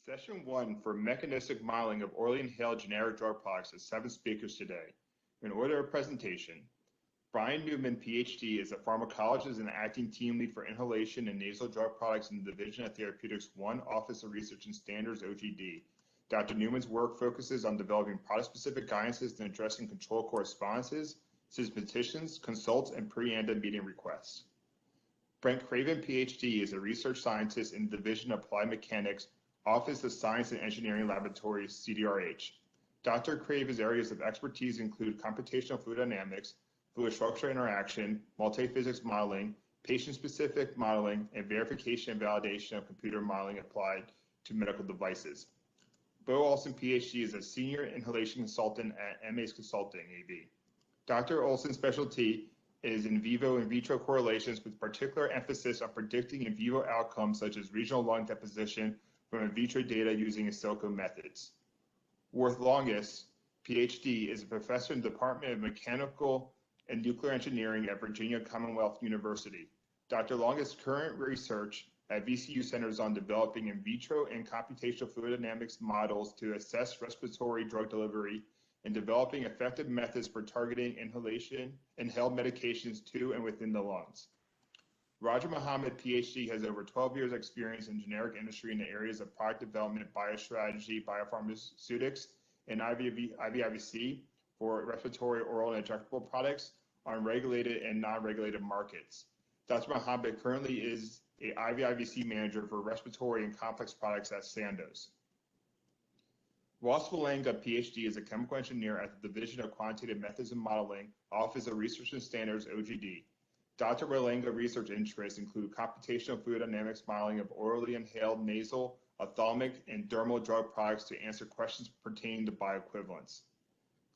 Session 1 for mechanistic modeling of orally inhaled generic drug products has 7 speakers today. In order of presentation, Bryan Newman, PhD, is a pharmacologist and acting team lead for inhalation and nasal drug products in the Division of Therapeutics 1, Office of Research and Standards, OGD. Dr. Newman's work focuses on developing product-specific guidances and addressing control correspondences, petitions, consults, and pre-ANDA meeting requests. Brent Craven, PhD, is a research scientist in the Division of Applied Mechanics, Office of Science and Engineering Laboratories, CDRH. Dr. Craven's areas of expertise include computational fluid dynamics, fluid structure interaction, multi-physics modeling, patient-specific modeling, and verification and validation of computer modeling applied to medical devices. Bo Olsson, PhD, is a senior inhalation consultant at MA's Consulting, AB. Dr. Olsson's specialty is in vivo and vitro correlations with particular emphasis on predicting in vivo outcomes such as regional lung deposition from in vitro data using in silico methods. Worth Longest, PhD, is a professor in the Department of Mechanical and Nuclear Engineering at Virginia Commonwealth University. Dr. Longest's current research at VCU centers on developing in vitro and computational fluid dynamics models to assess respiratory drug delivery and developing effective methods for targeting inhaled medications to and within the lungs. Roger Mohamed, PhD, has over 12 years experience in generic industry in the areas of product development, biostrategy, biopharmaceutics, and IVIVC for respiratory, oral, and injectable products on regulated and non-regulated markets. Dr. Mohamed currently is a IVIVC manager for respiratory and complex products at Sandoz. Ross Walenga, PhD, is a chemical engineer at the Division of Quantitative Methods and Modeling, Office of Research and Standards, OGD. Dr. Walenga research interests include computational fluid dynamics modeling of orally inhaled nasal, ophthalmic, and dermal drug products to answer questions pertaining to bioequivalence.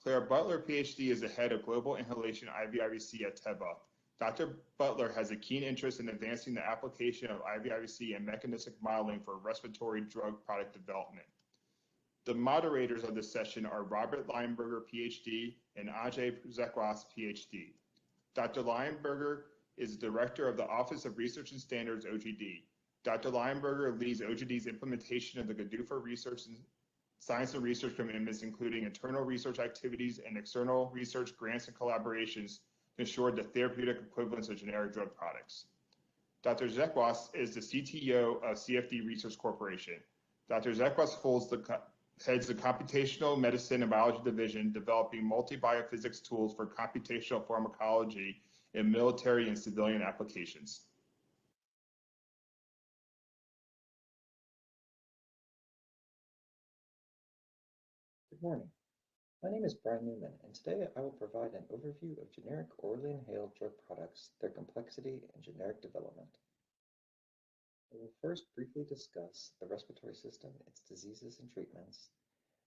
Clare Butler, PhD, is the head of Global Inhalation IVIVC at Teva. Dr. Butler has a keen interest in advancing the application of IVIVC and mechanistic modeling for respiratory drug product development. The moderators of this session are Robert Lionberger, PhD, and Andrzej Przekwas, PhD. Dr. Lionberger is director of the Office of Research and Standards, OGD. Dr. Lionberger leads OGD's implementation of the GDUFA research and science and research commitments, including internal research activities and external research grants and collaborations to ensure the therapeutic equivalence of generic drug products. Dr. Przekwas is the CTO of CFD Research Corporation. Dr. Przekwas heads the Computational Medicine and Biology Division, developing multi-biophysics tools for computational pharmacology in military and civilian applications. Good morning. My name is Bryan Newman, and today I will provide an overview of generic orally inhaled drug products, their complexity, and generic development. I will first briefly discuss the respiratory system, its diseases and treatments.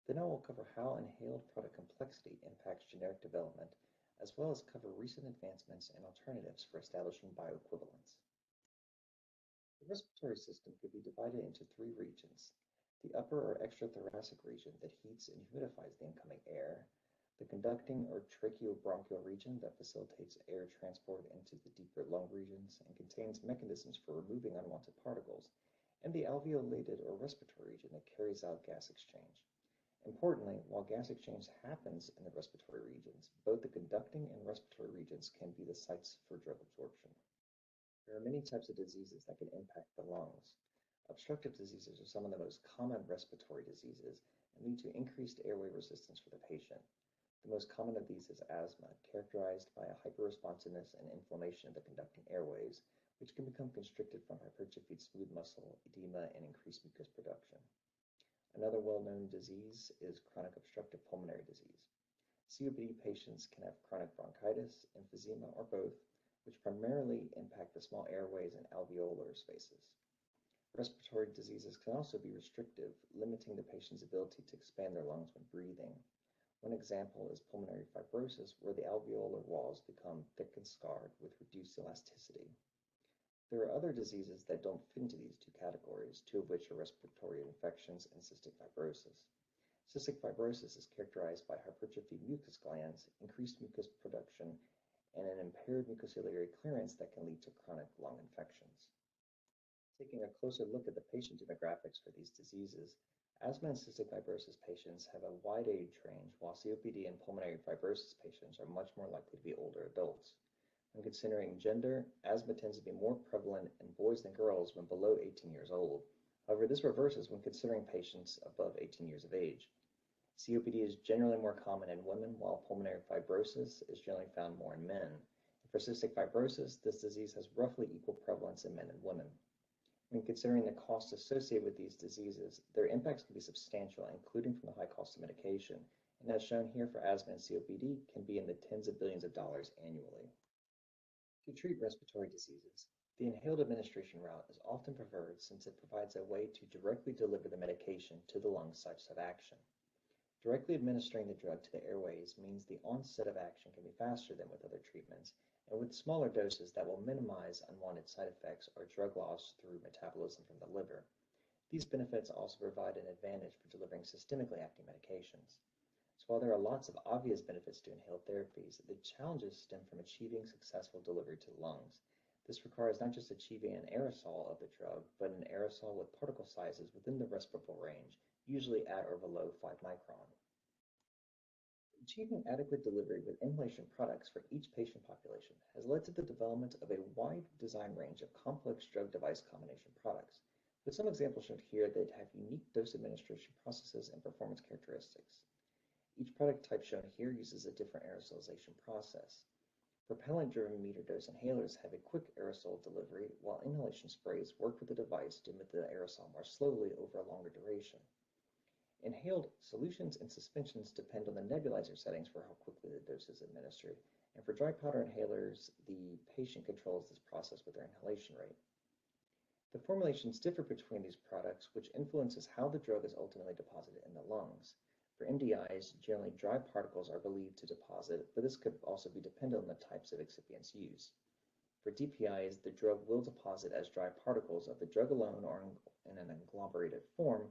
Then I will cover how inhaled product complexity impacts generic development, as well as cover recent advancements and alternatives for establishing bioequivalence. The respiratory system could be divided into 3 regions: the upper or extrathoracic region that heats and humidifies the incoming air, the conducting or tracheobronchial region that facilitates air transport into the deeper lung regions and contains mechanisms for removing unwanted particles, and the alveolated or respiratory region that carries out gas exchange. Importantly, while gas exchange happens in the respiratory regions, both the conducting and respiratory regions can be the sites for drug absorption. There are many types of diseases that can impact the lungs. Obstructive diseases are some of the most common respiratory diseases and lead to increased airway resistance for the patient. The most common of these is asthma, characterized by a hyperresponsiveness and inflammation of the conducting airways, which can become constricted from hypertrophied smooth muscle, edema, and increased mucus production. Another well-known disease is chronic obstructive pulmonary disease. COPD patients can have chronic bronchitis, emphysema, or both, which primarily impact the small airways and alveolar spaces. Respiratory diseases can also be restrictive, limiting the patient's ability to expand their lungs when breathing. One example is pulmonary fibrosis, where the alveolar walls become thick and scarred with reduced elasticity. There are other diseases that don't fit into these 2 categories, 2 of which are respiratory infections and cystic fibrosis. Cystic fibrosis is characterized by hypertrophied mucus glands, increased mucus production, and an impaired mucociliary clearance that can lead to chronic lung infections. Taking a closer look at the patient demographics for these diseases, asthma and cystic fibrosis patients have a wide age range, while COPD and pulmonary fibrosis patients are much more likely to be older adults. When considering gender, asthma tends to be more prevalent in boys than girls when below 18 years old. However, this reverses when considering patients above 18 years of age. COPD is generally more common in women, while pulmonary fibrosis is generally found more in men. And for cystic fibrosis, this disease has roughly equal prevalence in men and women. When considering the costs associated with these diseases, their impacts can be substantial, including from the high cost of medication, and as shown here for asthma and COPD, can be in the tens of billions of dollars annually. To treat respiratory diseases, the inhaled administration route is often preferred since it provides a way to directly deliver the medication to the lung sites of action. Directly administering the drug to the airways means the onset of action can be faster than with other treatments, and with smaller doses that will minimize unwanted side effects or drug loss through metabolism from the liver. These benefits also provide an advantage for delivering systemically acting medications. So while there are lots of obvious benefits to inhaled therapies, the challenges stem from achieving successful delivery to the lungs. This requires not just achieving an aerosol of the drug, but an aerosol with particle sizes within the respirable range, usually at or below 5 micron. Achieving adequate delivery with inhalation products for each patient population has led to the development of a wide design range of complex drug-device combination products, with some examples shown here that have unique dose administration processes and performance characteristics. Each product type shown here uses a different aerosolization process. Propellant-driven meter-dose inhalers have a quick aerosol delivery, while inhalation sprays work with the device to emit the aerosol more slowly over a longer duration. Inhaled solutions and suspensions depend on the nebulizer settings for how quickly the dose is administered, and for dry powder inhalers, the patient controls this process with their inhalation rate. The formulations differ between these products, which influences how the drug is ultimately deposited in the lungs. For MDIs, generally dry particles are believed to deposit, but this could also be dependent on the types of excipients used. For DPIs, the drug will deposit as dry particles of the drug alone or in an agglomerated form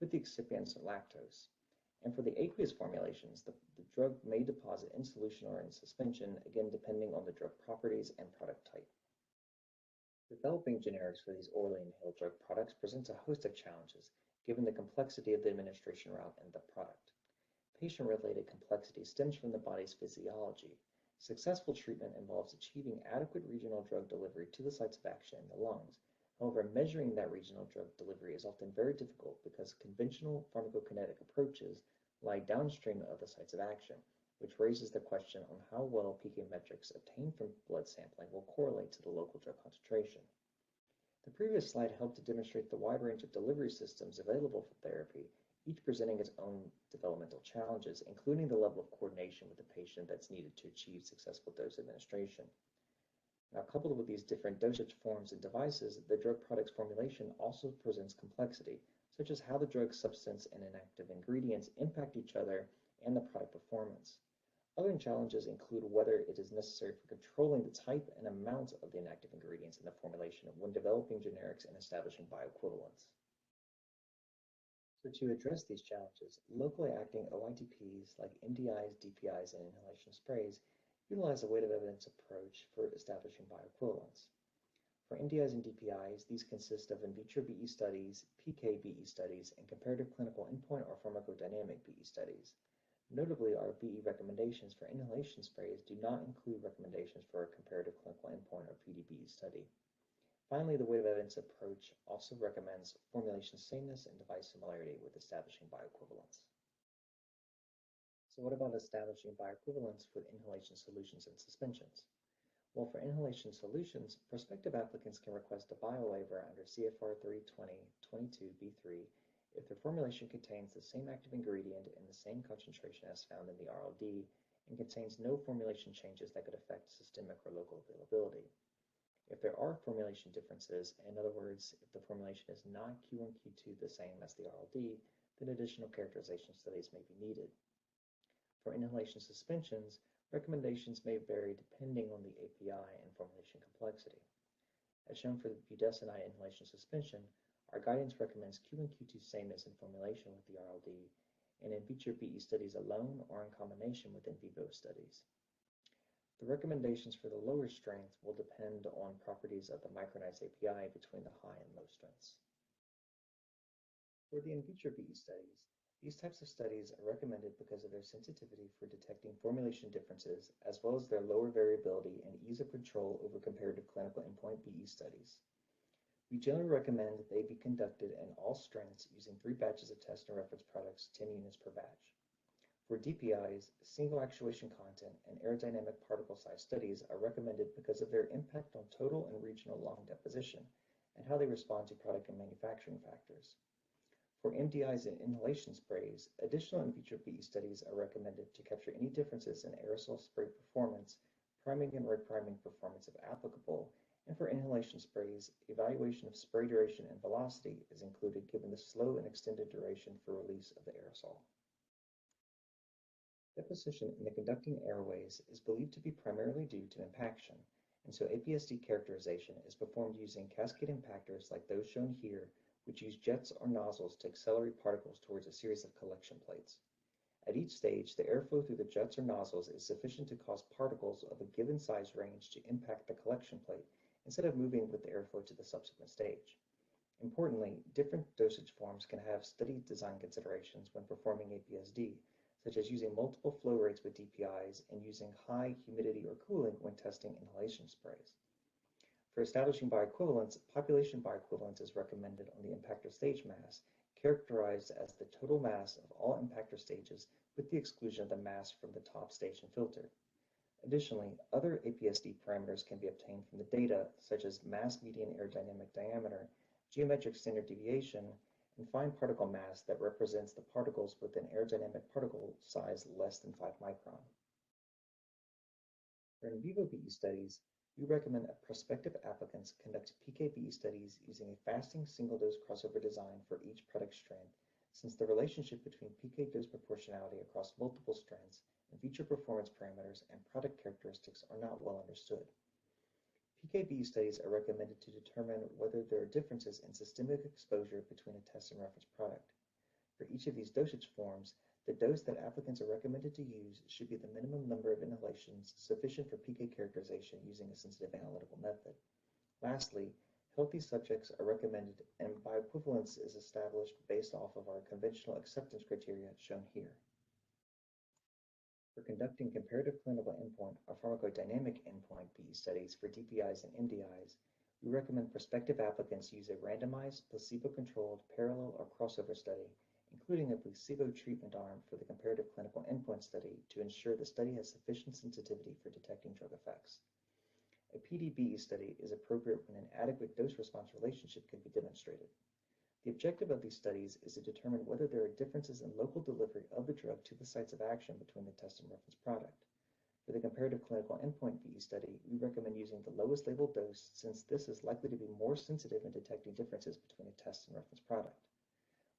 with the excipients lactose. And for the aqueous formulations, the drug may deposit in solution or in suspension, again depending on the drug properties and product type. Developing generics for these orally inhaled drug products presents a host of challenges, given the complexity of the administration route and the product. Patient-related complexity stems from the body's physiology. Successful treatment involves achieving adequate regional drug delivery to the sites of action in the lungs. However, measuring that regional drug delivery is often very difficult because conventional pharmacokinetic approaches lie downstream of the sites of action, which raises the question on how well PK metrics obtained from blood sampling will correlate to the local drug concentration. The previous slide helped to demonstrate the wide range of delivery systems available for therapy, each presenting its own developmental challenges, including the level of coordination with the patient that's needed to achieve successful dose administration. Now, coupled with these different dosage forms and devices, the drug product's formulation also presents complexity, such as how the drug substance and inactive ingredients impact each other and the product performance. Other challenges include whether it is necessary for controlling the type and amount of the inactive ingredients in the formulation when developing generics and establishing bioequivalence. So to address these challenges, locally acting OITPs like MDIs, DPIs, and inhalation sprays utilize a weighted evidence approach for establishing bioequivalence. For MDIs and DPIs, these consist of in vitro BE studies, PK BE studies, and comparative clinical endpoint or pharmacodynamic BE studies. Notably, our BE recommendations for inhalation sprays do not include recommendations for a comparative clinical endpoint or PDBE study. Finally, the weighted evidence approach also recommends formulation sameness and device similarity with establishing bioequivalence. So what about establishing bioequivalence with inhalation solutions and suspensions? Well, for inhalation solutions, prospective applicants can request a biowaiver under CFR 320.22b3 if their formulation contains the same active ingredient in the same concentration as found in the RLD and contains no formulation changes that could affect systemic or local availability. If there are formulation differences, in other words, if the formulation is not Q1, Q2 the same as the RLD, then additional characterization studies may be needed. For inhalation suspensions, recommendations may vary depending on the API and formulation complexity. As shown for the budesonide inhalation suspension, our guidance recommends Q1, Q2 sameness in formulation with the RLD, and in vitro BE studies alone or in combination with in vivo studies. The recommendations for the lower strength will depend on properties of the micronized API between the high and low strengths. For the in vitro BE studies, these types of studies are recommended because of their sensitivity for detecting formulation differences, as well as their lower variability and ease of control over comparative clinical endpoint BE studies. We generally recommend that they be conducted in all strengths using 3 batches of test and reference products, 10 units per batch. For DPIs, single actuation content and aerodynamic particle size studies are recommended because of their impact on total and regional lung deposition and how they respond to product and manufacturing factors. For MDIs and inhalation sprays, additional in vitro BE studies are recommended to capture any differences in aerosol spray performance, priming and repriming performance if applicable, and for inhalation sprays, evaluation of spray duration and velocity is included given the slow and extended duration for release of the aerosol. Deposition in the conducting airways is believed to be primarily due to impaction, and so APSD characterization is performed using cascade impactors like those shown here, which use jets or nozzles to accelerate particles towards a series of collection plates. At each stage, the airflow through the jets or nozzles is sufficient to cause particles of a given size range to impact the collection plate instead of moving with the airflow to the subsequent stage. Importantly, different dosage forms can have study design considerations when performing APSD, such as using multiple flow rates with DPIs and using high humidity or cooling when testing inhalation sprays. For establishing bioequivalence, population bioequivalence is recommended on the impactor stage mass, characterized as the total mass of all impactor stages with the exclusion of the mass from the top stage and filter. Additionally, other APSD parameters can be obtained from the data, such as mass median aerodynamic diameter, geometric standard deviation, and fine particle mass that represents the particles with an aerodynamic particle size less than 5 micron. For in vivo BE studies, we recommend that prospective applicants conduct PK/BE studies using a fasting single-dose crossover design for each product strength, since the relationship between PK dose proportionality across multiple strengths and feature performance parameters and product characteristics are not well understood. PK/BE studies are recommended to determine whether there are differences in systemic exposure between a test and reference product. For each of these dosage forms, the dose that applicants are recommended to use should be the minimum number of inhalations sufficient for PK characterization using a sensitive analytical method. Lastly, healthy subjects are recommended and bioequivalence is established based off of our conventional acceptance criteria shown here. For conducting comparative clinical endpoint or pharmacodynamic endpoint BE studies for DPIs and MDIs, we recommend prospective applicants use a randomized, placebo-controlled, parallel or crossover study, including a placebo treatment arm for the comparative clinical endpoint study to ensure the study has sufficient sensitivity for detecting drug effects. A PD/BE study is appropriate when an adequate dose-response relationship can be demonstrated. The objective of these studies is to determine whether there are differences in local delivery of the drug to the sites of action between the test and reference product. For the comparative clinical endpoint BE study, we recommend using the lowest labeled dose since this is likely to be more sensitive in detecting differences between a test and reference product.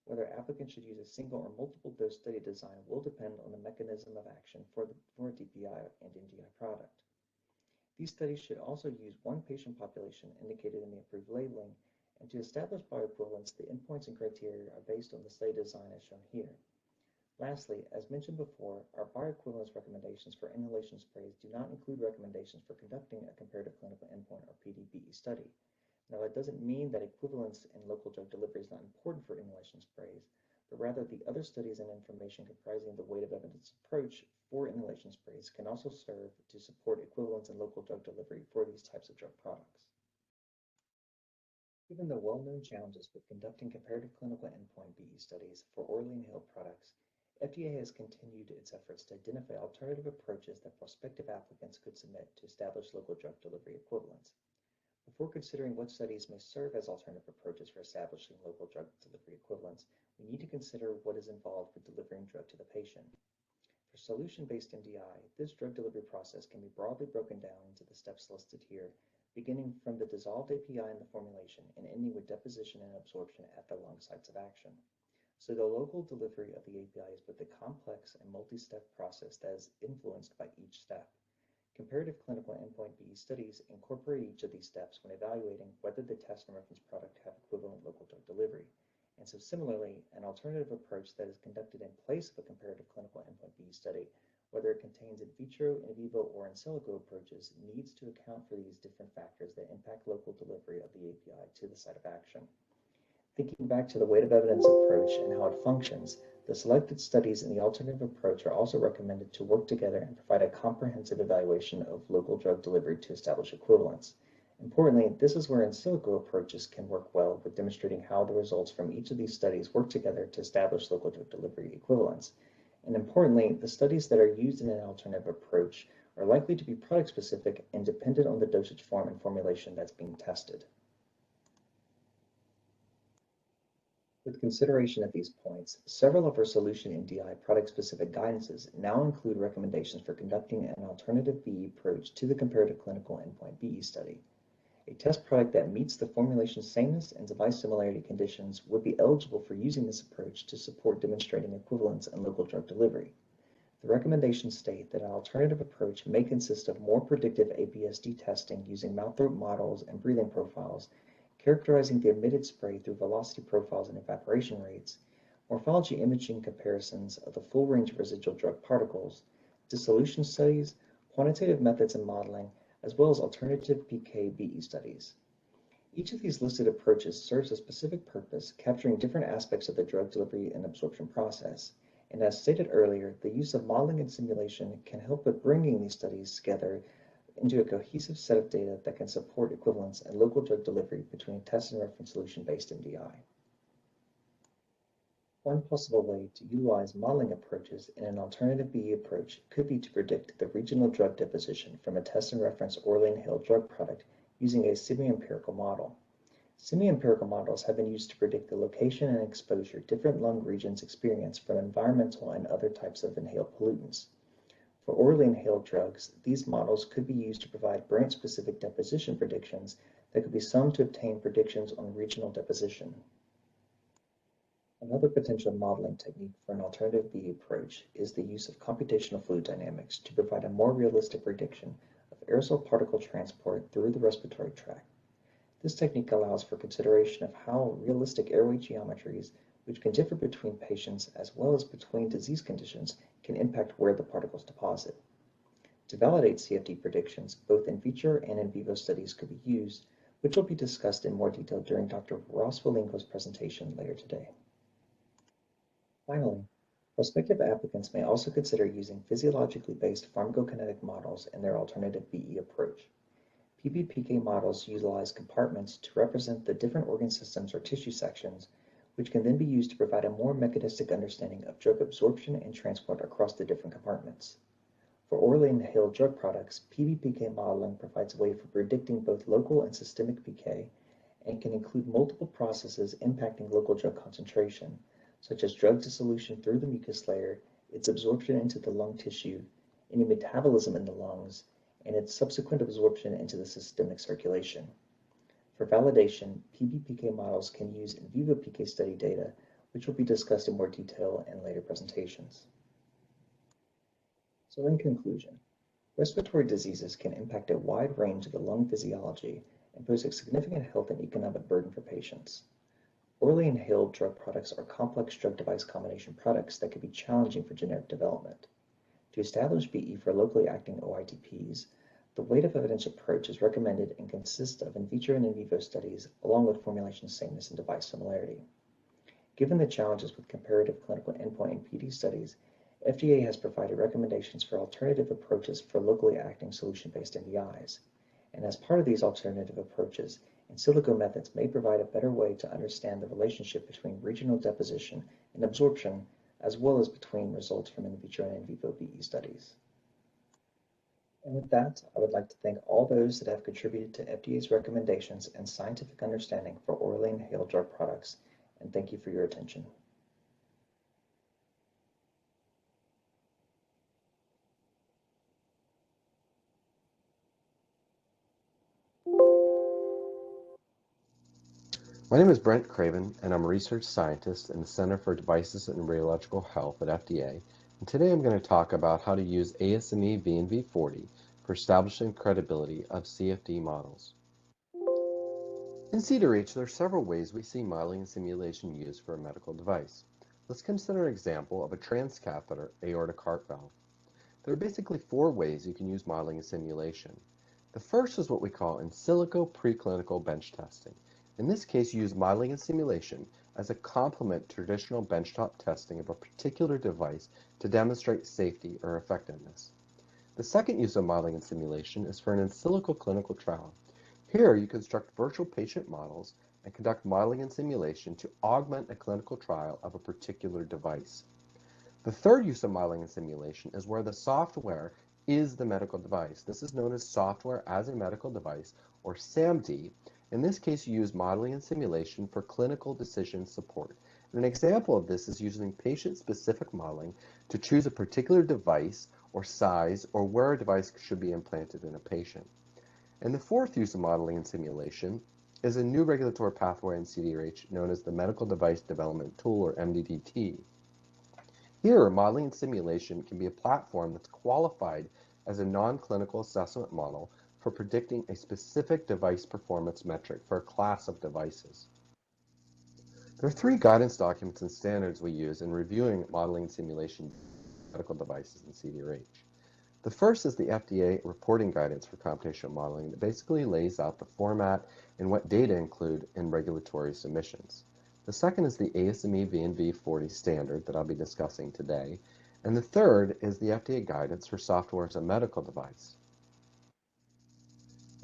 Whether applicants should use a single or multiple dose study design will depend on the mechanism of action for a DPI and MDI product. These studies should also use one patient population indicated in the approved labeling, and to establish bioequivalence, the endpoints and criteria are based on the study design as shown here. Lastly, as mentioned before, our bioequivalence recommendations for inhalation sprays do not include recommendations for conducting a comparative clinical endpoint or PD/BE study. Now, that doesn't mean that equivalence in local drug delivery is not important for inhalation sprays, but rather the other studies and information comprising the weight of evidence approach for inhalation sprays can also serve to support equivalence in local drug delivery for these types of drug products. Given the well-known challenges with conducting comparative clinical endpoint BE studies for orally inhaled products, FDA has continued its efforts to identify alternative approaches that prospective applicants could submit to establish local drug delivery equivalence. Before considering what studies may serve as alternative approaches for establishing local drug delivery equivalence, we need to consider what is involved with delivering drug to the patient. For solution-based MDI, this drug delivery process can be broadly broken down into the steps listed here, beginning from the dissolved API in the formulation and ending with deposition and absorption at the lung sites of action. So the local delivery of the API is both a complex and multi-step process that is influenced by each step. Comparative clinical endpoint BE studies incorporate each of these steps when evaluating whether the test and reference product have equivalent local drug delivery. And so similarly, an alternative approach that is conducted in place of a comparative clinical endpoint BE study whether it contains in vitro, in vivo, or in silico approaches, needs to account for these different factors that impact local delivery of the API to the site of action. Thinking back to the weight of evidence approach and how it functions, the selected studies in the alternative approach are also recommended to work together and provide a comprehensive evaluation of local drug delivery to establish equivalence. Importantly, this is where in silico approaches can work well with demonstrating how the results from each of these studies work together to establish local drug delivery equivalence. And importantly, the studies that are used in an alternative approach are likely to be product-specific and dependent on the dosage form and formulation that's being tested. With consideration of these points, several of our solution NDI product-specific guidances now include recommendations for conducting an alternative BE approach to the comparative clinical endpoint BE study. A test product that meets the formulation sameness and device similarity conditions would be eligible for using this approach to support demonstrating equivalence in local drug delivery. The recommendations state that an alternative approach may consist of more predictive ABSD testing using mouth-throat models and breathing profiles, characterizing the emitted spray through velocity profiles and evaporation rates, morphology imaging comparisons of the full range of residual drug particles, dissolution studies, quantitative methods and modeling, as well as alternative PK/BE studies. Each of these listed approaches serves a specific purpose, capturing different aspects of the drug delivery and absorption process. And as stated earlier, the use of modeling and simulation can help with bringing these studies together into a cohesive set of data that can support equivalence and local drug delivery between test and reference solution-based MDI. One possible way to utilize modeling approaches in an alternative BE approach could be to predict the regional drug deposition from a test and reference orally inhaled drug product using a semi-empirical model. Semi-empirical models have been used to predict the location and exposure different lung regions experience from environmental and other types of inhaled pollutants. For orally inhaled drugs, these models could be used to provide brand-specific deposition predictions that could be summed to obtain predictions on regional deposition. Another potential modeling technique for an alternative BE approach is the use of computational fluid dynamics to provide a more realistic prediction of aerosol particle transport through the respiratory tract. This technique allows for consideration of how realistic airway geometries, which can differ between patients as well as between disease conditions, can impact where the particles deposit. To validate CFD predictions, both in vitro and in vivo studies could be used, which will be discussed in more detail during Dr. Walenga's presentation later today. Finally, prospective applicants may also consider using physiologically based pharmacokinetic models in their alternative BE approach. PBPK models utilize compartments to represent the different organ systems or tissue sections, which can then be used to provide a more mechanistic understanding of drug absorption and transport across the different compartments. For orally inhaled drug products, PBPK modeling provides a way for predicting both local and systemic PK and can include multiple processes impacting local drug concentration, such as drug dissolution through the mucus layer, its absorption into the lung tissue, any metabolism in the lungs, and its subsequent absorption into the systemic circulation. For validation, PBPK models can use in vivo PK study data, which will be discussed in more detail in later presentations. So in conclusion, respiratory diseases can impact a wide range of the lung physiology and pose a significant health and economic burden for patients. Orally inhaled drug products are complex drug-device combination products that can be challenging for generic development. To establish BE for locally acting OITPs, the weight of evidence approach is recommended and consists of in vitro and in vivo studies, along with formulation sameness and device similarity. Given the challenges with comparative clinical endpoint and PD studies, FDA has provided recommendations for alternative approaches for locally acting solution-based MDIs. And as part of these alternative approaches, in silico methods may provide a better way to understand the relationship between regional deposition and absorption, as well as between results from in vitro and in vivo BE studies. And with that, I would like to thank all those that have contributed to FDA's recommendations and scientific understanding for orally inhaled drug products, and thank you for your attention. My name is Brent Craven, and I'm a research scientist in the Center for Devices and Radiological Health at FDA. And today I'm going to talk about how to use ASME V&V40 for establishing credibility of CFD models. In C2H, there are several ways we see modeling and simulation used for a medical device. Let's consider an example of a transcatheter aortic heart valve. There are basically four ways you can use modeling and simulation. The first is what we call in silico preclinical bench testing. In this case, you use modeling and simulation as a complement to traditional benchtop testing of a particular device to demonstrate safety or effectiveness. The second use of modeling and simulation is for an in silico clinical trial. Here, you construct virtual patient models and conduct modeling and simulation to augment a clinical trial of a particular device. The third use of modeling and simulation is where the software is the medical device. This is known as software as a medical device, or SAMD. In this case, you use modeling and simulation for clinical decision support. And an example of this is using patient-specific modeling to choose a particular device or size or where a device should be implanted in a patient. And the fourth use of modeling and simulation is a new regulatory pathway in CDRH known as the Medical Device Development Tool, or MDDT. Here, modeling and simulation can be a platform that's qualified as a non-clinical assessment model for predicting a specific device performance metric for a class of devices. There are three guidance documents and standards we use in reviewing modeling and simulation medical devices in CDRH. The first is the FDA reporting guidance for computational modeling that basically lays out the format and what data include in regulatory submissions. The second is the ASME V&V 40 standard that I'll be discussing today. And the third is the FDA guidance for software as a medical device.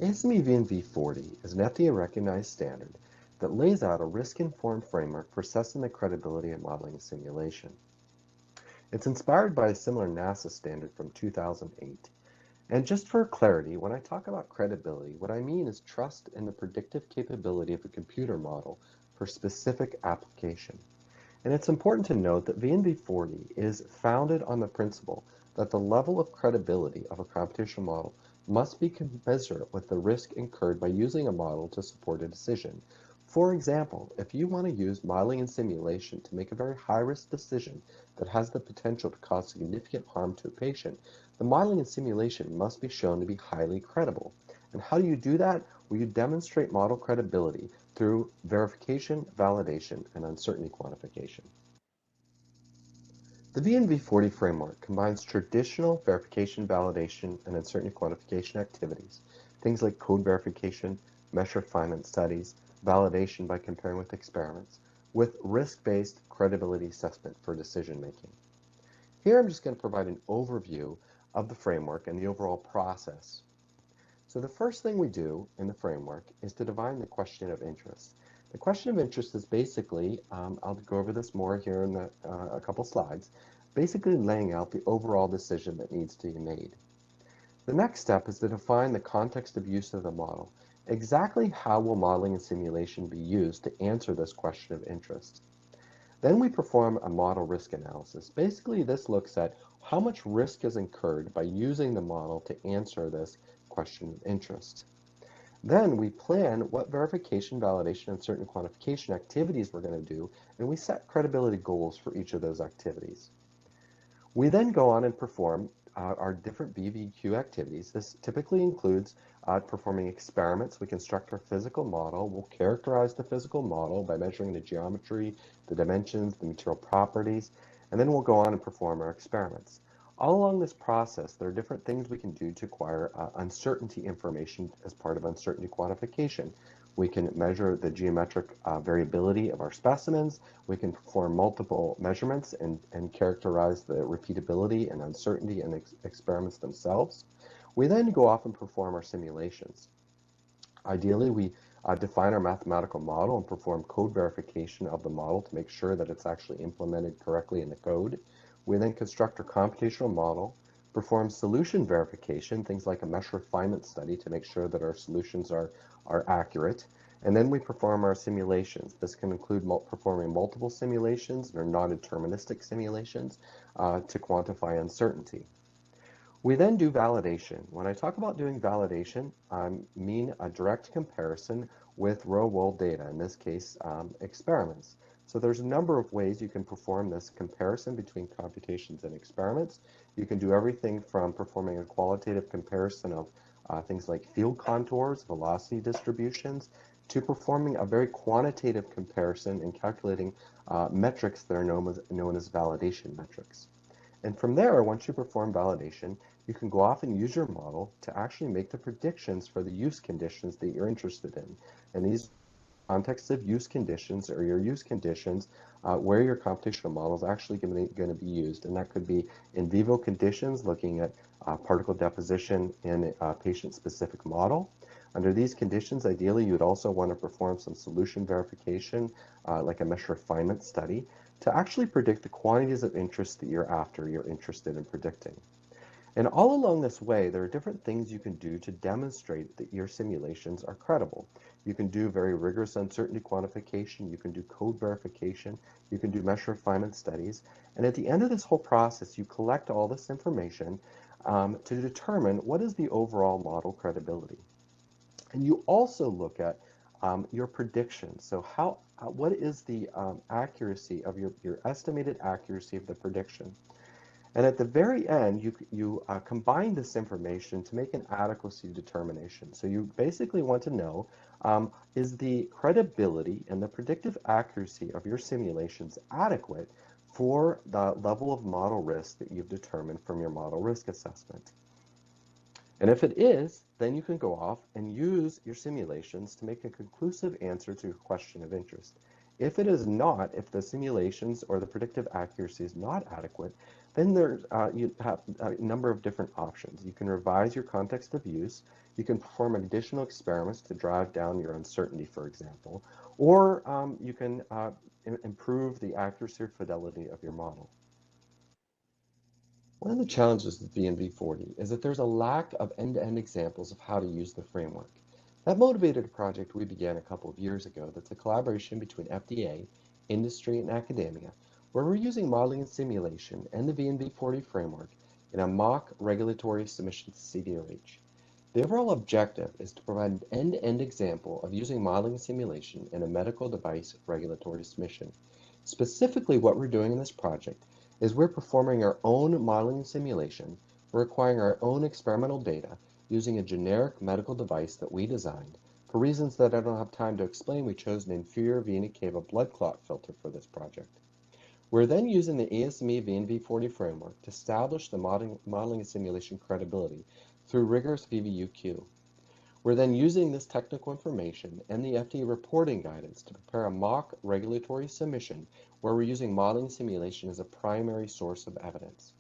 ASME V&V 40 is an FDA-recognized standard that lays out a risk-informed framework for assessing the credibility of modeling and simulation. It's inspired by a similar NASA standard from 2008. And just for clarity, when I talk about credibility, what I mean is trust in the predictive capability of a computer model for specific application. And it's important to note that V&V 40 is founded on the principle that the level of credibility of a computational model must be commensurate with the risk incurred by using a model to support a decision. For example, if you want to use modeling and simulation to make a very high-risk decision that has the potential to cause significant harm to a patient, the modeling and simulation must be shown to be highly credible. And how do you do that? Well, you demonstrate model credibility through verification, validation, and uncertainty quantification. The V&V 40 framework combines traditional verification, validation, and uncertainty quantification activities, things like code verification, mesh refinement studies, validation by comparing with experiments, with risk-based credibility assessment for decision-making. Here I'm just going to provide an overview of the framework and the overall process. So the first thing we do in the framework is to define the question of interest. The question of interest is basically, I'll go over this more here in a couple slides, basically laying out the overall decision that needs to be made. The next step is to define the context of use of the model. Exactly how will modeling and simulation be used to answer this question of interest? Then we perform a model risk analysis. Basically, this looks at how much risk is incurred by using the model to answer this question of interest. Then we plan what verification, validation, and certain quantification activities we're going to do, and we set credibility goals for each of those activities. We then go on and perform our different BVQ activities. This typically includes performing experiments. We construct our physical model. We'll characterize the physical model by measuring the geometry, the dimensions, the material properties, and then we'll go on and perform our experiments. All along this process, there are different things we can do to acquire uncertainty information as part of uncertainty quantification. We can measure the geometric variability of our specimens. We can perform multiple measurements and characterize the repeatability and uncertainty in the experiments themselves. We then go off and perform our simulations. Ideally, we define our mathematical model and perform code verification of the model to make sure that it's actually implemented correctly in the code. We then construct our computational model, perform solution verification, things like a mesh refinement study to make sure that our solutions are accurate, and then we perform our simulations. This can include performing multiple simulations or non-deterministic simulations to quantify uncertainty. We then do validation. When I talk about doing validation, I mean a direct comparison with real-world data, in this case, experiments. So there's a number of ways you can perform this comparison between computations and experiments. You can do everything from performing a qualitative comparison of things like field contours, velocity distributions, to performing a very quantitative comparison and calculating metrics that are known as validation metrics. And from there, once you perform validation, you can go off and use your model to actually make the predictions for the use conditions that you're interested in. And these context of use conditions or your use conditions where your computational model is actually going to be used. And that could be in vivo conditions, looking at particle deposition in a patient-specific model. Under these conditions, ideally, you would also want to perform some solution verification, like a mesh refinement study, to actually predict the quantities of interest that you're interested in predicting. And all along this way, there are different things you can do to demonstrate that your simulations are credible. You can do very rigorous uncertainty quantification, you can do code verification, you can do mesh refinement studies, and at the end of this whole process, you collect all this information to determine what is the overall model credibility. And you also look at your predictions. So what is the accuracy of your estimated accuracy of the prediction? And at the very end, you combine this information to make an adequacy determination. So you basically want to know, is the credibility and the predictive accuracy of your simulations adequate for the level of model risk that you've determined from your model risk assessment? And if it is, then you can go off and use your simulations to make a conclusive answer to your question of interest. If it is not, if the simulations or the predictive accuracy is not adequate, then you have a number of different options. You can revise your context of use, you can perform additional experiments to drive down your uncertainty, for example, or you can improve the accuracy or fidelity of your model. One of the challenges with VNV40 is that there's a lack of end-to-end examples of how to use the framework. That motivated a project we began a couple of years ago that's a collaboration between FDA, industry, and academia, where we're using modeling and simulation and the VNV40 framework in a mock regulatory submission to CDRH. The overall objective is to provide an end-to-end example of using modeling and simulation in a medical device regulatory submission. Specifically, what we're doing in this project is we're performing our own modeling and simulation, we're acquiring our own experimental data using a generic medical device that we designed. For reasons that I don't have time to explain, we chose an inferior vena cava blood clot filter for this project. We're then using the ASME VNV40 framework to establish the modeling and simulation credibility through rigorous VVUQ. We're then using this technical information and the FDA reporting guidance to prepare a mock regulatory submission where we're using modeling and simulation as a primary source of evidence.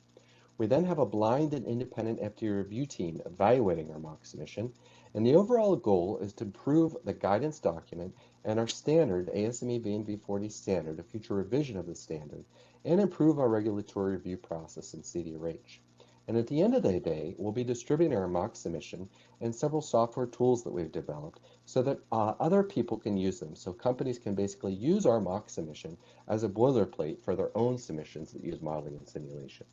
We then have a blind and independent FDA review team evaluating our mock submission, and the overall goal is to improve the guidance document and our standard ASME VNV40 standard, a future revision of the standard, and improve our regulatory review process in CDRH. And at the end of the day, we'll be distributing our mock submission and several software tools that we've developed so that other people can use them. So companies can basically use our mock submission as a boilerplate for their own submissions that use modeling and simulation.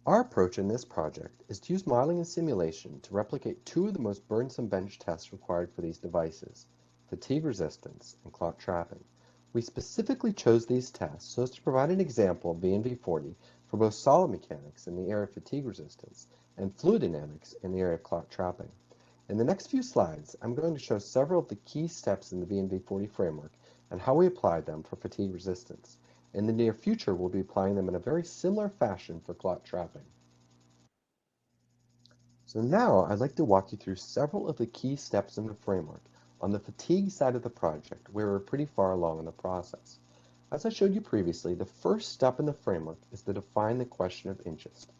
Our approach in this project is to use modeling and simulation to replicate two of the most burdensome bench tests required for these devices, fatigue resistance and clot trapping. We specifically chose these tests so as to provide an example of VNV40 for both solid mechanics in the area of fatigue resistance and fluid dynamics in the area of clot trapping. In the next few slides, I'm going to show several of the key steps in the VNV40 framework and how we applied them for fatigue resistance. In the near future, we'll be applying them in a very similar fashion for clot trapping. So now I'd like to walk you through several of the key steps in the framework on the fatigue side of the project, where we're pretty far along in the process. As I showed you previously, the first step in the framework is to define the question of interest.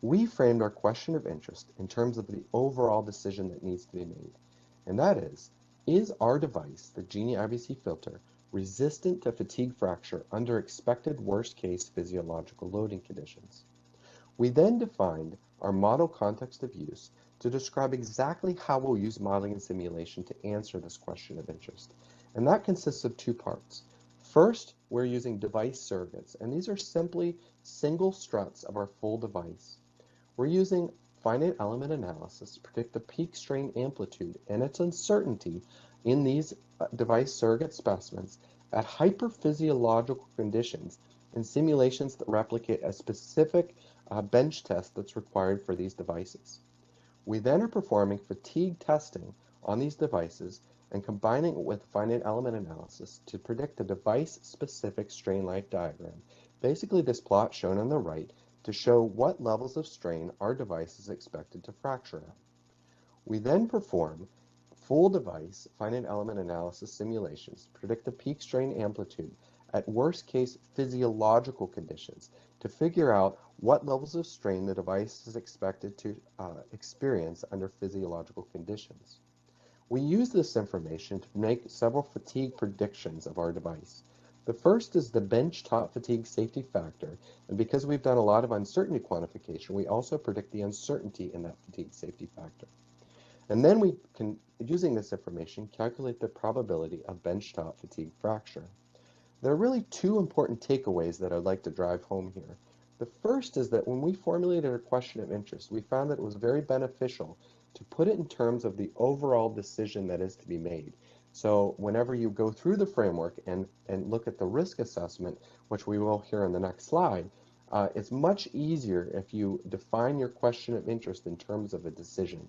We framed our question of interest in terms of the overall decision that needs to be made, and that is our device, the Genie IVC filter, resistant to fatigue fracture under expected worst-case physiological loading conditions? We then defined our model context of use to describe exactly how we'll use modeling and simulation to answer this question of interest, and that consists of two parts. First, we're using device surrogates, and these are simply single struts of our full device. We're using finite element analysis to predict the peak strain amplitude and its uncertainty in these device surrogate specimens at hyperphysiological conditions in simulations that replicate a specific bench test that's required for these devices. We then are performing fatigue testing on these devices and combining it with finite element analysis to predict a device-specific strain life diagram Basically, this plot shown on the right to show what levels of strain our device is expected to fracture at. We then perform full device finite element analysis simulations to predict the peak strain amplitude at worst case physiological conditions to figure out what levels of strain the device is expected to experience under physiological conditions. We use this information to make several fatigue predictions of our device. The first is the benchtop fatigue safety factor, and because we've done a lot of uncertainty quantification, we also predict the uncertainty in that fatigue safety factor. And then we can, using this information, calculate the probability of benchtop fatigue fracture. There are really two important takeaways that I'd like to drive home here. The first is that when we formulated a question of interest, we found that it was very beneficial to put it in terms of the overall decision that is to be made. So whenever you go through the framework and look at the risk assessment, which we will hear on the next slide, it's much easier if you define your question of interest in terms of a decision.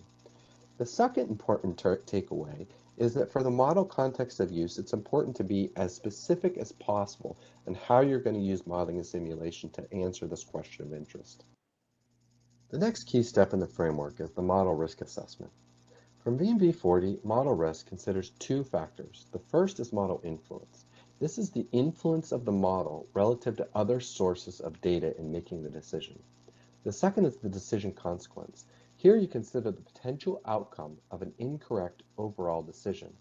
The second important takeaway is that for the model context of use, it's important to be as specific as possible in how you're going to use modeling and simulation to answer this question of interest. The next key step in the framework is the model risk assessment. From VMV40, model risk considers two factors. The first is model influence. This is the influence of the model relative to other sources of data in making the decision. The second is the decision consequence. Here you consider the potential outcome of an incorrect overall decision.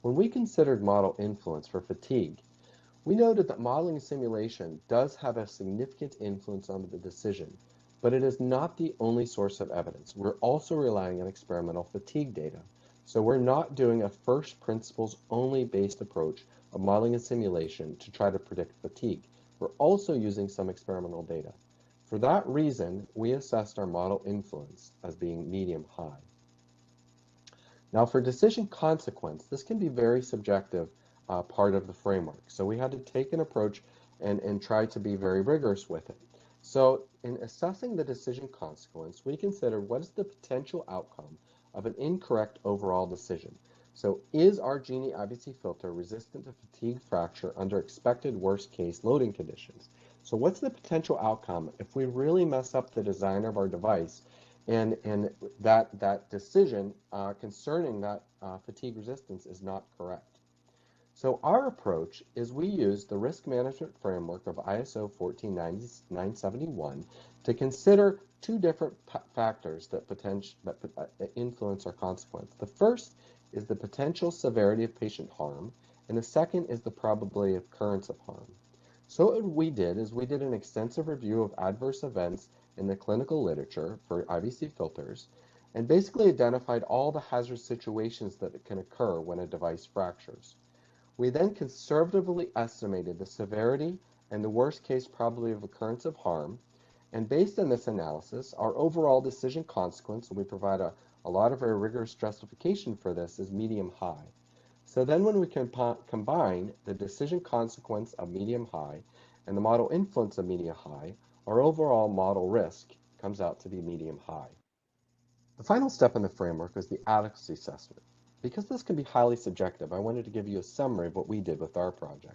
When we considered model influence for fatigue, we noted that modeling and simulation does have a significant influence on the decision, but it is not the only source of evidence. We're also relying on experimental fatigue data. So we're not doing a first principles only based approach of modeling and simulation to try to predict fatigue. We're also using some experimental data. For that reason, we assessed our model influence as being medium-high. Now for decision consequence, this can be very subjective part of the framework. So we had to take an approach and try to be very rigorous with it. So in assessing the decision consequence, we consider what is the potential outcome of an incorrect overall decision. So is our Genie IBC filter resistant to fatigue fracture under expected worst case loading conditions? So what's the potential outcome if we really mess up the design of our device and that decision concerning that fatigue resistance is not correct? So our approach is we use the risk management framework of ISO 14971 to consider two different factors that influence our consequence. The first is the potential severity of patient harm, and the second is the probability of occurrence of harm. So what we did is we did an extensive review of adverse events in the clinical literature for IBC filters and basically identified all the hazardous situations that can occur when a device fractures. We then conservatively estimated the severity and the worst case probability of occurrence of harm, and based on this analysis, our overall decision consequence, and we provide a lot of very rigorous justification for this, is medium-high. So then when we combine the decision consequence of medium-high and the model influence of medium-high, our overall model risk comes out to be medium-high. The final step in the framework is the adequacy assessment. Because this can be highly subjective, I wanted to give you a summary of what we did with our project.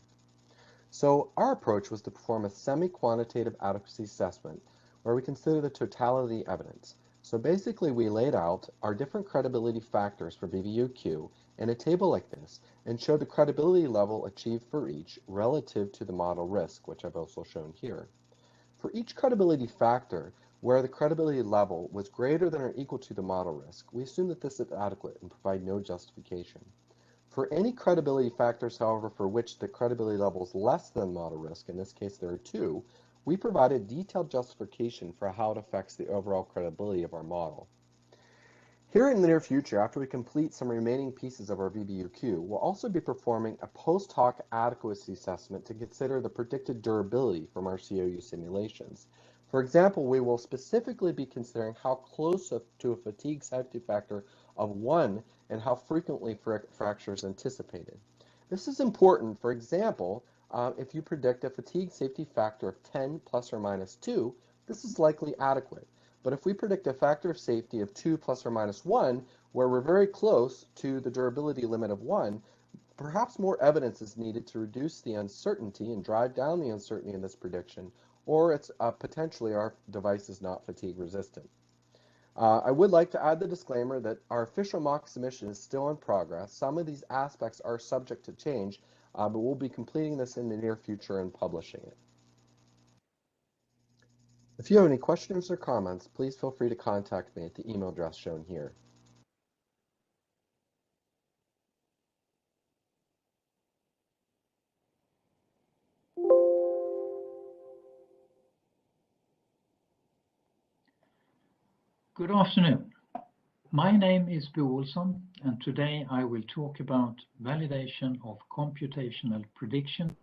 So our approach was to perform a semi-quantitative adequacy assessment where we consider the totality of the evidence. So basically we laid out our different credibility factors for VVUQ in a table like this and showed the credibility level achieved for each relative to the model risk, which I've also shown here. For each credibility factor, where the credibility level was greater than or equal to the model risk, we assume that this is adequate and provide no justification. For any credibility factors, however, for which the credibility level is less than model risk, in this case there are two, we provided detailed justification for how it affects the overall credibility of our model. Here in the near future, after we complete some remaining pieces of our VBUQ, we'll also be performing a post hoc adequacy assessment to consider the predicted durability from our COU simulations. For example, we will specifically be considering how close to a fatigue safety factor of 1 and how frequently fracture is anticipated. This is important. For example, if you predict a fatigue safety factor of 10 plus or minus 2, this is likely adequate. But if we predict a factor of safety of 2 plus or minus 1, where we're very close to the durability limit of 1, perhaps more evidence is needed to reduce the uncertainty and drive down the uncertainty in this prediction, or it's potentially our device is not fatigue resistant. I would like to add the disclaimer that our official mock submission is still in progress. Some of these aspects are subject to change, but we'll be completing this in the near future and publishing it. If you have any questions or comments, please feel free to contact me at the email address shown here. Good afternoon. My name is Olsson, and today I will talk about validation of computational prediction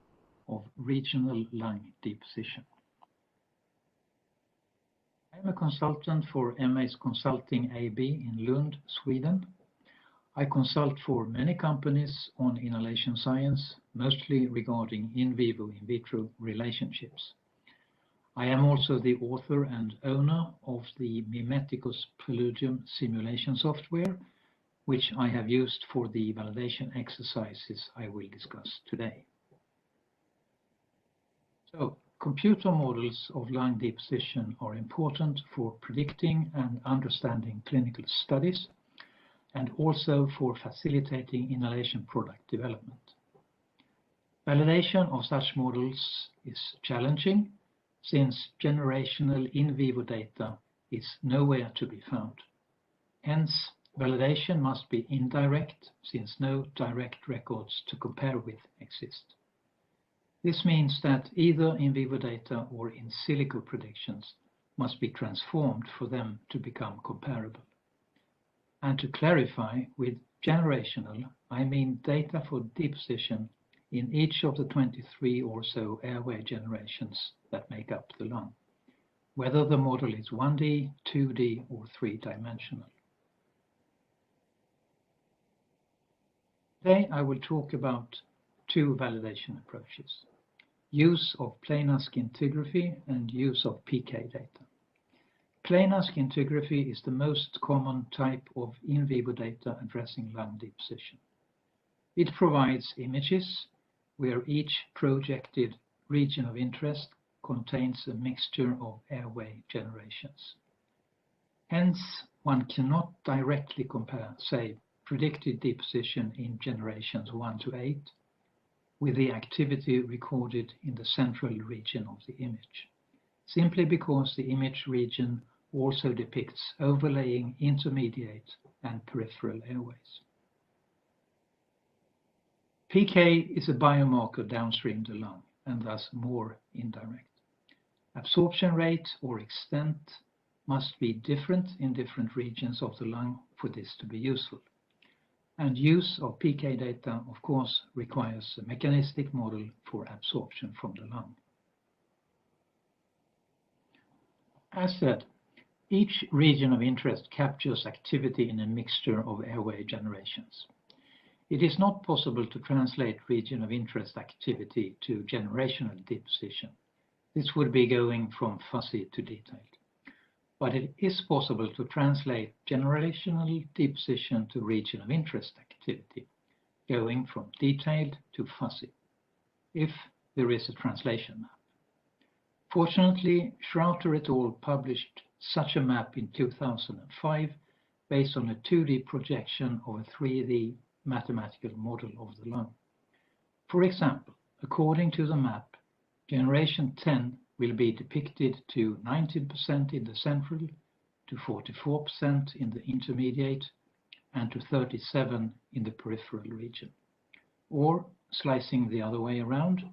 of regional lung deposition. I am a consultant for MS Consulting AB in Lund, Sweden. I consult for many companies on inhalation science, mostly regarding in vivo in vitro relationships. I am also the author and owner of the Mimeticus Preludium simulation software, which I have used for the validation exercises I will discuss today. So, computer models of lung deposition are important for predicting and understanding clinical studies, and also for facilitating inhalation product development. Validation of such models is challenging, since generational in vivo data is nowhere to be found. Hence, validation must be indirect, since no direct records to compare with exist. This means that either in vivo data or in silico predictions must be transformed for them to become comparable. And to clarify, with generational, I mean data for deposition in each of the 23 or so airway generations that make up the lung, whether the model is 1D, 2D, or 3-dimensional. Today I will talk about two validation approaches: use of planar scintigraphy and use of PK data. Planar scintigraphy is the most common type of in vivo data addressing lung deposition. It provides images where each projected region of interest contains a mixture of airway generations. Hence, one cannot directly compare, say, predicted deposition in generations 1 to 8 with the activity recorded in the central region of the image, simply because the image region also depicts overlaying intermediate and peripheral airways. PK is a biomarker downstream the lung, and thus more indirect. Absorption rate or extent must be different in different regions of the lung for this to be useful. And use of PK data, of course, requires a mechanistic model for absorption from the lung. As said, each region of interest captures activity in a mixture of airway generations. It is not possible to translate region of interest activity to generational deposition. This would be going from fuzzy to detailed. But it is possible to translate generational deposition to region of interest activity, going from detailed to fuzzy, if there is a translation map. Fortunately, Schroeter et al. Published such a map in 2005 based on a 2D projection of a 3D mathematical model of the lung. For example, according to the map, generation 10 will be depicted to 19% in the central, to 44% in the intermediate, and to 37% in the peripheral region. Or, slicing the other way around,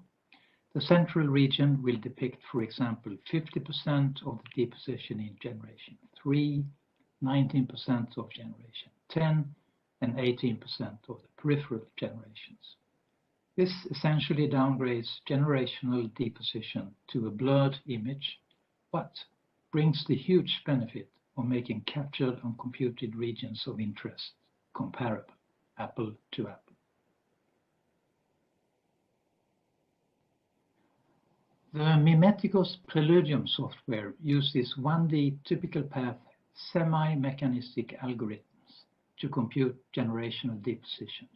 the central region will depict, for example, 50% of the deposition in generation 3, 19% of generation 10, and 18% of the peripheral generations. This essentially downgrades generational deposition to a blurred image, but brings the huge benefit of making captured and computed regions of interest comparable, apple to apple. The Mimeticus Preludium software uses 1D typical path semi-mechanistic algorithms to compute generational deposition,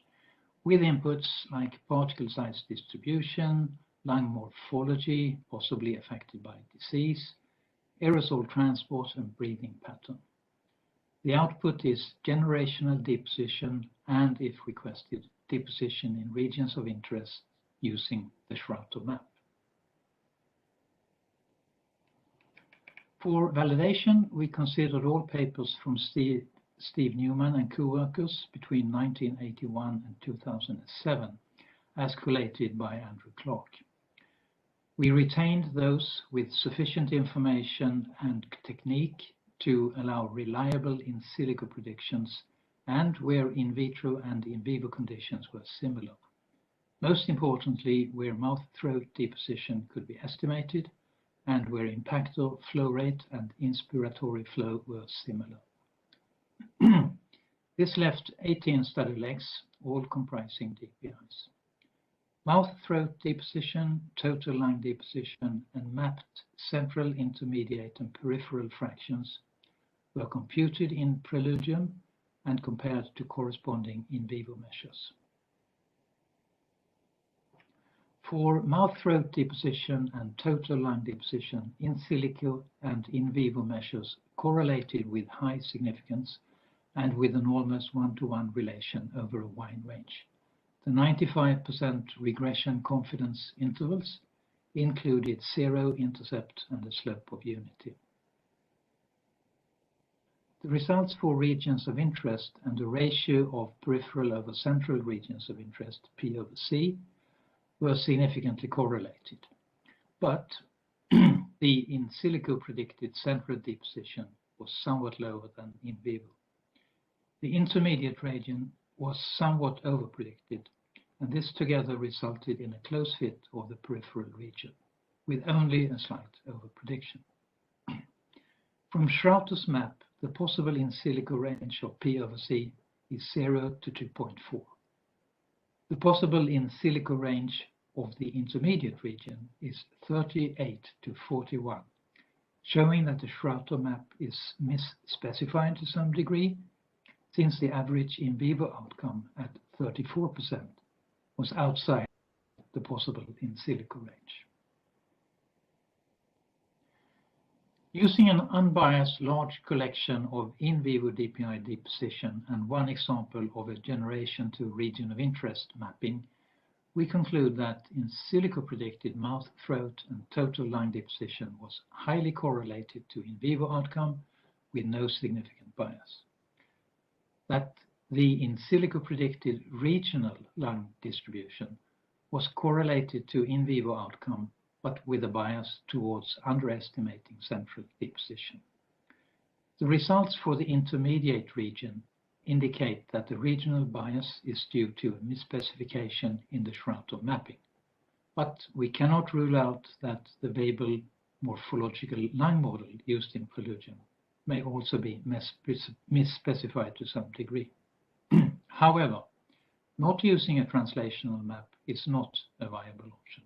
with inputs like particle size distribution, lung morphology, possibly affected by disease, aerosol transport, and breathing pattern. The output is generational deposition and, if requested, deposition in regions of interest using the Schrato map. For validation, we considered all papers from Steve Newman and co-workers between 1981 and 2007, as collated by Andrew Clark. We retained those with sufficient information and technique to allow reliable in silico predictions and where in vitro and in vivo conditions were similar. Most importantly, where mouth-throat deposition could be estimated and where impactor flow rate and inspiratory flow were similar. This left 18 study legs, all comprising DPIs. Mouth-throat deposition, total lung deposition, and mapped central, intermediate, and peripheral fractions were computed in Preludium and compared to corresponding in vivo measures. For mouth-throat deposition and total lung deposition, in silico and in vivo measures correlated with high significance and with an almost one-to-one relation over a wide range. The 95% regression confidence intervals included zero intercept and a slope of unity. The results for regions of interest and the ratio of peripheral over central regions of interest, P over C, were significantly correlated, but the in silico predicted central deposition was somewhat lower than in vivo. The intermediate region was somewhat overpredicted, and this together resulted in a close fit of the peripheral region, with only a slight overprediction. From Schrauter's map, the possible in silico range of P over C is 0 to 2.4. The possible in silico range of the intermediate region is 38 to 41, showing that the Schrauter map is misspecified to some degree, since the average in vivo outcome at 34% was outside the possible in silico range. Using an unbiased large collection of in vivo DPI deposition and one example of a generation to region of interest mapping, we conclude that in silico predicted mouth, throat, and total lung deposition was highly correlated to in vivo outcome with no significant bias. That the in silico predicted regional lung distribution was correlated to in vivo outcome, but with a bias towards underestimating central deposition. The results for the intermediate region indicate that the regional bias is due to a misspecification in the Schrauter mapping, but we cannot rule out that the Weibull morphological lung model used in Preludium may also be misspecified to some degree. However, not using a translational map is not a viable option.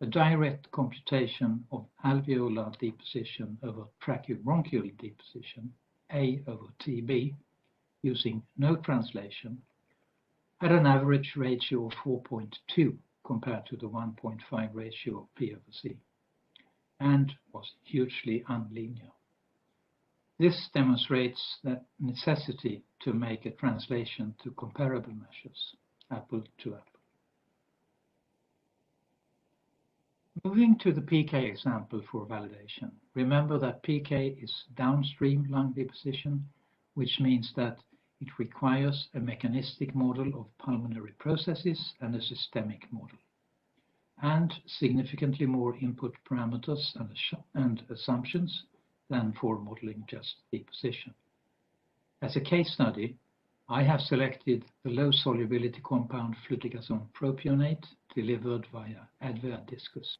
A direct computation of alveolar deposition over tracheobronchial deposition, A over TB, using no translation, had an average ratio of 4.2 compared to the 1.5 ratio of P over C, and was hugely unlinear. This demonstrates the necessity to make a translation to comparable measures, apple to apple. Moving to the PK example for validation, remember that PK is downstream lung deposition, which means that it requires a mechanistic model of pulmonary processes and a systemic model, and significantly more input parameters and assumptions than for modeling just deposition. As a case study, I have selected the low solubility compound fluticasone propionate delivered via Advair discus.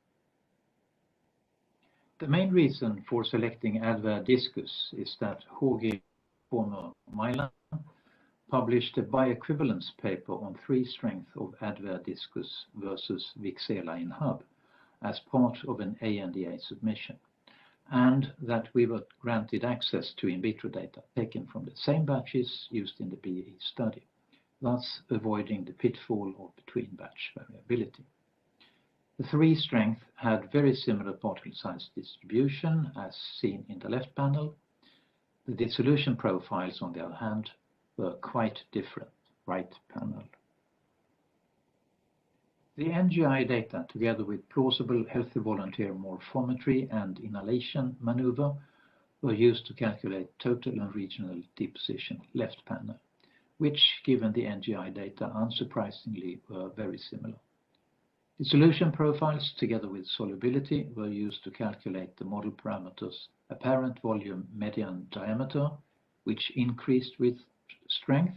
The main reason for selecting Advair discus is that H.G. former Milan published a bioequivalence paper on 3-strength of Advair discus versus Vixela in hub as part of an ANDA submission, and that we were granted access to in vitro data taken from the same batches used in the BE study, thus avoiding the pitfall of between-batch variability. The three strengths had very similar particle size distribution as seen in the left panel. The dissolution profiles, on the other hand, were quite different, right panel. The NGI data, together with plausible healthy volunteer morphometry and inhalation maneuver, were used to calculate total and regional deposition, left panel, which, given the NGI data, unsurprisingly were very similar. Dissolution profiles, together with solubility, were used to calculate the model parameters apparent volume median diameter, which increased with strength,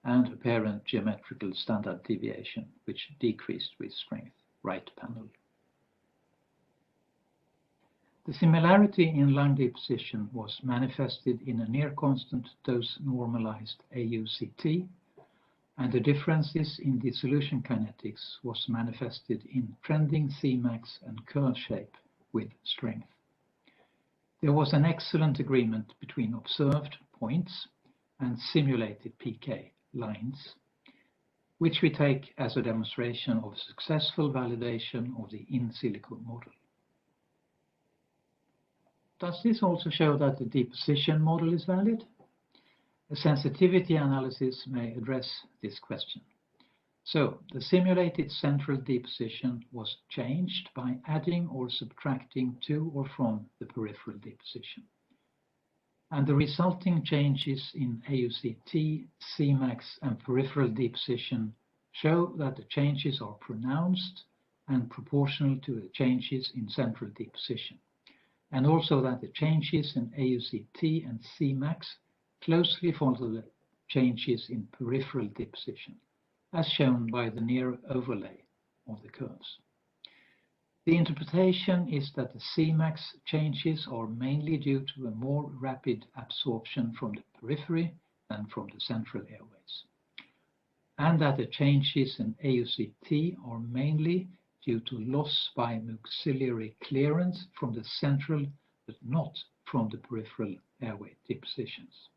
and apparent geometrical standard deviation, which decreased with strength, right panel. The similarity in lung deposition was manifested in a near constant dose normalized AUCT, and the differences in dissolution kinetics was manifested in trending Cmax and curve shape with strength. There was an excellent agreement between observed points and simulated PK lines, which we take as a demonstration of successful validation of the in silico model. Does this also show that the deposition model is valid? A sensitivity analysis may address this question. So, the simulated central deposition was changed by adding or subtracting to or from the peripheral deposition. And the resulting changes in AUCT, Cmax, and peripheral deposition show that the changes are pronounced and proportional to the changes in central deposition, and also that the changes in AUCT and Cmax closely follow the changes in peripheral deposition, as shown by the near overlay of the curves. The interpretation is that the Cmax changes are mainly due to a more rapid absorption from the periphery than from the central airways, and that the changes in AUCT are mainly due to loss by mucociliary clearance from the central but not from the peripheral airway depositions.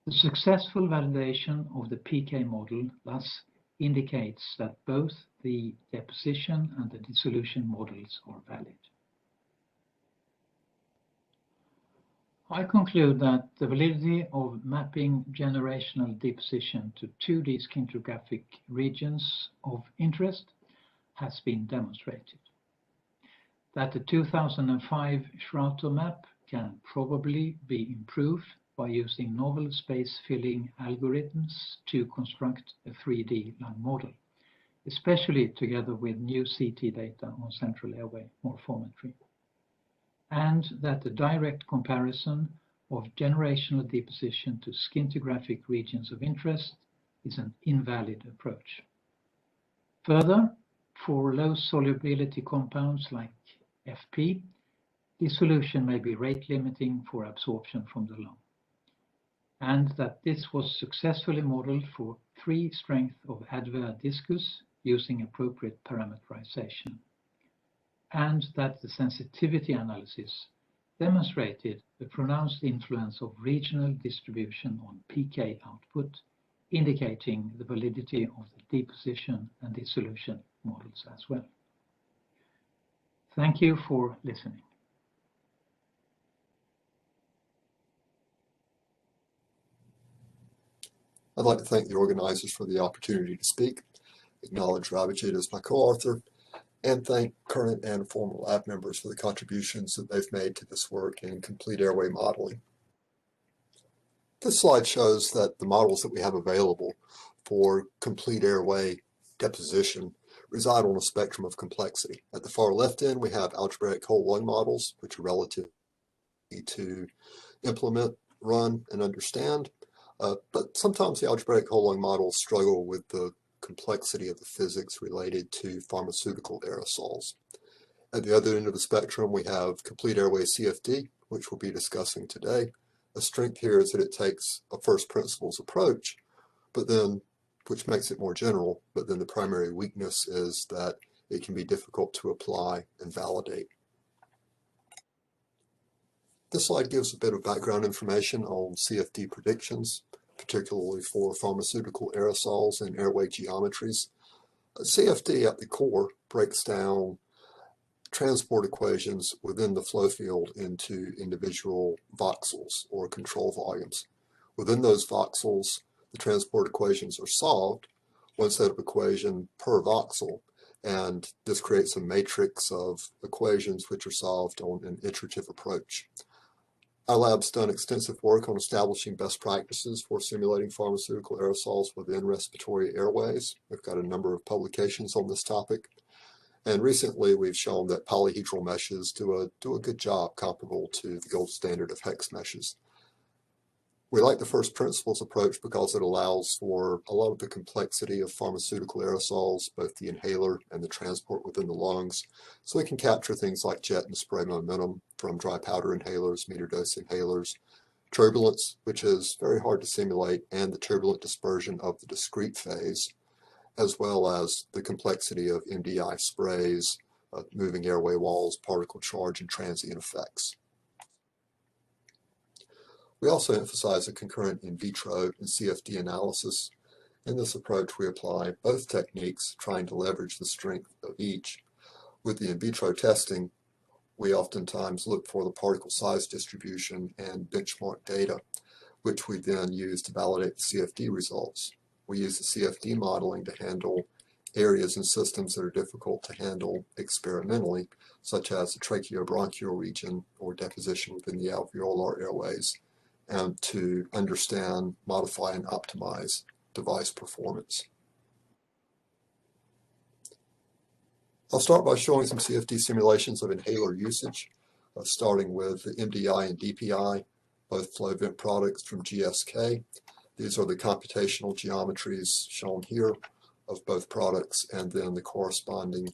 The successful validation of the PK model thus indicates that both the deposition and the dissolution models are valid. I conclude that the validity of mapping generational deposition to 2D scintigraphic regions of interest has been demonstrated. That the 2005 Schrato map can probably be improved by using novel space-filling algorithms to construct a 3D lung model, especially together with new CT data on central airway morphometry, and that the direct comparison of generational deposition to scintigraphic regions of interest is an invalid approach. Further, for low solubility compounds like FP, dissolution may be rate limiting for absorption from the lung, and that this was successfully modeled for 3 strength of adver discus using appropriate parameterization, and that the sensitivity analysis demonstrated the pronounced influence of regional distribution on PK output, indicating the validity of the deposition and dissolution models as well. Thank you for listening. I'd like to thank the organizers for the opportunity to speak, acknowledge Ravijit as my co-author, and thank current and former lab members for the contributions that they've made to this work in complete airway modeling. This slide shows that the models that we have available for complete airway deposition reside on a spectrum of complexity. At the far left end, we have algebraic whole lung models, which are relative to implement, run, and understand. But sometimes the algebraic whole lung models struggle with the complexity of the physics related to pharmaceutical aerosols. At the other end of the spectrum, we have complete airway CFD, which we'll be discussing today. A strength here is that it takes a first principles approach, but then, which makes it more general, but then the primary weakness is that it can be difficult to apply and validate. This slide gives a bit of background information on CFD predictions. particularly for pharmaceutical aerosols and airway geometries. CFD at the core breaks down transport equations within the flow field into individual voxels or control volumes. Within those voxels, the transport equations are solved, one set of equation per voxel, and this creates a matrix of equations which are solved on an iterative approach. Our lab's done extensive work on establishing best practices for simulating pharmaceutical aerosols within respiratory airways. We've got a number of publications on this topic. And recently we've shown that polyhedral meshes do a good job comparable to the gold standard of hex meshes. We like the first principles approach because it allows for a lot of the complexity of pharmaceutical aerosols, both the inhaler and the transport within the lungs. So we can capture things like jet and spray momentum from dry powder inhalers, meter dose inhalers, turbulence, which is very hard to simulate, and the turbulent dispersion of the discrete phase, as well as the complexity of MDI sprays, moving airway walls, particle charge, and transient effects. We also emphasize a concurrent in vitro and CFD analysis. In this approach, we apply both techniques, trying to leverage the strength of each. With the in vitro testing, we oftentimes look for the particle size distribution and benchmark data, which we then use to validate the CFD results. We use the CFD modeling to handle areas and systems that are difficult to handle experimentally, such as the tracheobronchial region or deposition within the alveolar airways, and to understand, modify, and optimize device performance. I'll start by showing some CFD simulations of inhaler usage, starting with the MDI and DPI, both flow vent products from GSK. These are the computational geometries shown here of both products, and then the corresponding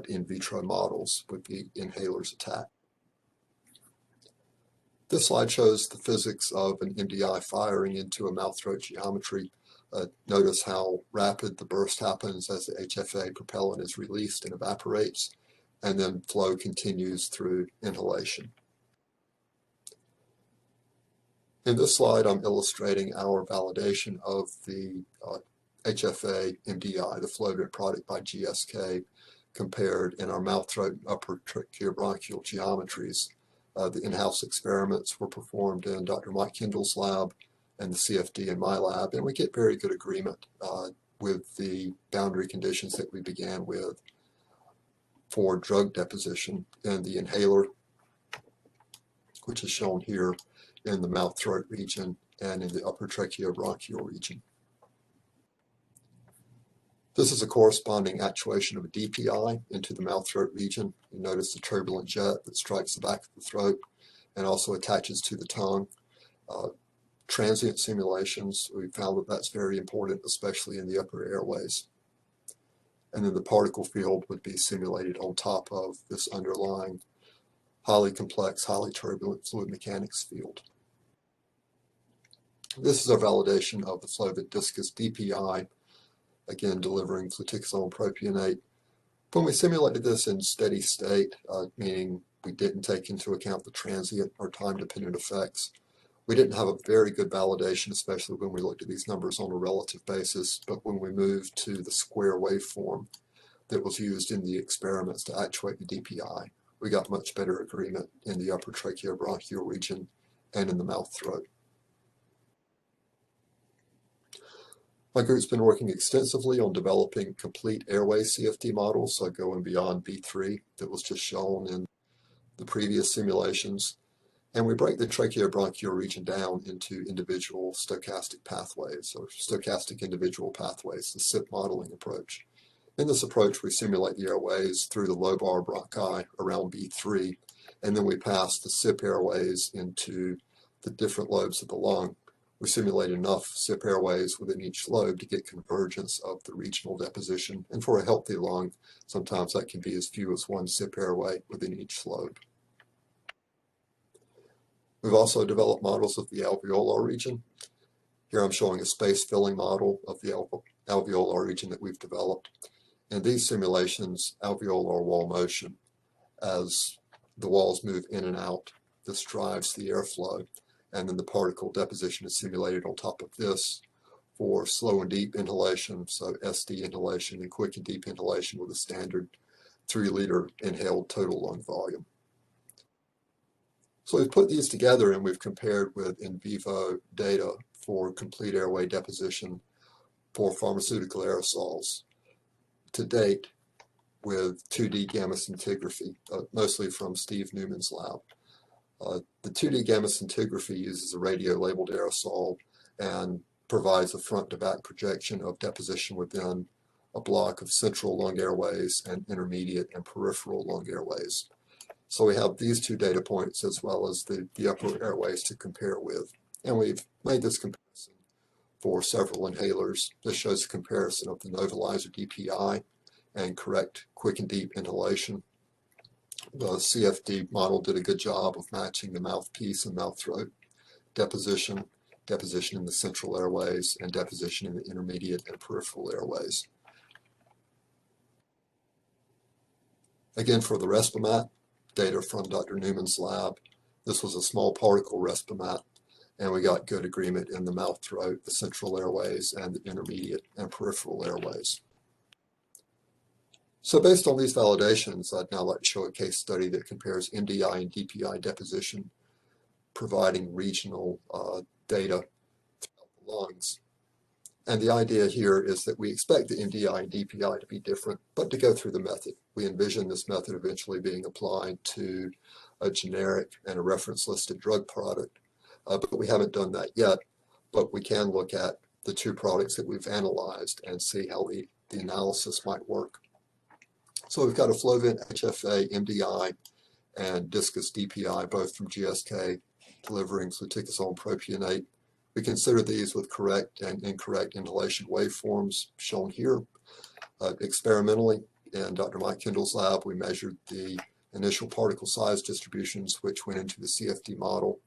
in vitro models with the inhalers attached. This slide shows the physics of an MDI firing into a mouth-throat geometry. Notice how rapid the burst happens as the HFA propellant is released and evaporates, and then flow continues through inhalation. In this slide, I'm illustrating our validation of the HFA MDI, the flow vent product by GSK, compared in our mouth-throat and upper tracheobronchial geometries. The in-house experiments were performed in Dr. Mike Kendall's lab and the CFD in my lab, and we get very good agreement with the boundary conditions that we began with for drug deposition in the inhaler, which is shown here in the mouth-throat region and in the upper tracheobronchial region. This is a corresponding actuation of a DPI into the mouth-throat region. You notice the turbulent jet that strikes the back of the throat and also attaches to the tongue. Transient simulations, we found that that's very important, especially in the upper airways. And then the particle field would be simulated on top of this underlying highly complex, highly turbulent fluid mechanics field. This is our validation of the flow vent discus DPI, again delivering fluticasone propionate. When we simulated this in steady state, meaning we didn't take into account the transient or time-dependent effects, we didn't have a very good validation, especially when we looked at these numbers on a relative basis. But when we moved to the square waveform that was used in the experiments to actuate the DPI, we got much better agreement in the upper tracheobronchial region and in the mouth throat. My group's been working extensively on developing complete airway CFD models, so going beyond B3 that was just shown in the previous simulations. And we break the tracheobronchial region down into individual stochastic pathways, or stochastic individual pathways, the SIP modeling approach. In this approach, we simulate the airways through the lobar bronchi around B3, and then we pass the SIP airways into the different lobes of the lung. We simulate enough SIP airways within each lobe to get convergence of the regional deposition, and for a healthy lung, sometimes that can be as few as one SIP airway within each lobe. We've also developed models of the alveolar region. Here I'm showing a space-filling model of the alveolar region that we've developed. In these simulations, alveolar wall motion, as the walls move in and out, this drives the airflow. and then the particle deposition is simulated on top of this for slow and deep inhalation, so SD inhalation, and quick and deep inhalation with a standard 3-liter inhaled total lung volume. So we've put these together and we've compared with in vivo data for complete airway deposition for pharmaceutical aerosols to date with 2D gamma scintigraphy, mostly from Steve Newman's lab. The 2D gamma scintigraphy uses a radio-labeled aerosol and provides a front-to-back projection of deposition within a block of central lung airways and intermediate and peripheral lung airways. So we have these two data points as well as the upper airways to compare with. And we've made this comparison for several inhalers. This shows a comparison of the Novalizer DPI and correct quick and deep inhalation. The CFD model did a good job of matching the mouthpiece and mouth throat deposition, deposition in the central airways, and deposition in the intermediate and peripheral airways. Again, for the Respimat, data from Dr. Newman's lab, this was a small particle Respimat, and we got good agreement in the mouth throat, the central airways, and the intermediate and peripheral airways. So based on these validations, I'd now like to show a case study that compares MDI and DPI deposition, providing regional data throughout the lungs. And the idea here is that we expect the MDI and DPI to be different, but to go through the method. We envision this method eventually being applied to a generic and a reference listed drug product, but we haven't done that yet. But we can look at the two products that we've analyzed and see how the analysis might work. So we've got a Flovent HFA MDI and Discus DPI, both from GSK, delivering fluticasone propionate. We consider these with correct and incorrect inhalation waveforms shown here. Experimentally, in Dr. Mike Kendall's lab, we measured the initial particle size distributions which went into the CFD model.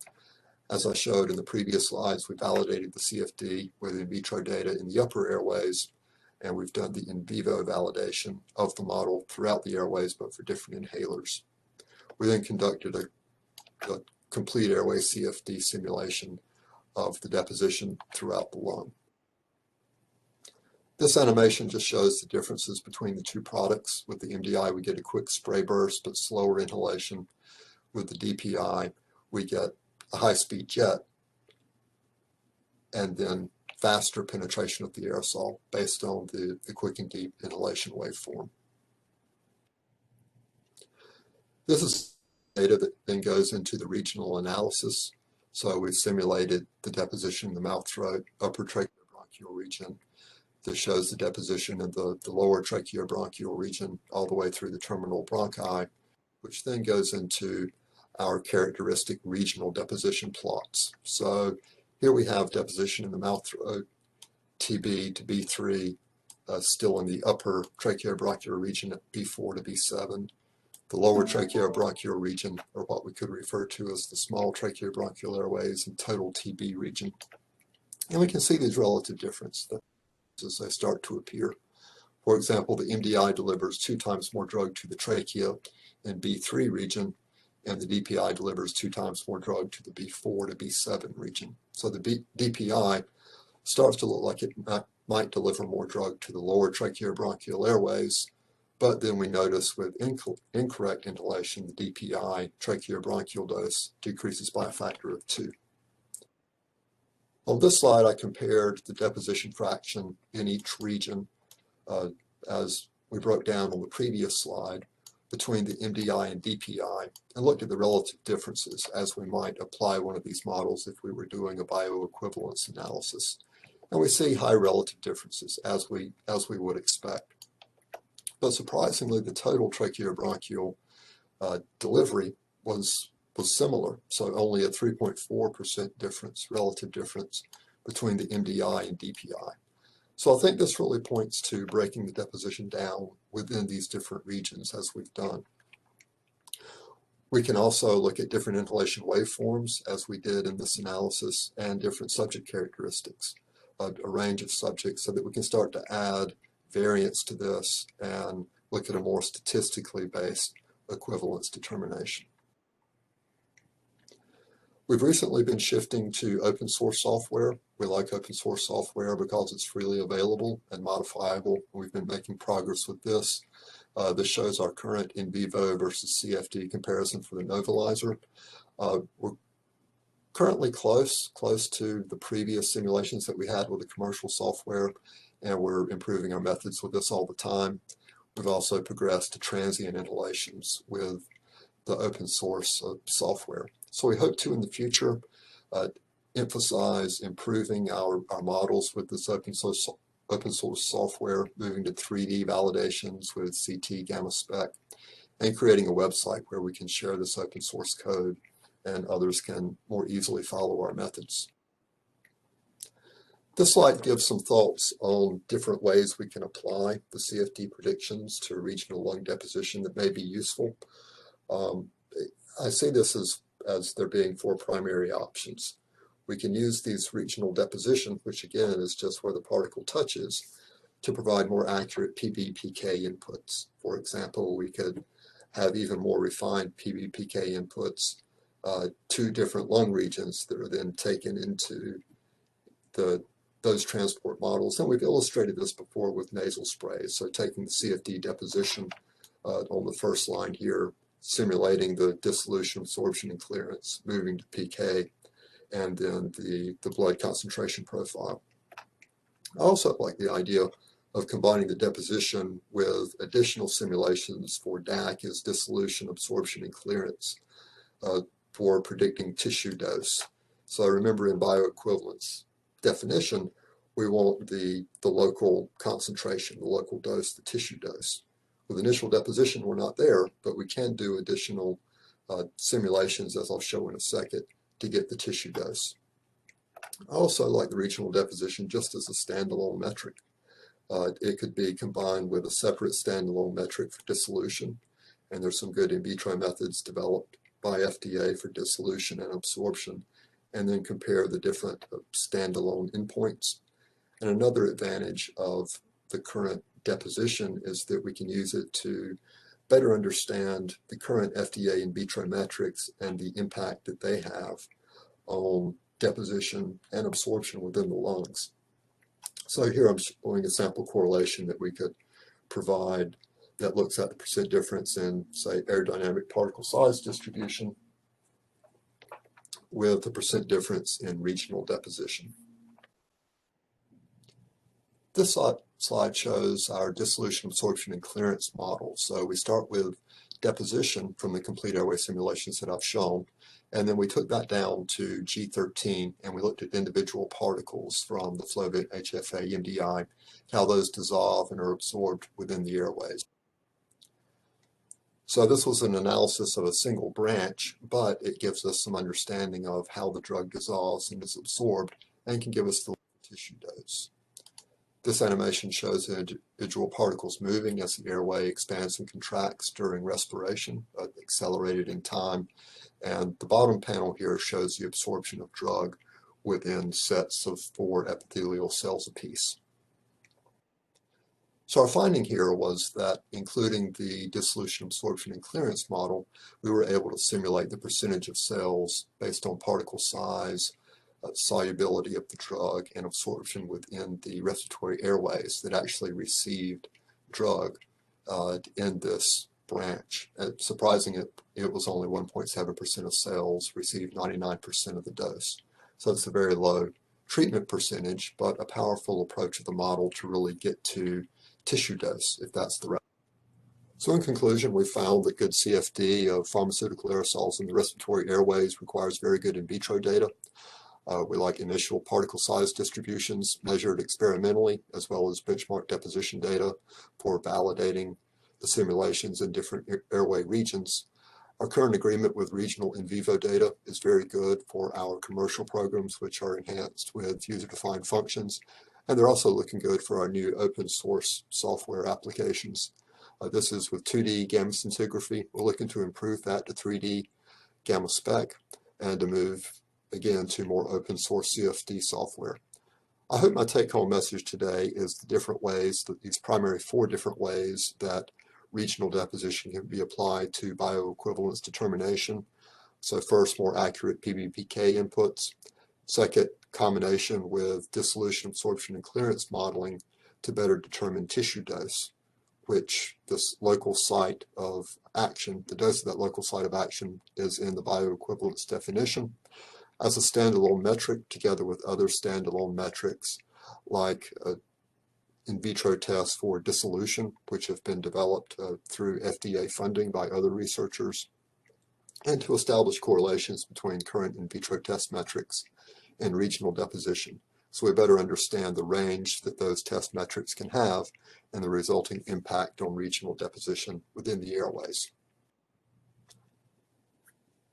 As I showed in the previous slides, we validated the CFD with in vitro data in the upper airways, and we've done the in vivo validation of the model throughout the airways, but for different inhalers. We then conducted a complete airway CFD simulation of the deposition throughout the lung. This animation just shows the differences between the two products. With the MDI, we get a quick spray burst, but slower inhalation. With the DPI, we get a high-speed jet, and then faster penetration of the aerosol based on the quick and deep inhalation waveform. This is data that then goes into the regional analysis. So we've simulated the deposition in the mouth throat, upper tracheobronchial region. This shows the deposition in the lower tracheobronchial region all the way through the terminal bronchi, which then goes into our characteristic regional deposition plots. So here we have deposition in the mouth throat, TB to B3, still in the upper tracheobronchial region at B4 to B7. The lower tracheobronchial region, or what we could refer to as the small tracheobronchial airways and total TB region. And we can see these relative differences as they start to appear. For example, the MDI delivers 2 times more drug to the trachea in B3 region, and the DPI delivers 2 times more drug to the B4 to B7 region. So the DPI starts to look like it might deliver more drug to the lower tracheobronchial airways, but then we notice with incorrect inhalation, the DPI tracheobronchial dose decreases by a factor of 2. On this slide, I compared the deposition fraction in each region as we broke down on the previous slide between the MDI and DPI and looked at the relative differences as we might apply one of these models if we were doing a bioequivalence analysis. And we see high relative differences as we would expect. But surprisingly, the total tracheobronchial delivery was similar, so only a 3.4% difference, relative difference between the MDI and DPI. So I think this really points to breaking the deposition down within these different regions as we've done. We can also look at different inhalation waveforms as we did in this analysis and different subject characteristics, a range of subjects so that we can start to add variance to this and look at a more statistically based equivalence determination. We've recently been shifting to open source software. We like open source software because it's freely available and modifiable. We've been making progress with this. This shows our current in vivo versus CFD comparison for the novelizer. We're currently close to the previous simulations that we had with the commercial software, and we're improving our methods with this all the time. We've also progressed to transient inhalations with the open source software. So we hope to, in the future, emphasize improving our models with this open source software, moving to 3D validations with CT gamma spec, and creating a website where we can share this open source code and others can more easily follow our methods. This slide gives some thoughts on different ways we can apply the CFD predictions to regional lung deposition that may be useful. I see this as there being four primary options. We can use these regional deposition, which again is just where the particle touches, to provide more accurate PBPK inputs. For example, we could have even more refined PBPK inputs to different lung regions that are then taken into those transport models. And we've illustrated this before with nasal sprays. So taking the CFD deposition on the first line here, simulating the dissolution, absorption, and clearance, moving to PK, and then the blood concentration profile. I also like the idea of combining the deposition with additional simulations for DAC as dissolution, absorption, and clearance for predicting tissue dose. So remember, in bioequivalence definition, we want the local concentration, the local dose, the tissue dose. With initial deposition, we're not there, but we can do additional simulations, as I'll show in a second, to get the tissue dose. I also like the regional deposition just as a standalone metric. It could be combined with a separate standalone metric for dissolution, and there's some good in vitro methods developed by FDA for dissolution and absorption, and then compare the different standalone endpoints. And another advantage of the current deposition is that we can use it to better understand the current FDA in vitro metrics and the impact that they have on deposition and absorption within the lungs. So here I'm showing a sample correlation that we could provide that looks at the percent difference in, say, aerodynamic particle size distribution with the percent difference in regional deposition. This slide shows our dissolution, absorption, and clearance model. So we start with deposition from the complete airway simulations that I've shown, and then we took that down to G13, and we looked at individual particles from the Flovent, HFA, MDI, how those dissolve and are absorbed within the airways. So this was an analysis of a single branch, but it gives us some understanding of how the drug dissolves and is absorbed, and can give us the tissue dose. This animation shows individual particles moving as the airway expands and contracts during respiration, accelerated in time. And the bottom panel here shows the absorption of drug within sets of 4 epithelial cells apiece. So our finding here was that, including the dissolution, absorption, and clearance model, we were able to simulate the percentage of cells based on particle size, solubility of the drug, and absorption within the respiratory airways that actually received drug in this branch. Surprising, it was only 1.7% of cells received 99% of the dose. So it's a very low treatment percentage, but a powerful approach of the model to really get to tissue dose, if that's the right. So in conclusion, we found that good CFD of pharmaceutical aerosols in the respiratory airways requires very good in vitro data. We like initial particle size distributions measured experimentally, as well as benchmark deposition data for validating the simulations in different airway regions. Our current agreement with regional in vivo data is very good for our commercial programs, which are enhanced with user-defined functions, and they're also looking good for our new open source software applications. This is with 2D gamma scintigraphy. We're looking to improve that to 3D gamma spec and to move again to more open source CFD software. I hope my take-home message today is the different ways, that these primary 4 different ways that regional deposition can be applied to bioequivalence determination. So first, more accurate PBPK inputs. Second, combination with dissolution, absorption, and clearance modeling to better determine tissue dose, which this local site of action, the dose of that local site of action is in the bioequivalence definition as a standalone metric together with other standalone metrics like in vitro tests for dissolution, which have been developed through FDA funding by other researchers, and to establish correlations between current in vitro test metrics and regional deposition, so we better understand the range that those test metrics can have and the resulting impact on regional deposition within the airways.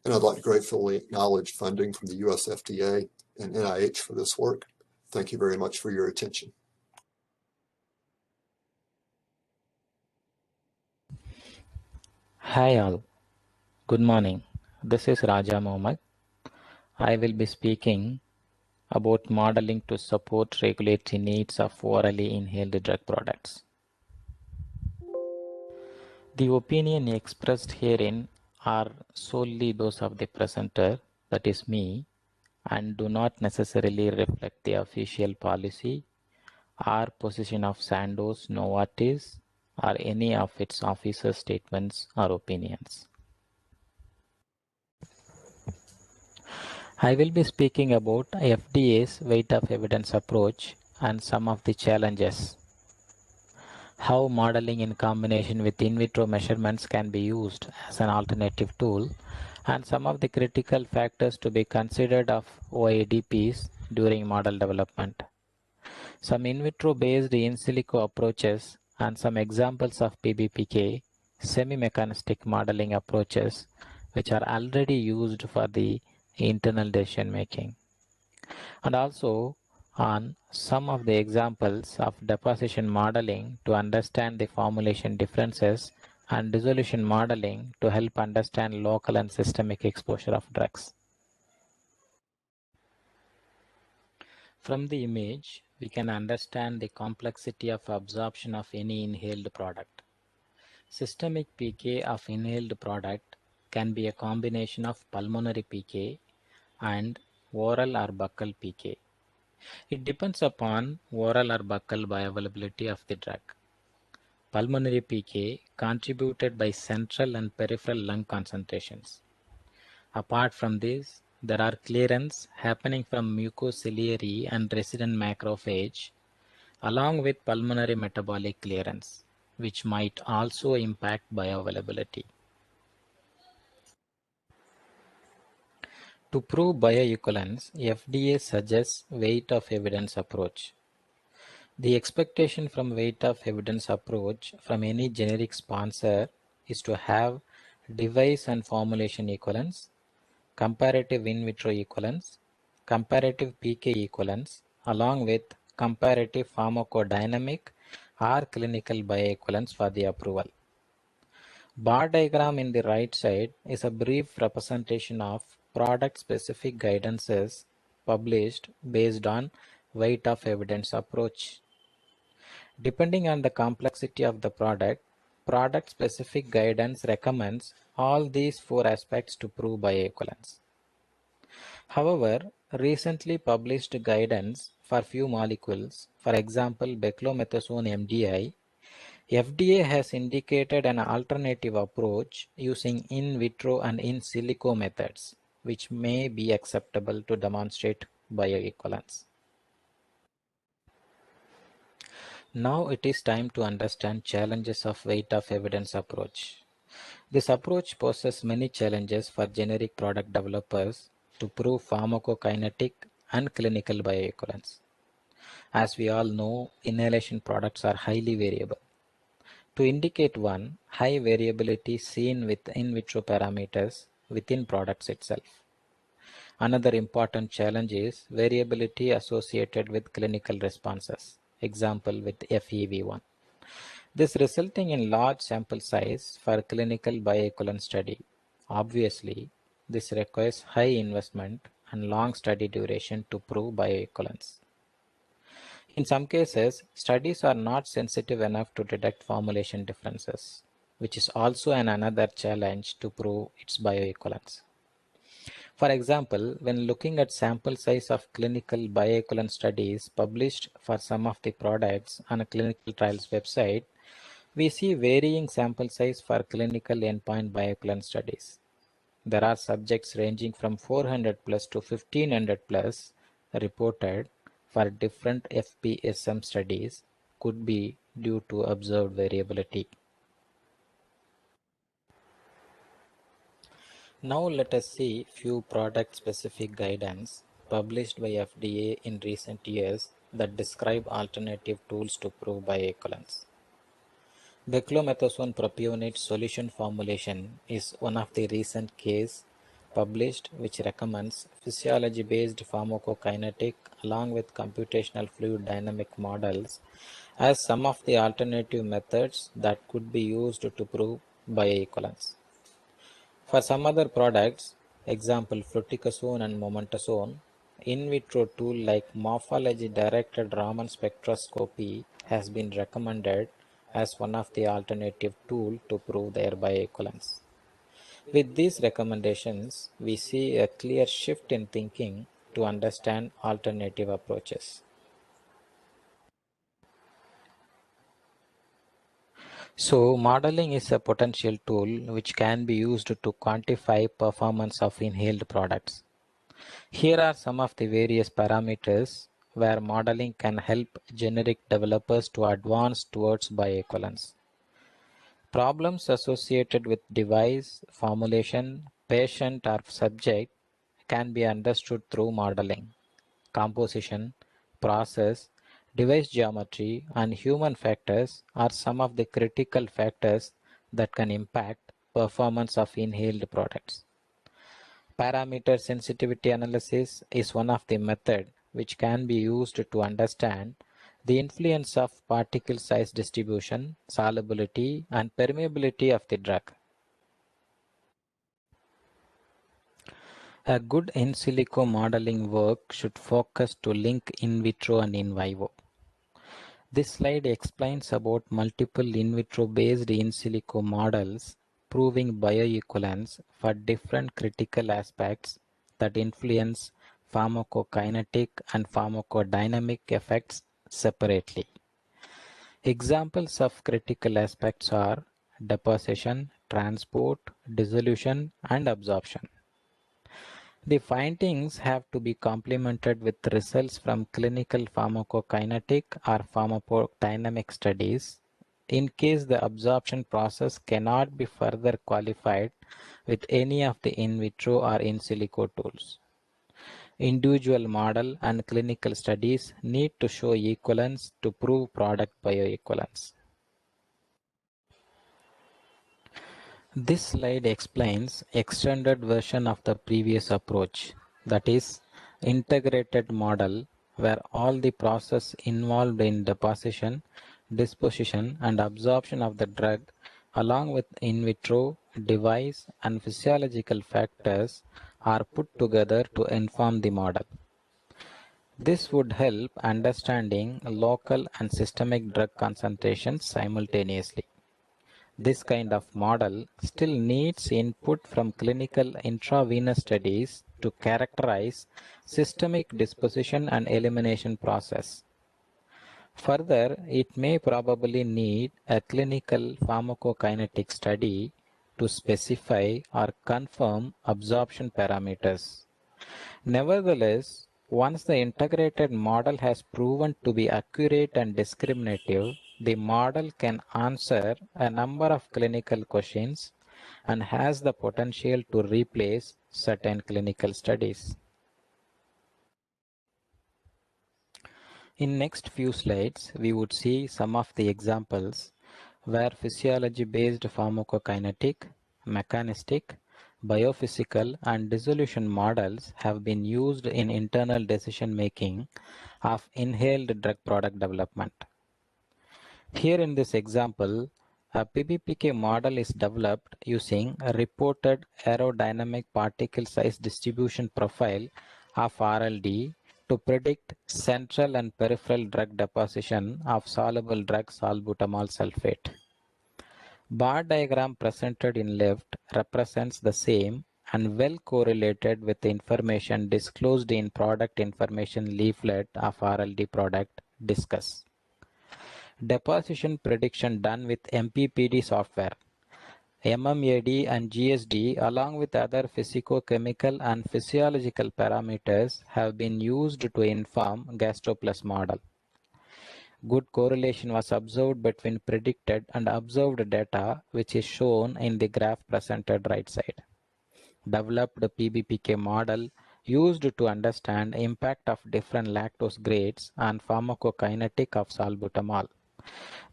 And I'd like to gratefully acknowledge funding from the US FDA and NIH for this work. Thank you very much for your attention. Hi all, good morning. This is Raja Mohamed. I will be speaking about modeling to support regulatory needs of orally inhaled drug products. The opinion expressed herein are solely those of the presenter, that is me, and do not necessarily reflect the official policy or position of Sandoz, Novartis, or any of its officers' statements or opinions. I will be speaking about FDA's weight of evidence approach and some of the challenges, how modeling in combination with in vitro measurements can be used as an alternative tool, and some of the critical factors to be considered of OADPs during model development. Some in vitro based in silico approaches and some examples of PBPK, semi-mechanistic modeling approaches, which are already used for the internal decision making, and also on some of the examples of deposition modeling to understand the formulation differences and dissolution modeling to help understand local and systemic exposure of drugs. From the image, we can understand the complexity of absorption of any inhaled product. Systemic PK of inhaled product can be a combination of pulmonary PK and oral or buccal PK. It depends upon oral or buccal bioavailability of the drug. Pulmonary PK contributed by central and peripheral lung concentrations. Apart from this, there are clearance happening from mucociliary and resident macrophage along with pulmonary metabolic clearance, which might also impact bioavailability. To prove bioequivalence, FDA suggests weight of evidence approach. The expectation from weight of evidence approach from any generic sponsor is to have device and formulation equivalence, comparative in vitro equivalence, comparative PK equivalence, along with comparative pharmacodynamic or clinical bioequivalence for the approval. Bar diagram in the right side is a brief representation of product-specific guidances published based on weight of evidence approach. Depending on the complexity of the product-specific guidance recommends all these four aspects to prove bioequivalence. However, recently published guidance for few molecules, for example beclomethasone MDI, FDA has indicated an alternative approach using in vitro and in silico methods, which may be acceptable to demonstrate bioequivalence. Now it is time to understand challenges of weight of evidence approach. This approach poses many challenges for generic product developers to prove pharmacokinetic and clinical bioequivalence. As we all know, inhalation products are highly variable. To indicate one, high variability seen with in vitro parameters within products itself. Another important challenge is variability associated with clinical responses, example with FEV1. This resulting in large sample size for clinical bioequivalence study. Obviously, this requires high investment and long study duration to prove bioequivalence. In some cases, studies are not sensitive enough to detect formulation differences, which is also another challenge to prove its bioequivalence. For example, when looking at sample size of clinical bioequivalence studies published for some of the products on a clinical trials website, we see varying sample size for clinical endpoint bioequivalence studies. There are subjects ranging from 400 plus to 1500 plus reported for different FPSM studies, could be due to observed variability. Now let us see few product-specific guidance published by FDA in recent years that describe alternative tools to prove bioequivalence. Beclomethasone propionate solution formulation is one of the recent cases published which recommends physiology-based pharmacokinetic along with computational fluid dynamic models as some of the alternative methods that could be used to prove bioequivalence. For some other products, example fluticasone and mometasone, in vitro tool like morphology-directed Raman spectroscopy has been recommended as one of the alternative tools to prove their bioequivalence. With these recommendations, we see a clear shift in thinking to understand alternative approaches. So, modeling is a potential tool which can be used to quantify performance of inhaled products. Here are some of the various parameters where modeling can help generic developers to advance towards bioequivalence. Problems associated with device, formulation, patient or subject can be understood through modeling. Composition, process, device geometry, and human factors are some of the critical factors that can impact performance of inhaled products. Parameter sensitivity analysis is one of the methods which can be used to understand the influence of particle size distribution, solubility, and permeability of the drug. A good in silico modeling work should focus to link in vitro and in vivo. This slide explains about multiple in vitro based in silico models proving bioequivalence for different critical aspects that influence pharmacokinetic and pharmacodynamic effects separately. Examples of critical aspects are deposition, transport, dissolution, and absorption. The findings have to be complemented with results from clinical pharmacokinetic or pharmacodynamic studies in case the absorption process cannot be further qualified with any of the in vitro or in silico tools. Individual model and clinical studies need to show equivalence to prove product bioequivalence. This slide explains extended version of the previous approach, that is, integrated model where all the process involved in deposition, disposition, and absorption of the drug along with in vitro, device, and physiological factors are put together to inform the model. This would help understanding local and systemic drug concentrations simultaneously. This kind of model still needs input from clinical intravenous studies to characterize systemic disposition and elimination process. Further, it may probably need a clinical pharmacokinetic study to specify or confirm absorption parameters. Nevertheless, once the integrated model has proven to be accurate and discriminative, the model can answer a number of clinical questions and has the potential to replace certain clinical studies. In next few slides, we would see some of the examples where physiology-based pharmacokinetic, mechanistic, biophysical, and dissolution models have been used in internal decision-making of inhaled drug product development. Here in this example, a PBPK model is developed using a reported aerodynamic particle size distribution profile of RLD to predict central and peripheral drug deposition of soluble drug salbutamol sulfate. Bar diagram presented in left represents the same and well correlated with the information disclosed in product information leaflet of RLD product discuss. Deposition prediction done with MPPD software. MMAD and GSD along with other physicochemical and physiological parameters have been used to inform GastroPlus model. Good correlation was observed between predicted and observed data, which is shown in the graph presented right side. Developed PBPK model used to understand impact of different lactose grades and pharmacokinetic of salbutamol.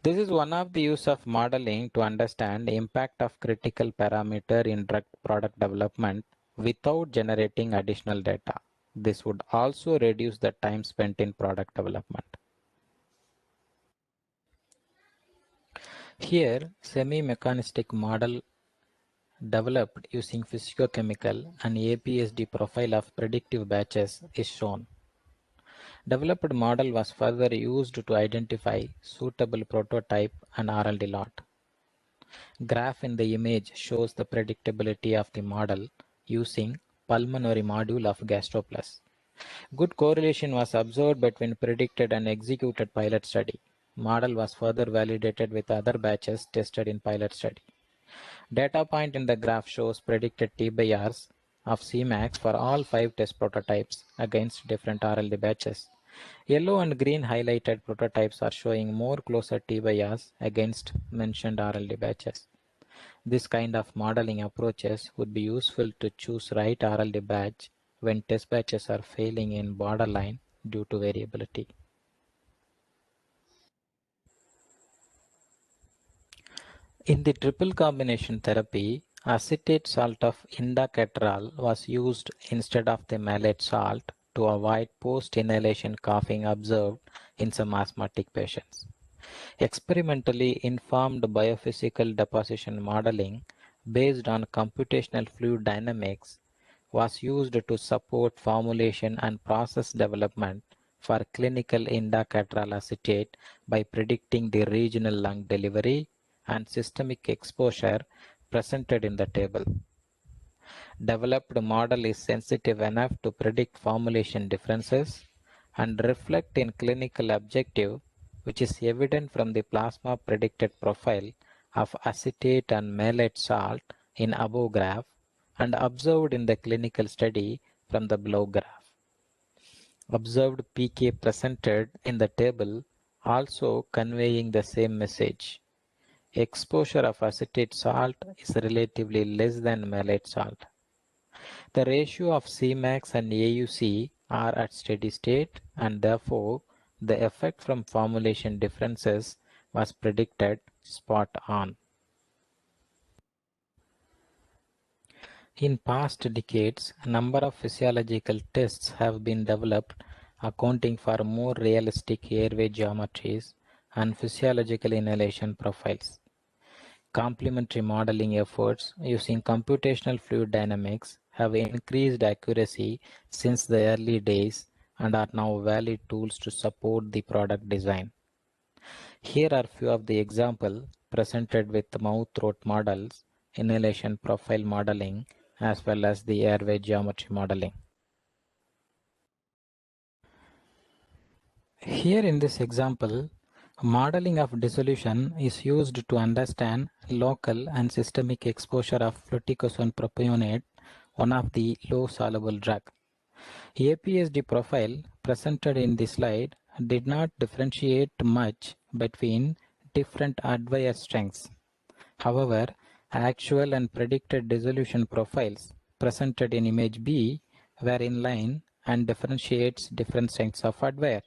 This is one of the use of modeling to understand the impact of critical parameter in drug product development without generating additional data. This would also reduce the time spent in product development. Here, semi-mechanistic model developed using physicochemical and APSD profile of predictive batches is shown. Developed model was further used to identify suitable prototype and RLD lot. Graph in the image shows the predictability of the model using pulmonary module of GastroPlus. Good correlation was observed between predicted and executed pilot study. Model was further validated with other batches tested in pilot study. Data point in the graph shows predicted T/Rs of Cmax for all 5 test prototypes against different RLD batches. Yellow and green highlighted prototypes are showing more closer T/Rs against mentioned RLD batches. This kind of modeling approaches would be useful to choose right RLD batch when test batches are failing in borderline due to variability. In the triple combination therapy, acetate salt of indacaterol was used instead of the malate salt to avoid post-inhalation coughing observed in some asthmatic patients. Experimentally informed biophysical deposition modeling based on computational fluid dynamics was used to support formulation and process development for clinical indacaterol acetate by predicting the regional lung delivery and systemic exposure presented in the table. Developed model is sensitive enough to predict formulation differences and reflect in clinical objective, which is evident from the plasma predicted profile of acetate and malate salt in above graph and observed in the clinical study from the below graph. Observed PK presented in the table also conveying the same message. Exposure of acetate salt is relatively less than malate salt. The ratio of Cmax and AUC are at steady state, and therefore the effect from formulation differences was predicted spot on. In past decades, a number of physiological tests have been developed accounting for more realistic airway geometries and physiological inhalation profiles. Complementary modeling efforts using computational fluid dynamics have increased accuracy since the early days and are now valid tools to support the product design. Here are few of the examples presented with mouth-throat models, inhalation profile modeling, as well as the airway geometry modeling. Here in this example, modeling of dissolution is used to understand local and systemic exposure of fluticasone propionate, one of the low-soluble drug. APSD profile presented in the slide did not differentiate much between different adware strengths. However, actual and predicted dissolution profiles presented in image B were in line and differentiates different strengths of adware.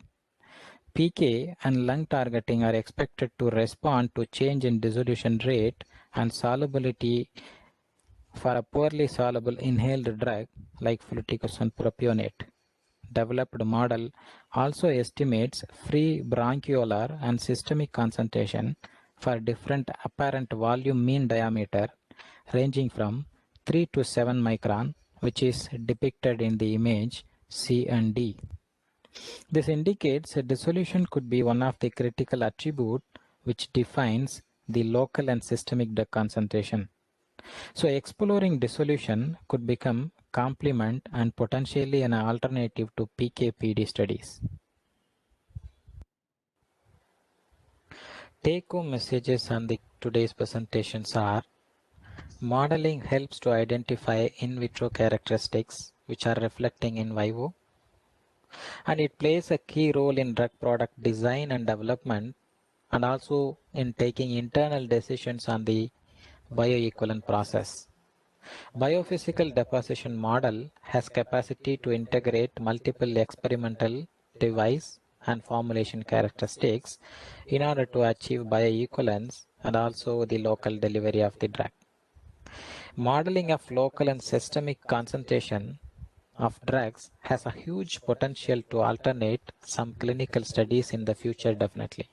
PK and lung targeting are expected to respond to change in dissolution rate and solubility for a poorly soluble inhaled drug like fluticasone propionate. Developed model also estimates free bronchiolar and systemic concentration for different apparent volume mean diameter ranging from 3 to 7 micron, which is depicted in the image C and D. This indicates a dissolution could be one of the critical attributes which defines the local and systemic drug concentration. So exploring dissolution could become complement and potentially an alternative to PK/PD studies. Take-home messages on today's presentations are: modeling helps to identify in vitro characteristics which are reflecting in vivo, and it plays a key role in drug product design and development, and also in taking internal decisions on the bioequivalent process. Biophysical deposition model has capacity to integrate multiple experimental device and formulation characteristics in order to achieve bioequivalence and also the local delivery of the drug. Modeling of local and systemic concentration of drugs has a huge potential to alternate some clinical studies in the future definitely.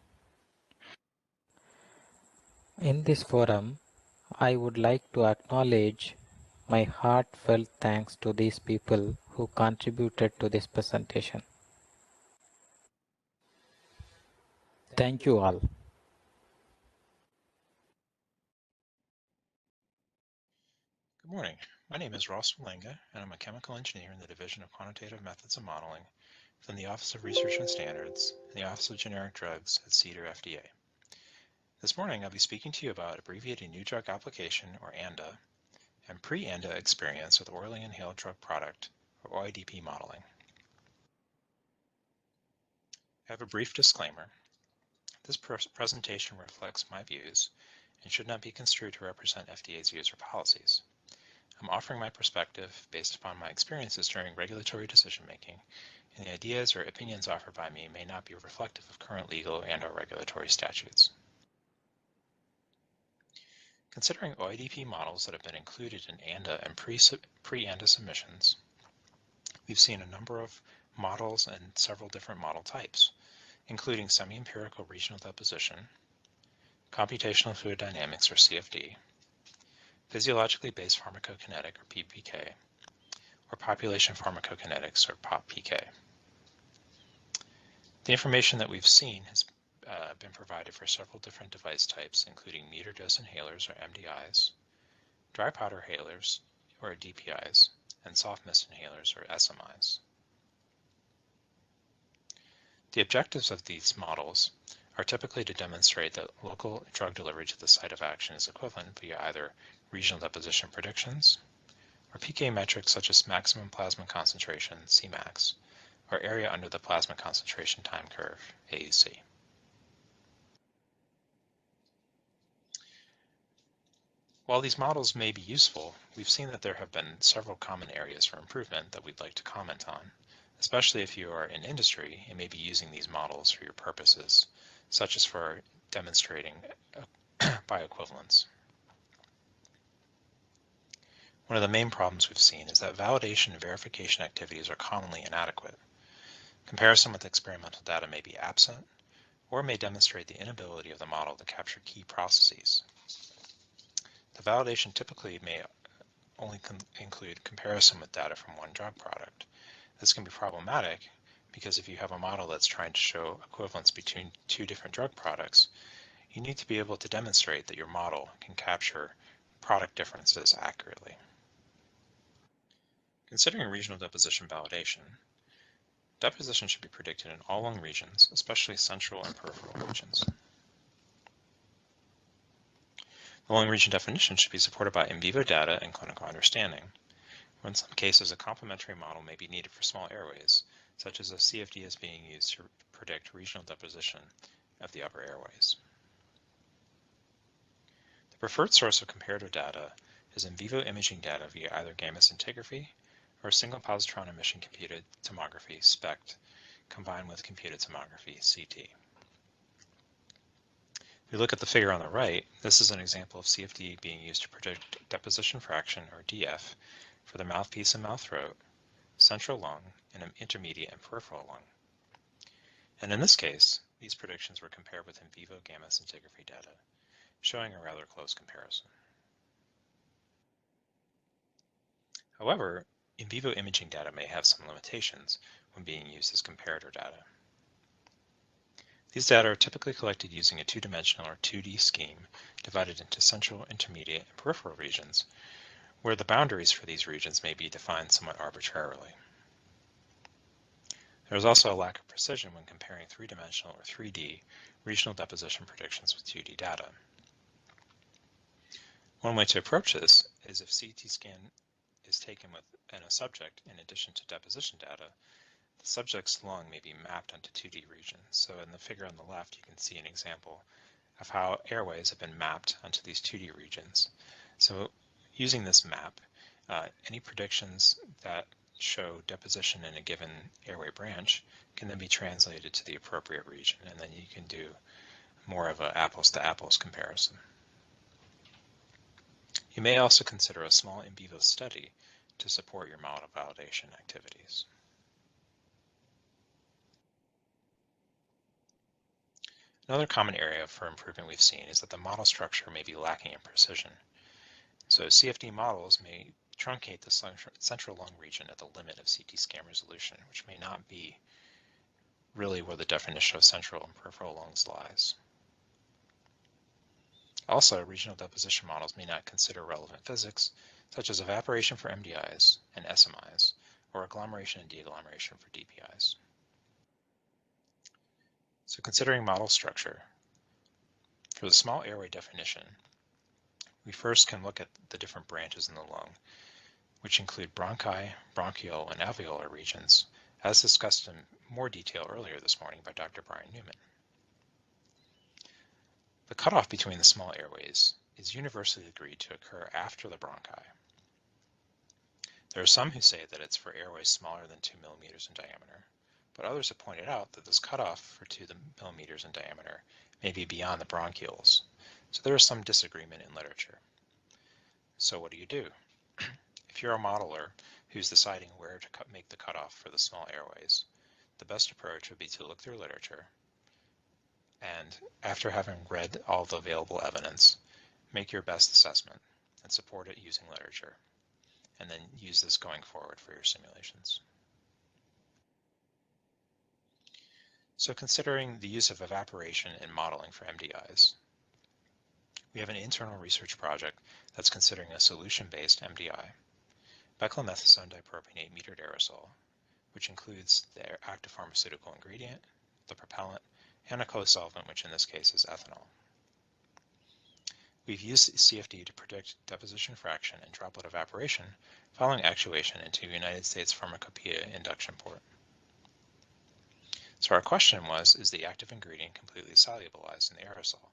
In this forum, I would like to acknowledge my heartfelt thanks to these people who contributed to this presentation. Thank you all. Good morning. My name is Walenga, and I'm a chemical engineer in the Division of Quantitative Methods and Modeling within the Office of Research and Standards and the Office of Generic Drugs at CDER FDA. This morning, I'll be speaking to you about abbreviated New Drug Application, or ANDA, and pre-ANDA experience with orally inhaled drug product, or OIDP modeling. I have a brief disclaimer. This presentation reflects my views and should not be construed to represent FDA's views or policies. I'm offering my perspective based upon my experiences during regulatory decision-making, and the ideas or opinions offered by me may not be reflective of current legal and/or regulatory statutes. Considering OIDP models that have been included in ANDA and pre-ANDA submissions, we've seen a number of models and several different model types, including semi-empirical regional deposition, computational fluid dynamics, or CFD, physiologically based pharmacokinetic, or PBPK, or population pharmacokinetics, or POP-PK. The information that we've seen has been provided for several different device types, including meter dose inhalers, or MDIs, dry powder inhalers, or DPIs, and soft mist inhalers, or SMIs. The objectives of these models are typically to demonstrate that local drug delivery to the site of action is equivalent via either regional deposition predictions, or PK metrics such as maximum plasma concentration, Cmax, or area under the plasma concentration time curve, AUC. While these models may be useful, we've seen that there have been several common areas for improvement that we'd like to comment on, especially if you are in industry and may be using these models for your purposes, such as for demonstrating bioequivalence. One of the main problems we've seen is that validation and verification activities are commonly inadequate. Comparison with experimental data may be absent, or may demonstrate the inability of the model to capture key processes. The validation typically may only include comparison with data from one drug product. This can be problematic because if you have a model that's trying to show equivalence between two different drug products, you need to be able to demonstrate that your model can capture product differences accurately. Considering regional deposition validation, deposition should be predicted in all lung regions, especially central and peripheral regions. The lung region definition should be supported by in vivo data and clinical understanding, or in some cases a complementary model may be needed for small airways, such as a CFD is being used to predict regional deposition of the upper airways. The preferred source of comparative data is in vivo imaging data via either gamma scintigraphy or single positron emission computed tomography, SPECT, combined with computed tomography, CT. If we look at the figure on the right, this is an example of CFD being used to predict deposition fraction, or DF, for the mouthpiece and mouth-throat, central lung, and intermediate and peripheral lung. And in this case, these predictions were compared with in vivo gamma scintigraphy data, showing a rather close comparison. However, in vivo imaging data may have some limitations when being used as comparator data. These data are typically collected using a two-dimensional or 2D scheme divided into central, intermediate, and peripheral regions, where the boundaries for these regions may be defined somewhat arbitrarily. There is also a lack of precision when comparing three-dimensional or 3D regional deposition predictions with 2D data. One way to approach this is if CT scan is taken within a subject in addition to deposition data, the subject's lung may be mapped onto 2D regions. So in the figure on the left, you can see an example of how airways have been mapped onto these 2D regions. So using this map, any predictions that show deposition in a given airway branch can then be translated to the appropriate region, and then you can do more of an apples-to-apples comparison. You may also consider a small in vivo study to support your model validation activities. Another common area for improvement we've seen is that the model structure may be lacking in precision. So CFD models may truncate the central lung region at the limit of CT scan resolution, which may not be really where the definition of central and peripheral lungs lies. Also, regional deposition models may not consider relevant physics, such as evaporation for MDIs and SMIs, or agglomeration and deagglomeration for DPIs. So considering model structure, for the small airway definition, we first can look at the different branches in the lung, which include bronchi, bronchial, and alveolar regions, as discussed in more detail earlier this morning by Dr. Bryan Newman. The cutoff between the small airways is universally agreed to occur after the bronchi. There are some who say that it's for airways smaller than 2 millimeters in diameter, but others have pointed out that this cutoff for 2 millimeters in diameter may be beyond the bronchioles, so there is some disagreement in literature. So what do you do? If you're a modeler who's deciding where to make the cutoff for the small airways, the best approach would be to look through literature, and after having read all the available evidence, make your best assessment and support it using literature, and then use this going forward for your simulations. So considering the use of evaporation in modeling for MDIs, we have an internal research project that's considering a solution-based MDI, beclomethasone dipropionate metered aerosol, which includes the active pharmaceutical ingredient, the propellant, and a co-solvent, which in this case is ethanol. We've used CFD to predict deposition fraction and droplet evaporation following actuation into a United States Pharmacopoeia induction port. So our question was, is the active ingredient completely solubilized in the aerosol?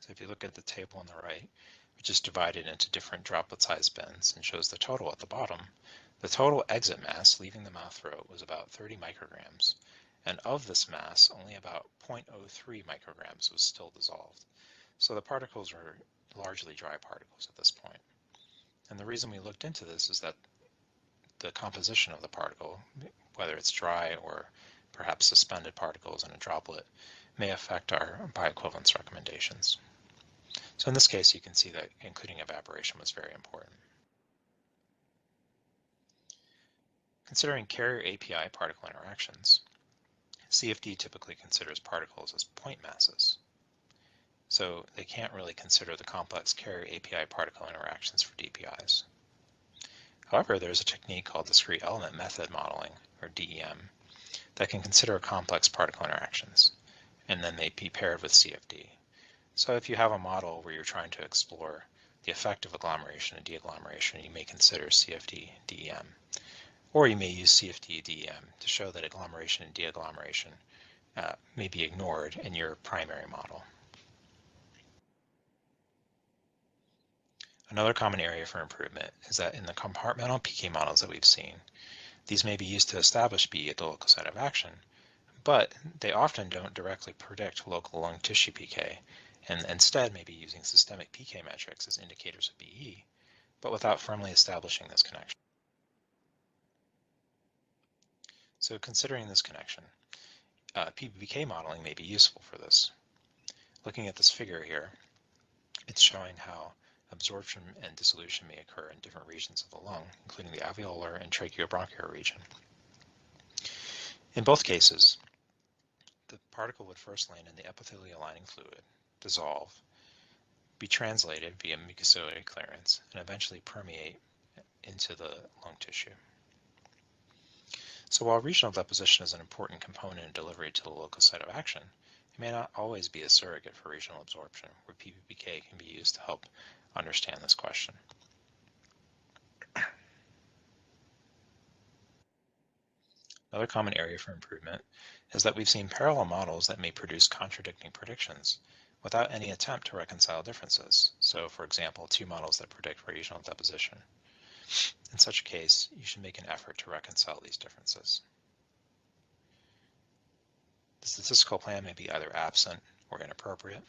So if you look at the table on the right, which is divided into different droplet size bins and shows the total at the bottom, the total exit mass leaving the mouth throat was about 30 micrograms, and of this mass, only about 0.03 micrograms was still dissolved. So the particles are largely dry particles at this point. And the reason we looked into this is that the composition of the particle, whether it's dry or perhaps suspended particles in a droplet, may affect our bioequivalence recommendations. So in this case, you can see that including evaporation was very important. Considering carrier API particle interactions, CFD typically considers particles as point masses. So they can't really consider the complex carrier API particle interactions for DPIs. However, there's a technique called discrete element method modeling, or DEM, that can consider complex particle interactions, and then they be paired with CFD. So if you have a model where you're trying to explore the effect of agglomeration and deagglomeration, you may consider CFD DEM. Or you may use CFD DEM to show that agglomeration and deagglomeration may be ignored in your primary model. Another common area for improvement is that in the compartmental PK models that we've seen, these may be used to establish BE at the local site of action, but they often don't directly predict local lung tissue PK, and instead may be using systemic PK metrics as indicators of BE, but without firmly establishing this connection. So considering this connection, PBPK modeling may be useful for this. Looking at this figure here, it's showing how absorption and dissolution may occur in different regions of the lung, including the alveolar and tracheobronchial region. In both cases, the particle would first land in the epithelial lining fluid, dissolve, be translated via mucociliary clearance, and eventually permeate into the lung tissue. So while regional deposition is an important component in delivery to the local site of action, it may not always be a surrogate for regional absorption, where PBPK can be used to help understand this question. Another common area for improvement is that we've seen parallel models that may produce contradicting predictions without any attempt to reconcile differences. So, for example, two models that predict regional deposition. In such a case, you should make an effort to reconcile these differences. The statistical plan may be either absent or inappropriate.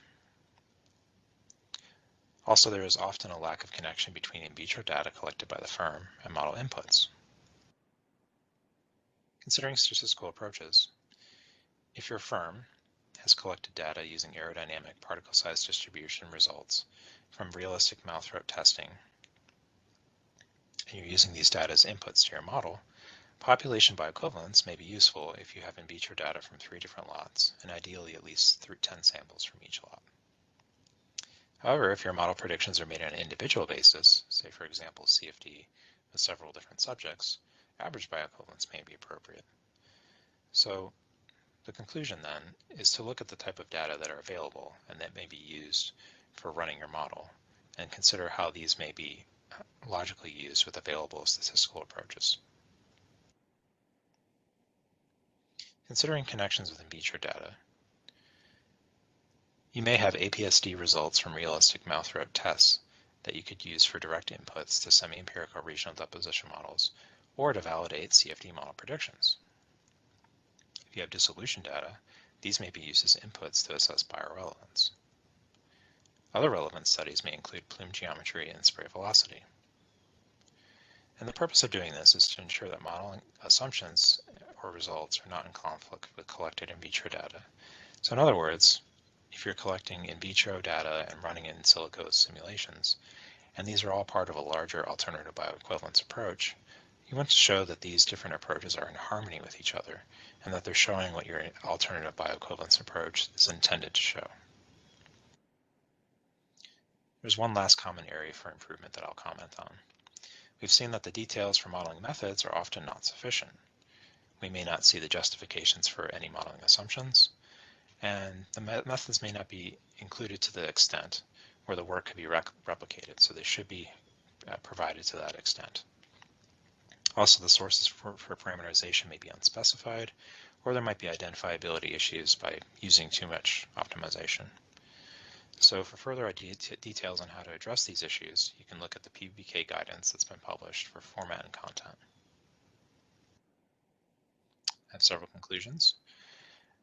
Also, there is often a lack of connection between in vitro data collected by the firm and model inputs. Considering statistical approaches, if your firm has collected data using aerodynamic particle size distribution results from realistic mouth-throat testing, and you're using these data as inputs to your model, population bioequivalence may be useful if you have in vitro data from 3 different lots, and ideally at least 10 samples from each lot. However, if your model predictions are made on an individual basis, say for example CFD with several different subjects, average bioequivalence may be appropriate. So the conclusion then is to look at the type of data that are available and that may be used for running your model, and consider how these may be logically used with available statistical approaches. Considering connections with in vitro data, you may have APSD results from realistic mouth-throat tests that you could use for direct inputs to semi-empirical regional deposition models or to validate CFD model predictions. If you have dissolution data, these may be used as inputs to assess biorelevance. Other relevant studies may include plume geometry and spray velocity. And the purpose of doing this is to ensure that modeling assumptions or results are not in conflict with collected in vitro data. So in other words, if you're collecting in vitro data and running in silico simulations, and these are all part of a larger alternative bioequivalence approach, you want to show that these different approaches are in harmony with each other, and that they're showing what your alternative bioequivalence approach is intended to show. There's one last common area for improvement that I'll comment on. We've seen that the details for modeling methods are often not sufficient. We may not see the justifications for any modeling assumptions, and the methods may not be included to the extent where the work could be replicated, so they should be provided to that extent. Also, the sources for parameterization may be unspecified, or there might be identifiability issues by using too much optimization. So for further details on how to address these issues, you can look at the PBPK guidance that's been published for format and content. I have several conclusions.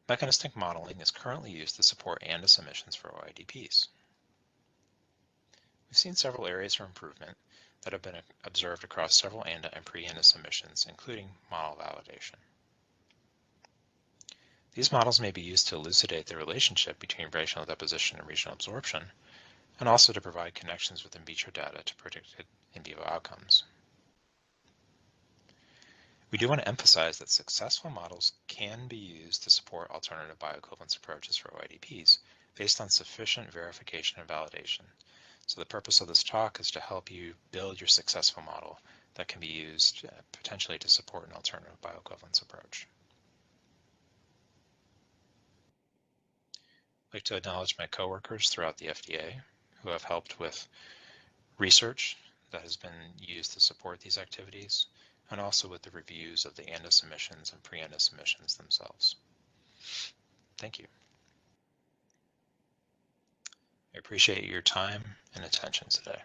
Mechanistic modeling is currently used to support ANDA submissions for OIDPs. We've seen several areas for improvement that have been observed across several ANDA and pre-ANDA submissions, including model validation. These models may be used to elucidate the relationship between regional deposition and regional absorption, and also to provide connections with in vitro data to predicted in vivo outcomes. We do want to emphasize that successful models can be used to support alternative bioequivalence approaches for OIDPs based on sufficient verification and validation. So the purpose of this talk is to help you build your successful model that can be used potentially to support an alternative bioequivalence approach. I'd like to acknowledge my coworkers throughout the FDA who have helped with research that has been used to support these activities, and also with the reviews of the ANDA submissions and pre-ANDA submissions themselves. Thank you. I appreciate your time and attention today.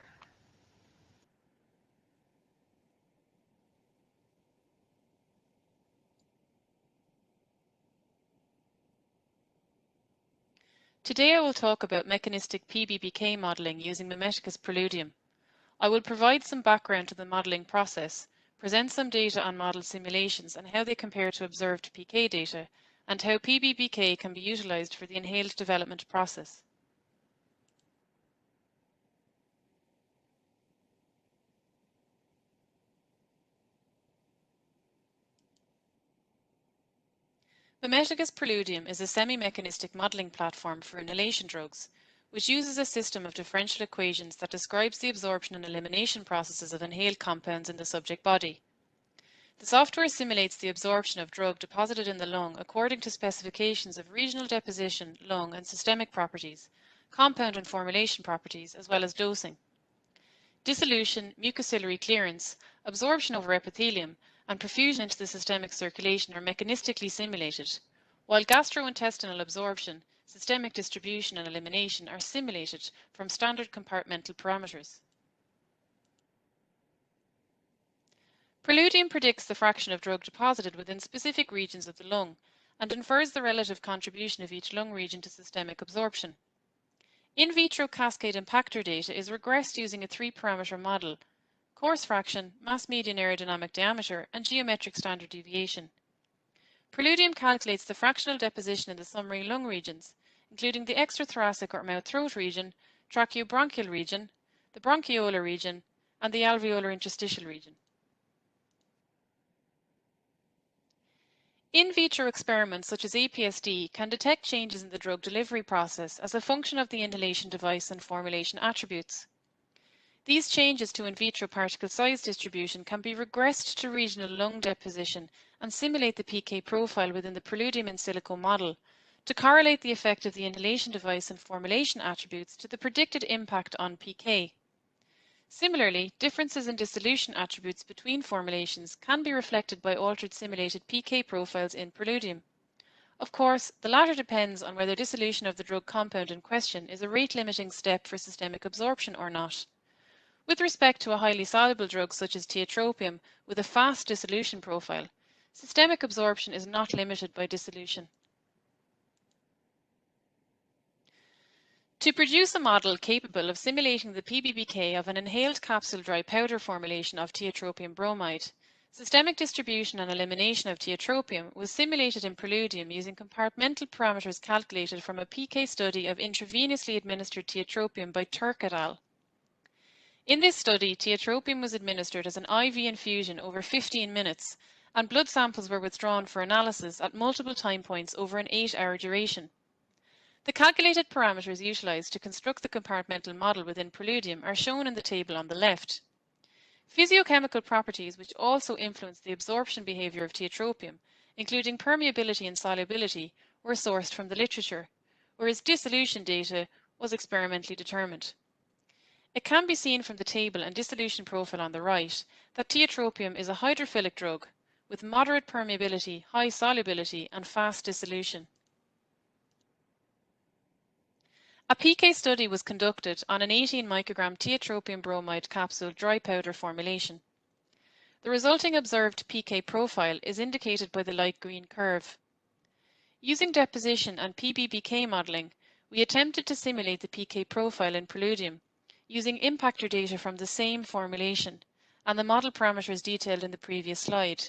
Today I will talk about mechanistic PBPK modelling using Mimeticus preludium. I will provide some background to the modelling process, present some data on model simulations and how they compare to observed PK data, and how PBPK can be utilised for the inhaled development process. Mimeticus preludium is a semi-mechanistic modelling platform for inhalation drugs, which uses a system of differential equations that describes the absorption and elimination processes of inhaled compounds in the subject body. The software simulates the absorption of drug deposited in the lung according to specifications of regional deposition, lung and systemic properties, compound and formulation properties, as well as dosing. Dissolution, mucociliary clearance, absorption over epithelium, and perfusion into the systemic circulation are mechanistically simulated, while gastrointestinal absorption, systemic distribution and elimination are simulated from standard compartmental parameters. Preludium predicts the fraction of drug deposited within specific regions of the lung and infers the relative contribution of each lung region to systemic absorption. In vitro cascade impactor data is regressed using a 3-parameter model: course fraction, mass median aerodynamic diameter, and geometric standard deviation. Preludium calculates the fractional deposition in the summary lung regions, including the extrathoracic or mouth-throat region, tracheobronchial region, the bronchiolar region, and the alveolar interstitial region. In vitro experiments such as APSD can detect changes in the drug delivery process as a function of the inhalation device and formulation attributes. These changes to in vitro particle size distribution can be regressed to regional lung deposition and simulate the PK profile within the preludium in silico model to correlate the effect of the inhalation device and formulation attributes to the predicted impact on PK. Similarly, differences in dissolution attributes between formulations can be reflected by altered simulated PK profiles in preludium. Of course, the latter depends on whether dissolution of the drug compound in question is a rate-limiting step for systemic absorption or not. With respect to a highly soluble drug such as tiotropium with a fast dissolution profile, systemic absorption is not limited by dissolution. To produce a model capable of simulating the PBPK of an inhaled capsule dry powder formulation of tiotropium bromide, systemic distribution and elimination of tiotropium was simulated in preludium using compartmental parameters calculated from a PK study of intravenously administered tiotropium by Turk et al. In this study, tiotropium was administered as an IV infusion over 15 minutes, and blood samples were withdrawn for analysis at multiple time points over an 8-hour duration. The calculated parameters utilised to construct the compartmental model within preludium are shown in the table on the left. Physiochemical properties which also influence the absorption behaviour of tiotropium, including permeability and solubility, were sourced from the literature, whereas dissolution data was experimentally determined. It can be seen from the table and dissolution profile on the right that tiotropium is a hydrophilic drug with moderate permeability, high solubility and fast dissolution. A PK study was conducted on an 18 microgram tiotropium bromide capsule dry powder formulation. The resulting observed PK profile is indicated by the light green curve. Using deposition and PBPK modelling, we attempted to simulate the PK profile in preludium, using impactor data from the same formulation, and the model parameters detailed in the previous slide.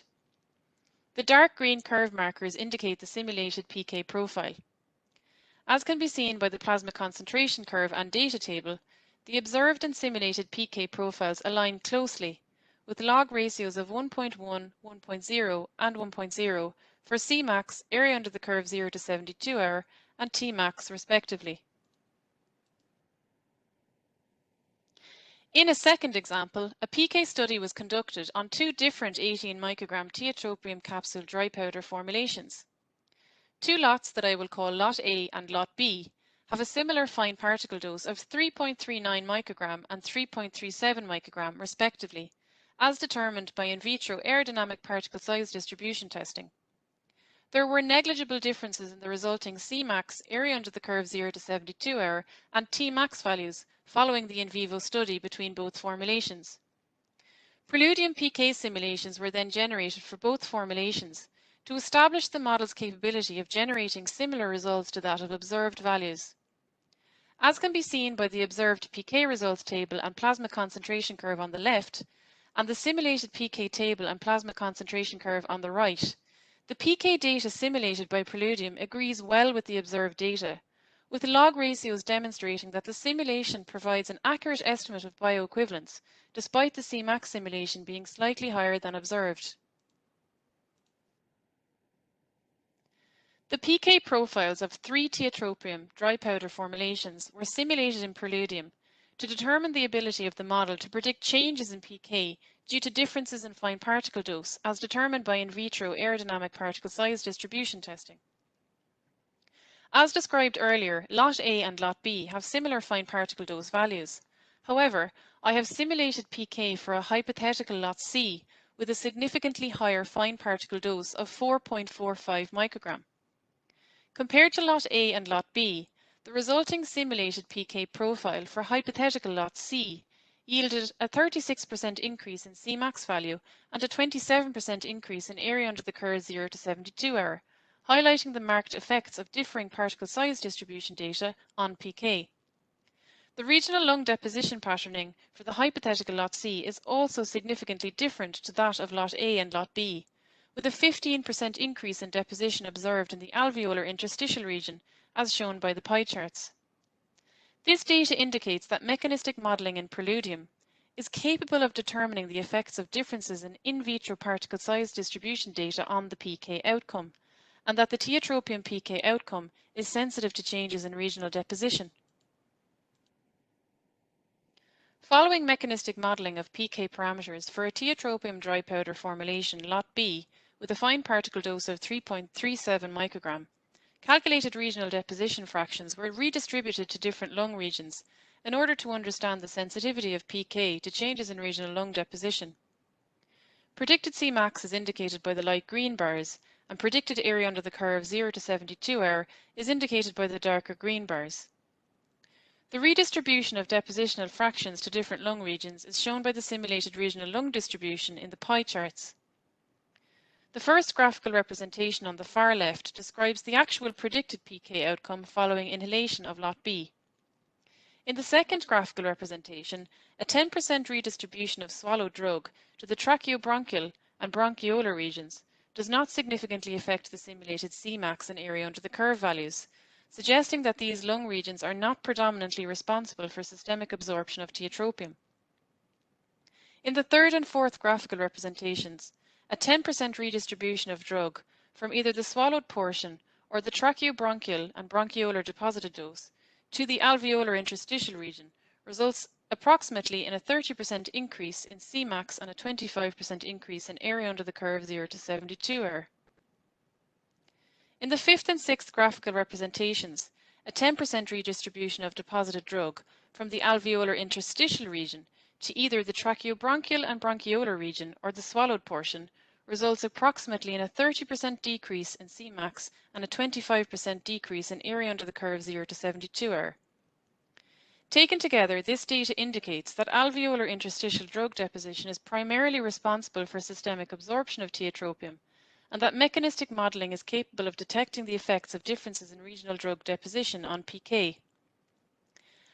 The dark green curve markers indicate the simulated PK profile. As can be seen by the plasma concentration curve and data table, the observed and simulated PK profiles align closely, with log ratios of 1.1, 1.0 and 1.0 for Cmax, area under the curve 0 to 72 hour, and Tmax respectively. In a second example, a PK study was conducted on 2 different 18 microgram tiotropium capsule dry powder formulations. 2 lots that I will call Lot A and Lot B have a similar fine particle dose of 3.39 microgram and 3.37 microgram respectively, as determined by in vitro aerodynamic particle size distribution testing. There were negligible differences in the resulting Cmax, area under the curve 0 to 72 hour, and Tmax values following the in vivo study between both formulations. Preludium PK simulations were then generated for both formulations to establish the model's capability of generating similar results to that of observed values. As can be seen by the observed PK results table and plasma concentration curve on the left, and the simulated PK table and plasma concentration curve on the right, the PK data simulated by Preludium agrees well with the observed data, with log ratios demonstrating that the simulation provides an accurate estimate of bioequivalence, despite the Cmax simulation being slightly higher than observed. The PK profiles of 3 tiotropium dry powder formulations were simulated in Preludium to determine the ability of the model to predict changes in PK due to differences in fine particle dose as determined by in vitro aerodynamic particle size distribution testing. As described earlier, Lot A and Lot B have similar fine particle dose values. However, I have simulated PK for a hypothetical Lot C with a significantly higher fine particle dose of 4.45 microgram. Compared to Lot A and Lot B, the resulting simulated PK profile for hypothetical Lot C yielded a 36% increase in Cmax value and a 27% increase in area under the curve 0 to 72 hour, highlighting the marked effects of differing particle size distribution data on PK. The regional lung deposition patterning for the hypothetical Lot C is also significantly different to that of Lot A and Lot B, with a 15% increase in deposition observed in the alveolar interstitial region, as shown by the pie charts. This data indicates that mechanistic modelling in Preludium is capable of determining the effects of differences in vitro particle size distribution data on the PK outcome, and that the tiotropium PK outcome is sensitive to changes in regional deposition. Following mechanistic modelling of PK parameters for a tiotropium dry powder formulation Lot B with a fine particle dose of 3.37 microgram, calculated regional deposition fractions were redistributed to different lung regions in order to understand the sensitivity of PK to changes in regional lung deposition. Predicted Cmax is indicated by the light green bars, and predicted area under the curve 0 to 72 hour is indicated by the darker green bars. The redistribution of depositional fractions to different lung regions is shown by the simulated regional lung distribution in the pie charts. The first graphical representation on the far left describes the actual predicted PK outcome following inhalation of Lot B. In the second graphical representation, a 10% redistribution of swallowed drug to the tracheobronchial and bronchiolar regions does not significantly affect the simulated Cmax and area under the curve values, suggesting that these lung regions are not predominantly responsible for systemic absorption of tiotropium. In the third and fourth graphical representations, a 10% redistribution of drug from either the swallowed portion or the tracheobronchial and bronchiolar deposited dose to the alveolar interstitial region results approximately in a 30% increase in Cmax and a 25% increase in area under the curve 0 to 72 hour. In the fifth and sixth graphical representations, a 10% redistribution of deposited drug from the alveolar interstitial region to either the tracheobronchial and bronchiolar region or the swallowed portion results approximately in a 30% decrease in Cmax and a 25% decrease in area under the curve 0 to 72 hour. Taken together, this data indicates that alveolar interstitial drug deposition is primarily responsible for systemic absorption of tiotropium, and that mechanistic modelling is capable of detecting the effects of differences in regional drug deposition on PK.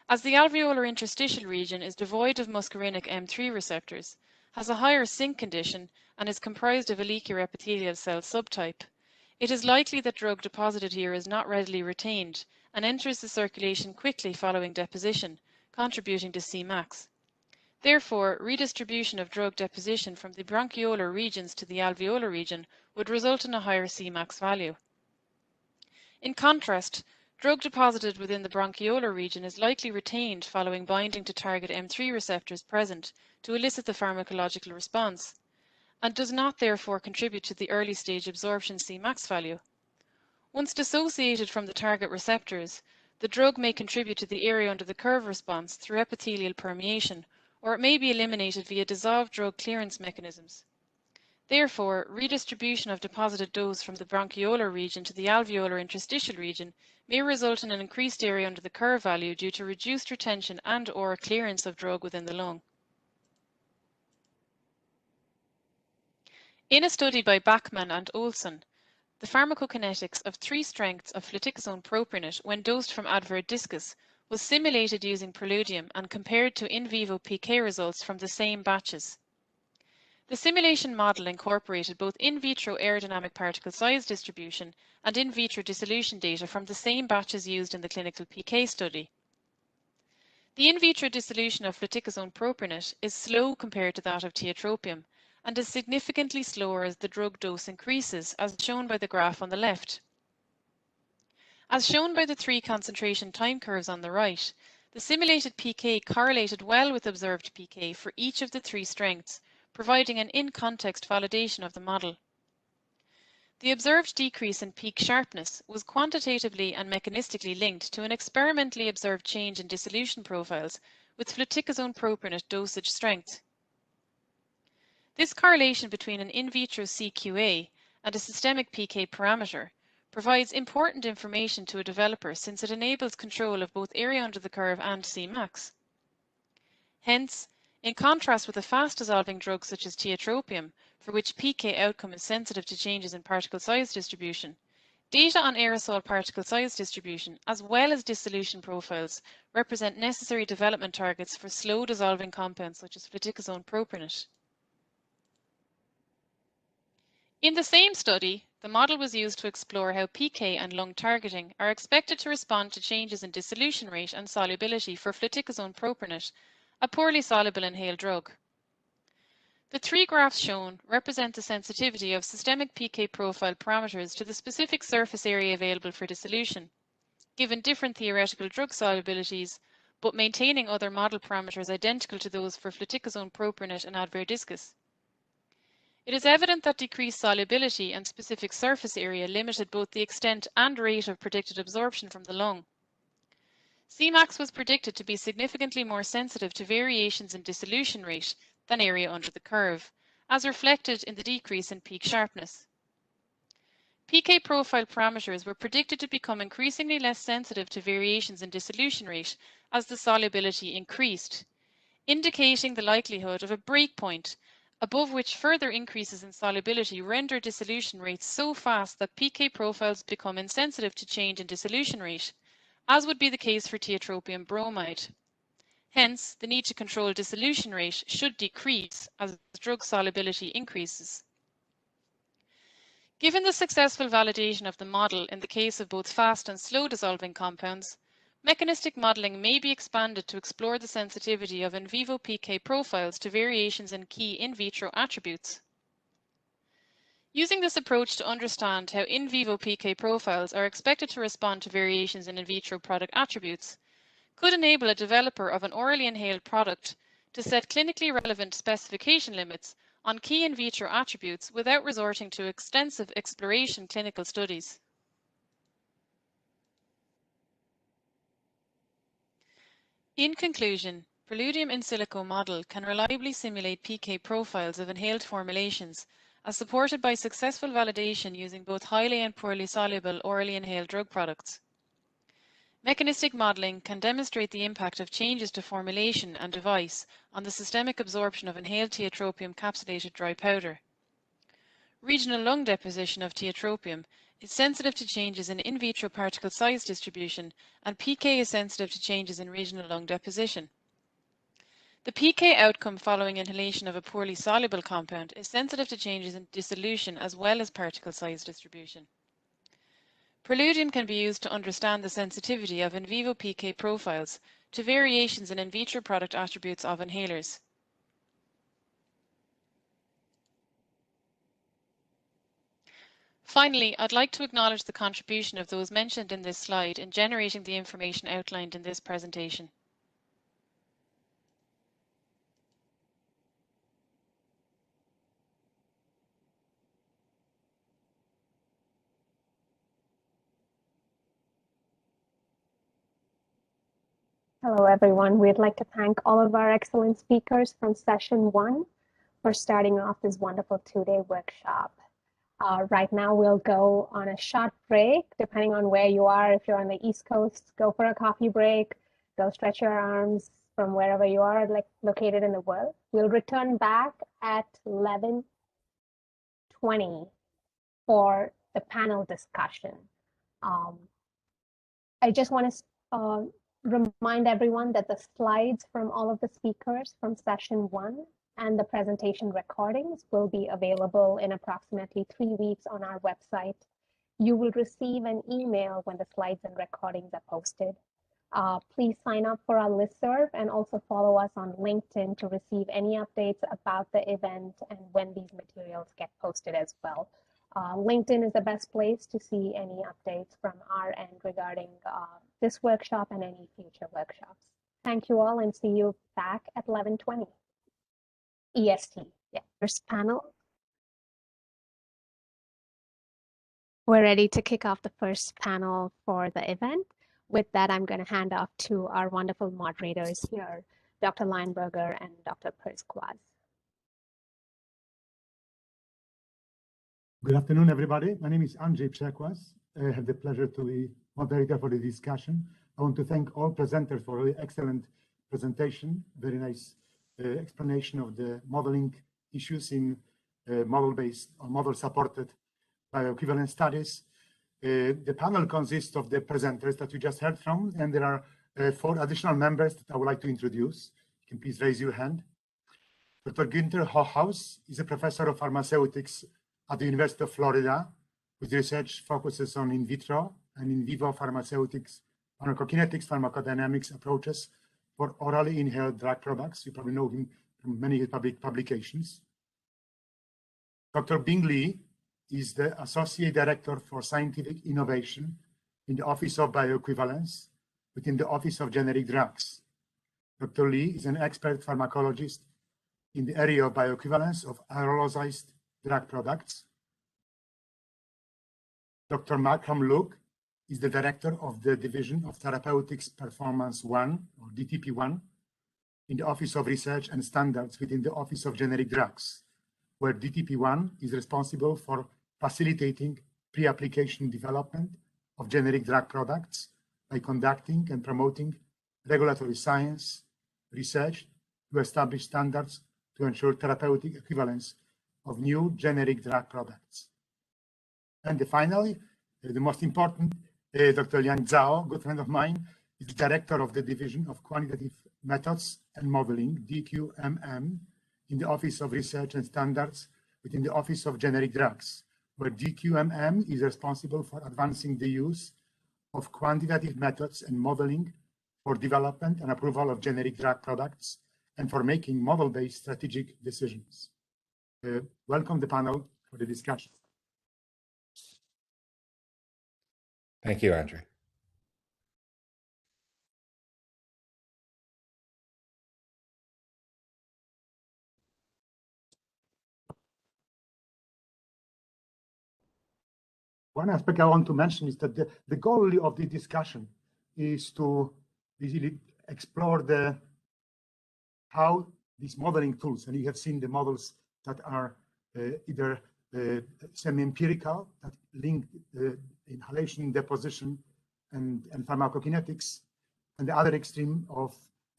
As the alveolar interstitial region is devoid of muscarinic M3 receptors, has a higher sink condition, and is comprised of a leakier epithelial cell subtype, it is likely that drug deposited here is not readily retained and enters the circulation quickly following deposition, contributing to Cmax. Therefore, redistribution of drug deposition from the bronchiolar regions to the alveolar region would result in a higher Cmax value. In contrast, drug deposited within the bronchiolar region is likely retained following binding to target M3 receptors present to elicit the pharmacological response, and does not therefore contribute to the early stage absorption Cmax value. Once dissociated from the target receptors, the drug may contribute to the area under the curve response through epithelial permeation, or it may be eliminated via dissolved drug clearance mechanisms. Therefore, redistribution of deposited dose from the bronchiolar region to the alveolar interstitial region may result in an increased area under the curve value due to reduced retention and/or clearance of drug within the lung. In a study by Bachmann and Olsson, the pharmacokinetics of 3 strengths of fluticasone propionate when dosed from Advair discus was simulated using Preludium and compared to in vivo PK results from the same batches. The simulation model incorporated both in vitro aerodynamic particle size distribution and in vitro dissolution data from the same batches used in the clinical PK study. The in vitro dissolution of fluticasone propionate is slow compared to that of tiotropium, and is significantly slower as the drug dose increases, as shown by the graph on the left. As shown by the 3 concentration time curves on the right, the simulated PK correlated well with observed PK for each of the 3 strengths, providing an in-context validation of the model. The observed decrease in peak sharpness was quantitatively and mechanistically linked to an experimentally observed change in dissolution profiles with fluticasone propionate dosage strength. This correlation between an in vitro CQA and a systemic PK parameter provides important information to a developer since it enables control of both area under the curve and Cmax. Hence, in contrast with a fast-dissolving drug such as tiotropium, for which PK outcome is sensitive to changes in particle size distribution, data on aerosol particle size distribution as well as dissolution profiles represent necessary development targets for slow-dissolving compounds such as fluticasone propionate. In the same study, the model was used to explore how PK and lung targeting are expected to respond to changes in dissolution rate and solubility for fluticasone propionate, a poorly soluble inhaled drug. The 3 graphs shown represent the sensitivity of systemic PK profile parameters to the specific surface area available for dissolution, given different theoretical drug solubilities, but maintaining other model parameters identical to those for fluticasone propionate and Advair discus. It is evident that decreased solubility and specific surface area limited both the extent and rate of predicted absorption from the lung. Cmax was predicted to be significantly more sensitive to variations in dissolution rate than area under the curve, as reflected in the decrease in peak sharpness. PK profile parameters were predicted to become increasingly less sensitive to variations in dissolution rate as the solubility increased, indicating the likelihood of a breakpoint above which further increases in solubility render dissolution rates so fast that PK profiles become insensitive to change in dissolution rate, as would be the case for tiotropium bromide. Hence, the need to control dissolution rate should decrease as drug solubility increases. Given the successful validation of the model in the case of both fast and slow dissolving compounds, mechanistic modelling may be expanded to explore the sensitivity of in vivo PK profiles to variations in key in vitro attributes. Using this approach to understand how in vivo PK profiles are expected to respond to variations in vitro product attributes could enable a developer of an orally inhaled product to set clinically relevant specification limits on key in vitro attributes without resorting to extensive exploration clinical studies. In conclusion, Preludium in silico model can reliably simulate PK profiles of inhaled formulations as supported by successful validation using both highly and poorly soluble orally inhaled drug products. Mechanistic modelling can demonstrate the impact of changes to formulation and device on the systemic absorption of inhaled tiotropium capsulated dry powder. Regional lung deposition of tiotropium is sensitive to changes in vitro particle size distribution, and PK is sensitive to changes in regional lung deposition. The PK outcome following inhalation of a poorly soluble compound is sensitive to changes in dissolution as well as particle size distribution. Preludium can be used to understand the sensitivity of in vivo PK profiles to variations in vitro product attributes of inhalers. Finally, I'd like to acknowledge the contribution of those mentioned in this slide in generating the information outlined in this presentation. Hello, everyone. We'd like to thank all of our excellent speakers from session 1 for starting off this wonderful 2-day workshop. Right now, we'll go on a short break, depending on where you are. If you're on the East Coast, go for a coffee break, go stretch your arms from wherever you are located in the world. We'll return back at 11:20 for the panel discussion. I just want to remind everyone that the slides from all of the speakers from session 1 and the presentation recordings will be available in approximately 3 weeks on our website. You will receive an email when the slides and recordings are posted. Please sign up for our listserv and also follow us on LinkedIn to receive any updates about the event and when these materials get posted as well. LinkedIn is the best place to see any updates from our end regarding this workshop and any future workshops. Thank you all and see you back at 11:20 EST. Yeah, first panel. We're ready to kick off the first panel for the event. With that, I'm going to hand off to our wonderful moderators here, Dr. Lionberger and Dr. Przekwas. Good afternoon, everybody. My name is Andrzej Przekwas. I have the pleasure to be moderator for the discussion. I want to thank all presenters for a really excellent presentation, very nice explanation of the modeling issues in model-based or model-supported bioequivalence studies. The panel consists of the presenters that you just heard from, and there are 4 additional members that I would like to introduce. You can please raise your hand. Dr. Günther Hochhaus is a professor of pharmaceutics at the University of Florida, whose research focuses on in vitro and in vivo pharmaceutics, pharmacokinetics, pharmacodynamics approaches for orally inhaled drug products. You probably know him from many public publications. Dr. Bing Li is the Associate Director for Scientific Innovation in the Office of Bioequivalence within the Office of Generic Drugs. Dr. Li is an expert pharmacologist in the area of bioequivalence of aerolized drug products. Dr. Markham is the Director of the Division of Therapeutics Performance 1, or DTP1, in the Office of Research and Standards within the Office of Generic Drugs, where DTP1 is responsible for facilitating pre-application development of generic drug products by conducting and promoting regulatory science, research to establish standards to ensure therapeutic equivalence of new generic drug products. And finally, the most important, Dr. Liang Zhao, good friend of mine, is the Director of the Division of Quantitative Methods and Modeling, DQMM, in the Office of Research and Standards within the Office of Generic Drugs, where DQMM is responsible for advancing the use of quantitative methods and modeling for development and approval of generic drug products and for making model-based strategic decisions. Welcome the panel for the discussion. Thank you, Andrzej. One aspect I want to mention is that the goal of the discussion is to basically explore how these modeling tools, and you have seen the models that are either semi-empirical, that link inhalation, deposition, and pharmacokinetics, and the other extreme of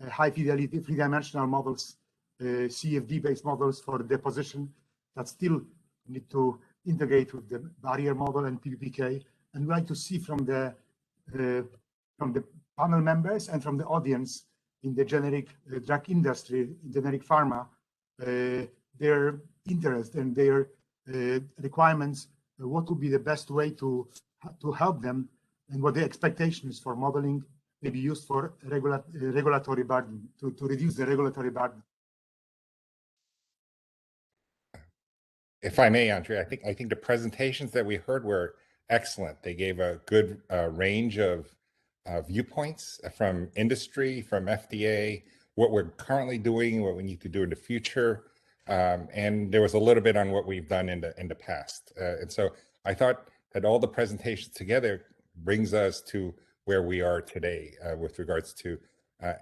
high fidelity, 3-dimensional models, CFD-based models for deposition that still need to integrate with the barrier model and PBPK. And we like to see from the panel members and from the audience in the generic drug industry, generic pharma, their interest and their requirements, what would be the best way to help them, and what the expectations for modeling may be used for regulatory burden, to reduce the regulatory burden. If I may, Andrzej, I think the presentations that we heard were excellent. They gave a good range of viewpoints from industry, from FDA, what we're currently doing, what we need to do in the future, and there was a little bit on what we've done in the past. And so I thought that all the presentations together brings us to where we are today with regards to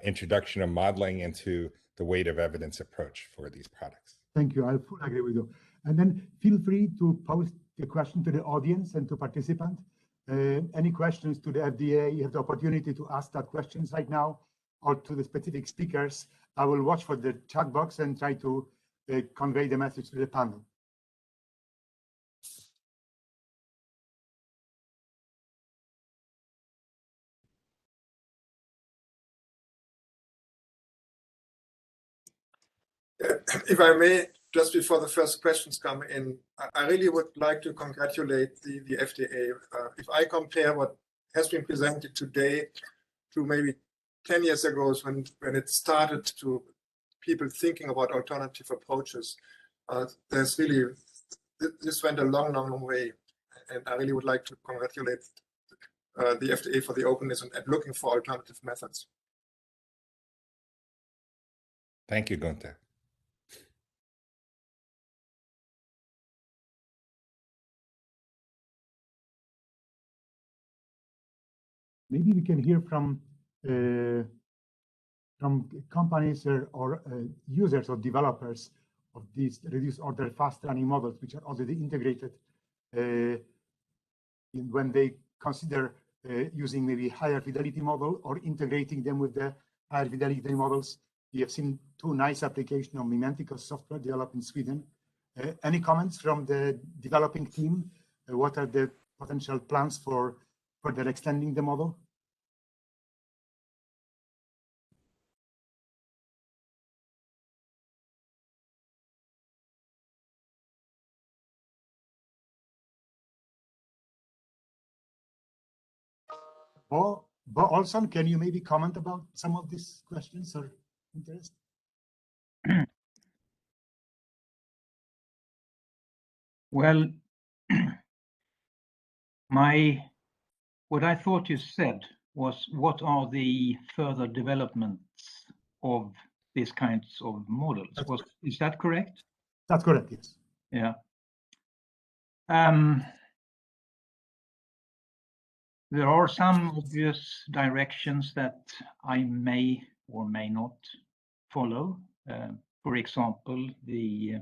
introduction of modeling into the weight of evidence approach for these products. Thank you. I fully agree with you. And then feel free to post the question to the audience and to participants. Any questions to the FDA, you have the opportunity to ask that questions right now, or to the specific speakers. I will watch for the chat box and try to convey the message to the panel. If I may, just before the first questions come in, I really would like to congratulate the FDA. If I compare what has been presented today to maybe 10 years ago, when it started to people thinking about alternative approaches, there's really this went a long, long, long way. And I really would like to congratulate the FDA for the openness and looking for alternative methods. Thank you, Günther. Maybe we can hear from companies or users or developers of these reduced order fast running models, which are already integrated when they consider using maybe higher fidelity model or integrating them with the higher fidelity models. We have seen two nice applications of Mimeticus software developed in Sweden. Any comments from the developing team? What are the potential plans for further extending the model? Bo Olsson, can you maybe comment about some of these questions or interest? Well, what I thought you said was, what are the further developments of these kinds of models? Is that correct? That's correct, yes. Yeah. There are some obvious directions that I may or may not follow. For example, the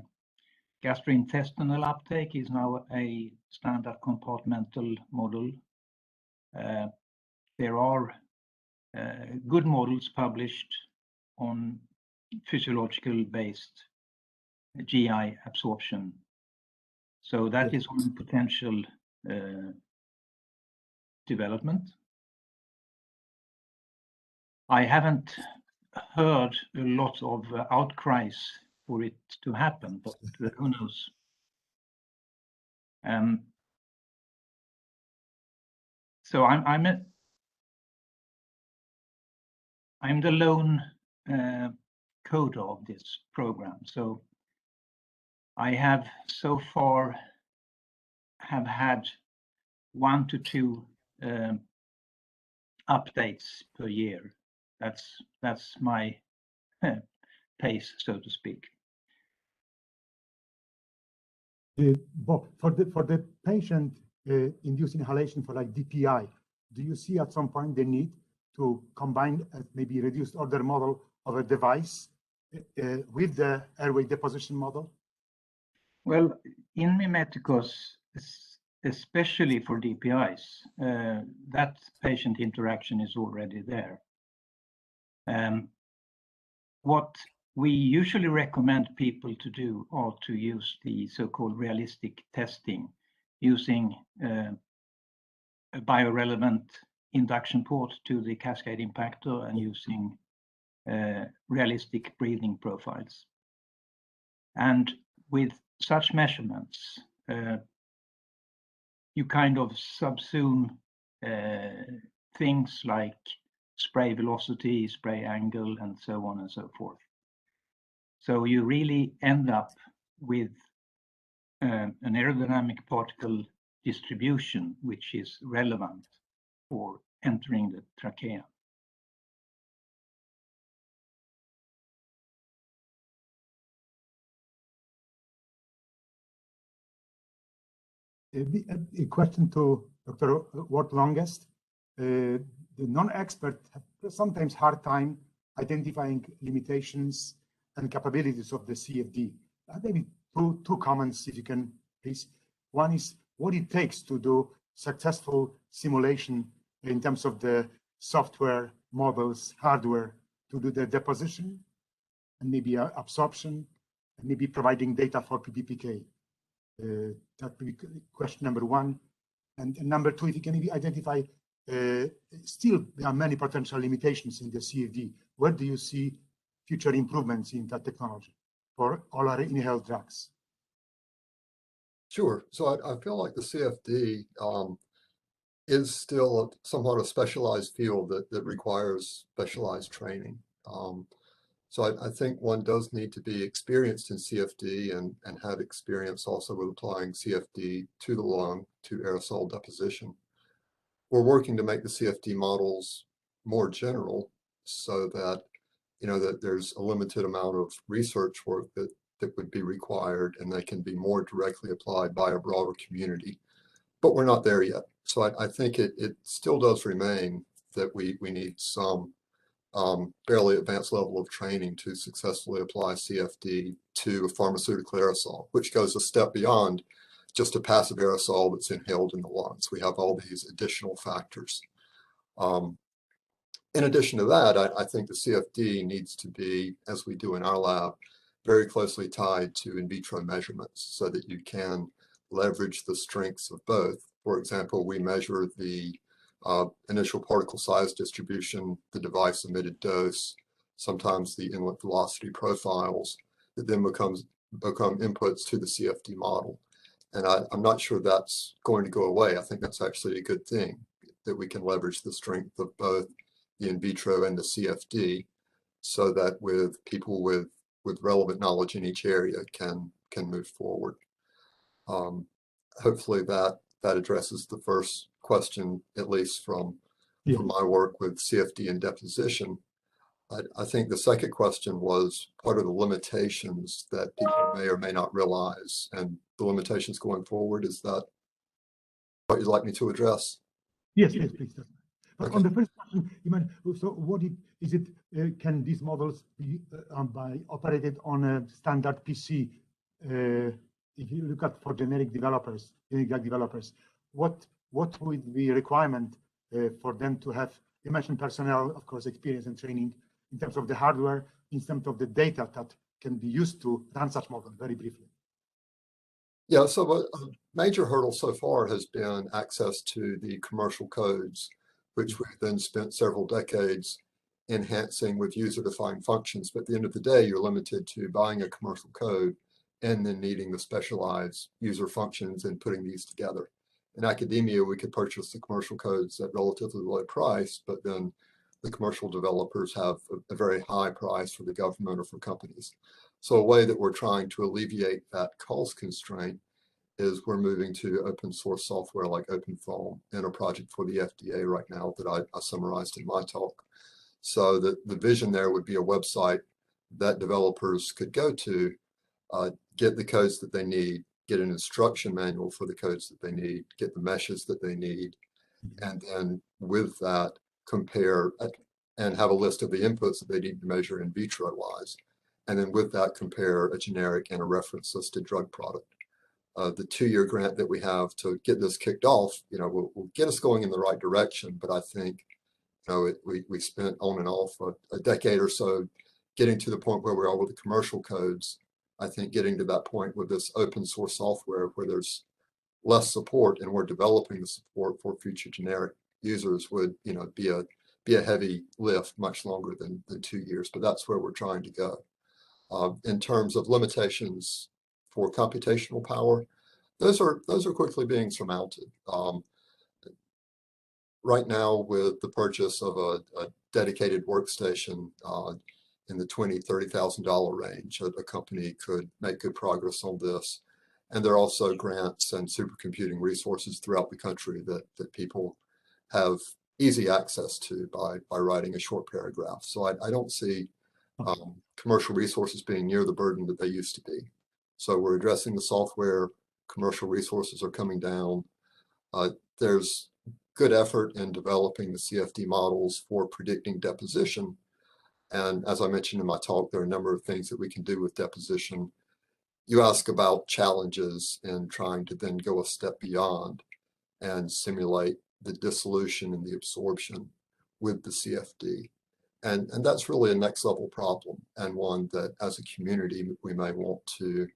gastrointestinal uptake is now a standard compartmental model. There are good models published on physiological based GI absorption. So that is one potential development. I haven't heard a lot of outcries for it to happen, but who knows? So I'm the lone coder of this program. So I have so far have had 1 to 2 updates per year. That's my pace, so to speak. For the patient induced inhalation for like DPI, do you see at some point the need to combine maybe reduced order model of a device with the airway deposition model? Well, in Mimeticus, especially for DPIs, that patient interaction is already there. What we usually recommend people to do are to use the so-called realistic testing using a biorelevant induction port to the cascade impactor and using realistic breathing profiles. And with such measurements, you kind of subsume things like spray velocity, spray angle, and so on and so forth. So you really end up with an aerodynamic particle distribution which is relevant for entering the trachea. A question to Dr. Ward-Longest. The non-expert have sometimes hard time identifying limitations and capabilities of the CFD. Maybe two comments, if you can, please. One is what it takes to do successful simulation in terms of the software, models, hardware, to do the deposition and maybe absorption, and maybe providing data for PBPK. That would be question number one. And number two, if you can maybe identify, still there are many potential limitations in the CFD. Where do you see future improvements in that technology for all our inhaled drugs? Sure. So I feel like the CFD is still somewhat a specialized field that requires specialized training. So I think one does need to be experienced in CFD and have experience also with applying CFD to the lung to aerosol deposition. We're working to make the CFD models more general so that, that there's a limited amount of research work that would be required and they can be more directly applied by a broader community. But we're not there yet. So I think it still does remain that we need some fairly advanced level of training to successfully apply CFD to a pharmaceutical aerosol, which goes a step beyond just a passive aerosol that's inhaled in the lungs. We have all these additional factors. In addition to that, I think the CFD needs to be, as we do in our lab, very closely tied to in vitro measurements so that you can leverage the strengths of both. For example, we measure the initial particle size distribution, the device emitted dose, sometimes the inlet velocity profiles that then become inputs to the CFD model. And I'm not sure that's going to go away. I think that's actually a good thing, that we can leverage the strength of both the in vitro and the CFD so that with people with relevant knowledge in each area can move forward. Hopefully that addresses the first question, at least from my work with CFD and deposition. I think the second question was, what are the limitations that people may or may not realize, and the limitations going forward? Is that what you'd like me to address? Yes, please. But Okay. on the first question, so what is it? Can these models be operated on a standard PC? If you look at for generic developers, generic drug developers, what would be a requirement for them to have? You mentioned personnel, of course, experience and training in terms of the hardware, in terms of the data that can be used to run such models. Very briefly. Yeah, so a major hurdle so far has been access to the commercial codes, which we've then spent several decades enhancing with user-defined functions. But at the end of the day, you're limited to buying a commercial code and then needing the specialized user functions and putting these together. In academia, we could purchase the commercial codes at relatively low price, but then the commercial developers have a very high price for the government or for companies. So a way that we're trying to alleviate that cost constraint is we're moving to open source software like OpenFOAM in a project for the FDA right now that I summarized in my talk. So the vision there would be a website that developers could go to, get the codes that they need, get an instruction manual for the codes that they need, get the meshes that they need, and then with that compare and have a list of the inputs that they need to measure in vitro wise. And then with that compare a generic and a reference listed drug product. The 2-year grant that we have to get this kicked off, will get us going in the right direction. But I think, we spent on and off a decade or so getting to the point where we are with the commercial codes. I think getting to that point with this open source software where there's less support and we're developing the support for future generic users would, be a heavy lift, much longer than 2 years. But that's where we're trying to go. In terms of limitations for computational power, those are quickly being surmounted. Right now, with the purchase of a dedicated workstation in the $20,000–$30,000 range, a company could make good progress on this. And there are also grants and supercomputing resources throughout the country that people have easy access to by writing a short paragraph. So I don't see commercial resources being near the burden that they used to be. So we're addressing the software, commercial resources are coming down. There's good effort in developing the CFD models for predicting deposition. And as I mentioned in my talk, there are a number of things that we can do with deposition. You ask about challenges in trying to then go a step beyond and simulate the dissolution and the absorption with the CFD. And that's really a next level problem, and one that as a community we may want to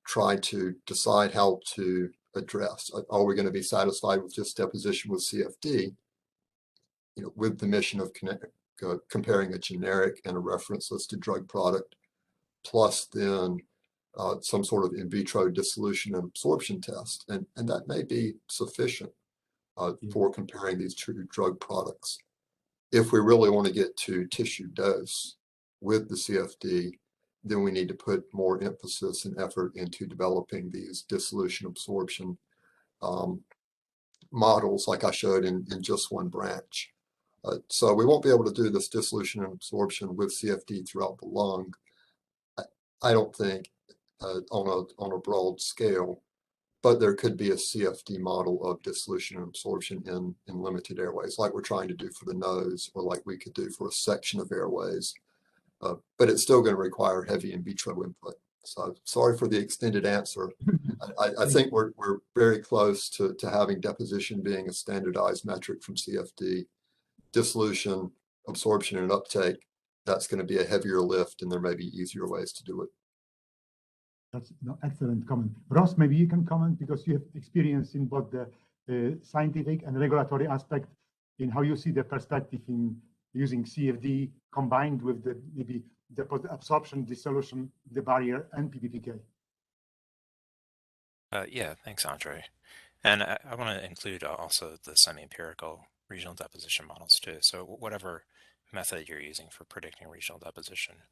try to decide how to address. Are we going to be satisfied with just deposition with CFD, with the mission of comparing a generic and a reference listed drug product, plus then some sort of in vitro dissolution and absorption test, and that may be sufficient for comparing these two drug products. If we really want to get to tissue dose, with the CFD, then we need to put more emphasis and effort into developing these dissolution absorption models like I showed in just one branch. So we won't be able to do this dissolution and absorption with CFD throughout the lung, I don't think, on a broad scale, but there could be a CFD model of dissolution and absorption in limited airways, like we're trying to do for the nose, or like we could do for a section of airways. But it's still going to require heavy in vitro input. So sorry for the extended answer. I think we're very close to having deposition being a standardized metric from CFD. Dissolution, absorption, and uptake, that's going to be a heavier lift, and there may be easier ways to do it. That's an excellent comment. Ross, maybe you can comment, because you have experience in both the scientific and regulatory aspect in how you see the perspective in using CFD combined with the maybe the absorption, dissolution, the barrier, and PBPK. Yeah, thanks, Andrzej. And I want to include also the semi-empirical regional deposition models too. So whatever method you're using for predicting regional deposition.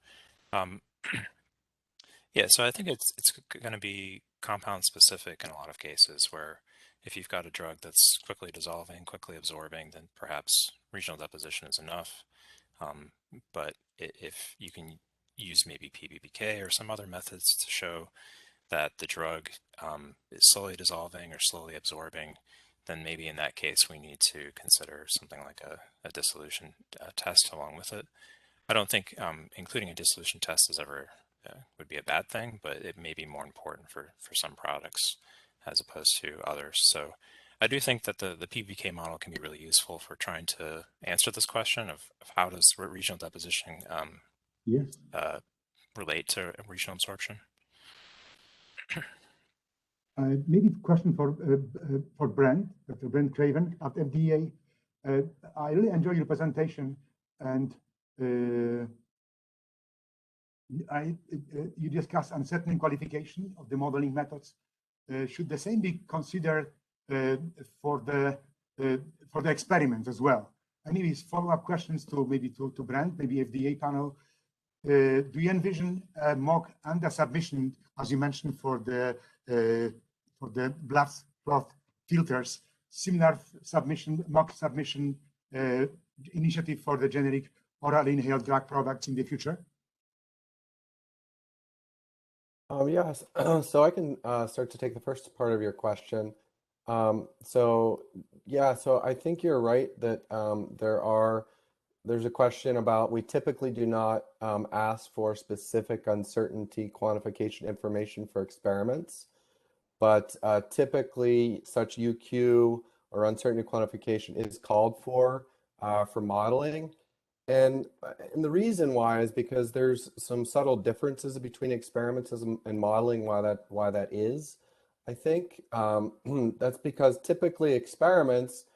Yeah, so I think it's going to be compound specific in a lot of cases, where if you've got a drug that's quickly dissolving, quickly absorbing, then perhaps regional deposition is enough. But if you can use maybe PBPK or some other methods to show that the drug is slowly dissolving or slowly absorbing, then maybe in that case we need to consider something like a dissolution test along with it. I don't think including a dissolution test is ever would be a bad thing, but it may be more important for some products as opposed to others. So I do think that the PBPK model can be really useful for trying to answer this question of how does regional deposition relate to regional absorption. Maybe a question for Brent, Dr. Brent Craven at FDA. I really enjoyed your presentation, and you discussed uncertain qualification of the modeling methods. Should the same be considered for the experiment as well? And maybe follow-up questions to Brent, maybe FDA panel. Do you envision a mock under submission, as you mentioned, for the blood clot filters, similar submission, mock submission initiative for the generic oral inhaled drug products in the future? Yes, so I can start to take the first part of your question. So I think you're right that there's a question about, we typically do not ask for specific uncertainty quantification information for experiments, but typically such UQ or uncertainty quantification is called for modeling. And the reason why is because there's some subtle differences between experiments and modeling. Why that is, I think that's because typically experiments,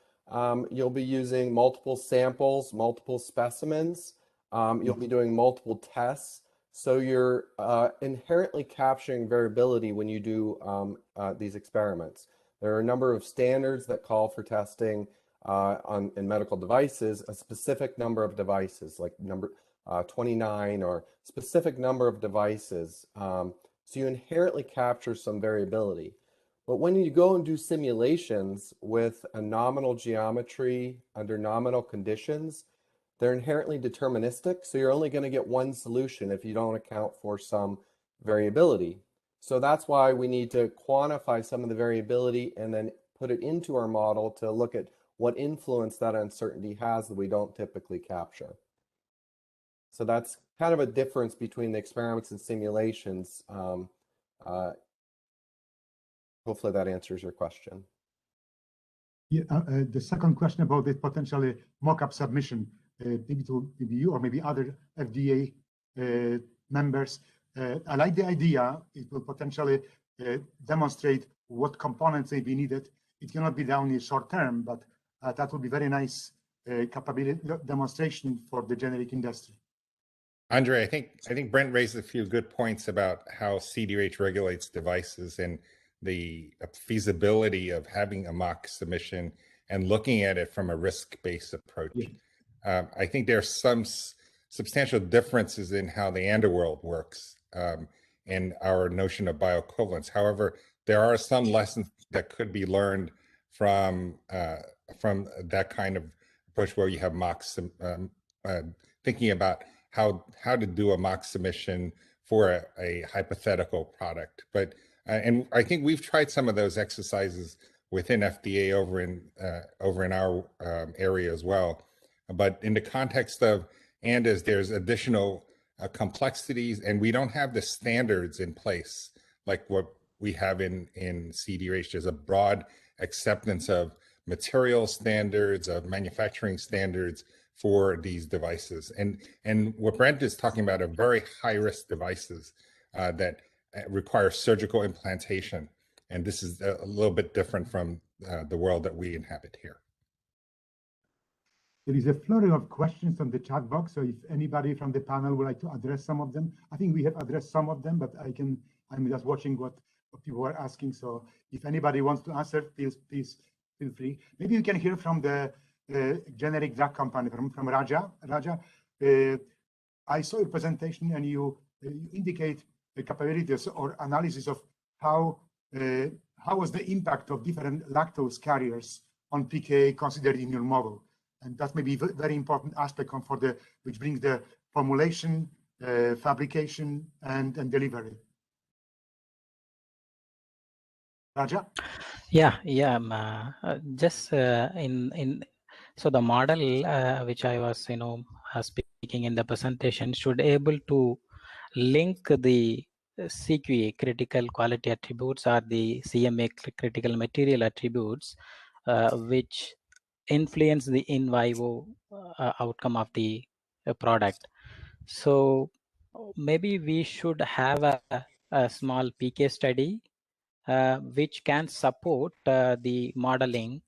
you'll be using multiple samples, multiple specimens, you'll be doing multiple tests. So you're inherently capturing variability when you do these experiments. There are a number of standards that call for testing in medical devices, a specific number of devices, like number 29 or specific number of devices. So you inherently capture some variability. But when you go and do simulations with a nominal geometry under nominal conditions, they're inherently deterministic. So you're only going to get one solution if you don't account for some variability. So that's why we need to quantify some of the variability and then put it into our model to look at what influence that uncertainty has that we don't typically capture. So that's kind of a difference between the experiments and simulations. Hopefully that answers your question. Yeah, the second question about the potentially mock-up submission, maybe you or maybe other FDA members. I like the idea. It will potentially demonstrate what components may be needed. It cannot be done in short term, but that would be very nice capability demonstration for the generic industry. Andrzej, I think Brent raised a few good points about how CDRH regulates devices and the feasibility of having a mock submission and looking at it from a risk-based approach. Yeah. I think there's some substantial differences in how the underworld works and our notion of bioequivalence. However, there are some lessons that could be learned from that kind of approach where you have mock thinking about how to do a mock submission for a hypothetical product. But and I think we've tried some of those exercises within FDA over in our area as well. But in the context of ANDAs, there's additional complexities, and we don't have the standards in place like what we have in CDRH. There's a broad acceptance of material standards, of manufacturing standards for these devices. And what Brent is talking about are very high-risk devices that require surgical implantation. And this is a little bit different from the world that we inhabit here. There is a flurry of questions on the chat box, so if anybody from the panel would like to address some of them, I think we have addressed some of them, but I'm just watching what people are asking. So if anybody wants to answer, please feel free. Maybe you can hear from the generic drug company, from Raja. Raja, I saw your presentation and you indicate the capabilities or analysis of how was the impact of different lactose carriers on PK considered in your model. And that may be a very important aspect which brings the formulation, fabrication, and delivery. Raja? Yeah. So the model which I was speaking in the presentation should able to link the CQA, critical quality attributes, or the CMA, critical material attributes, which influence the in vivo outcome of the product. So maybe we should have a small PK study which can support the modeling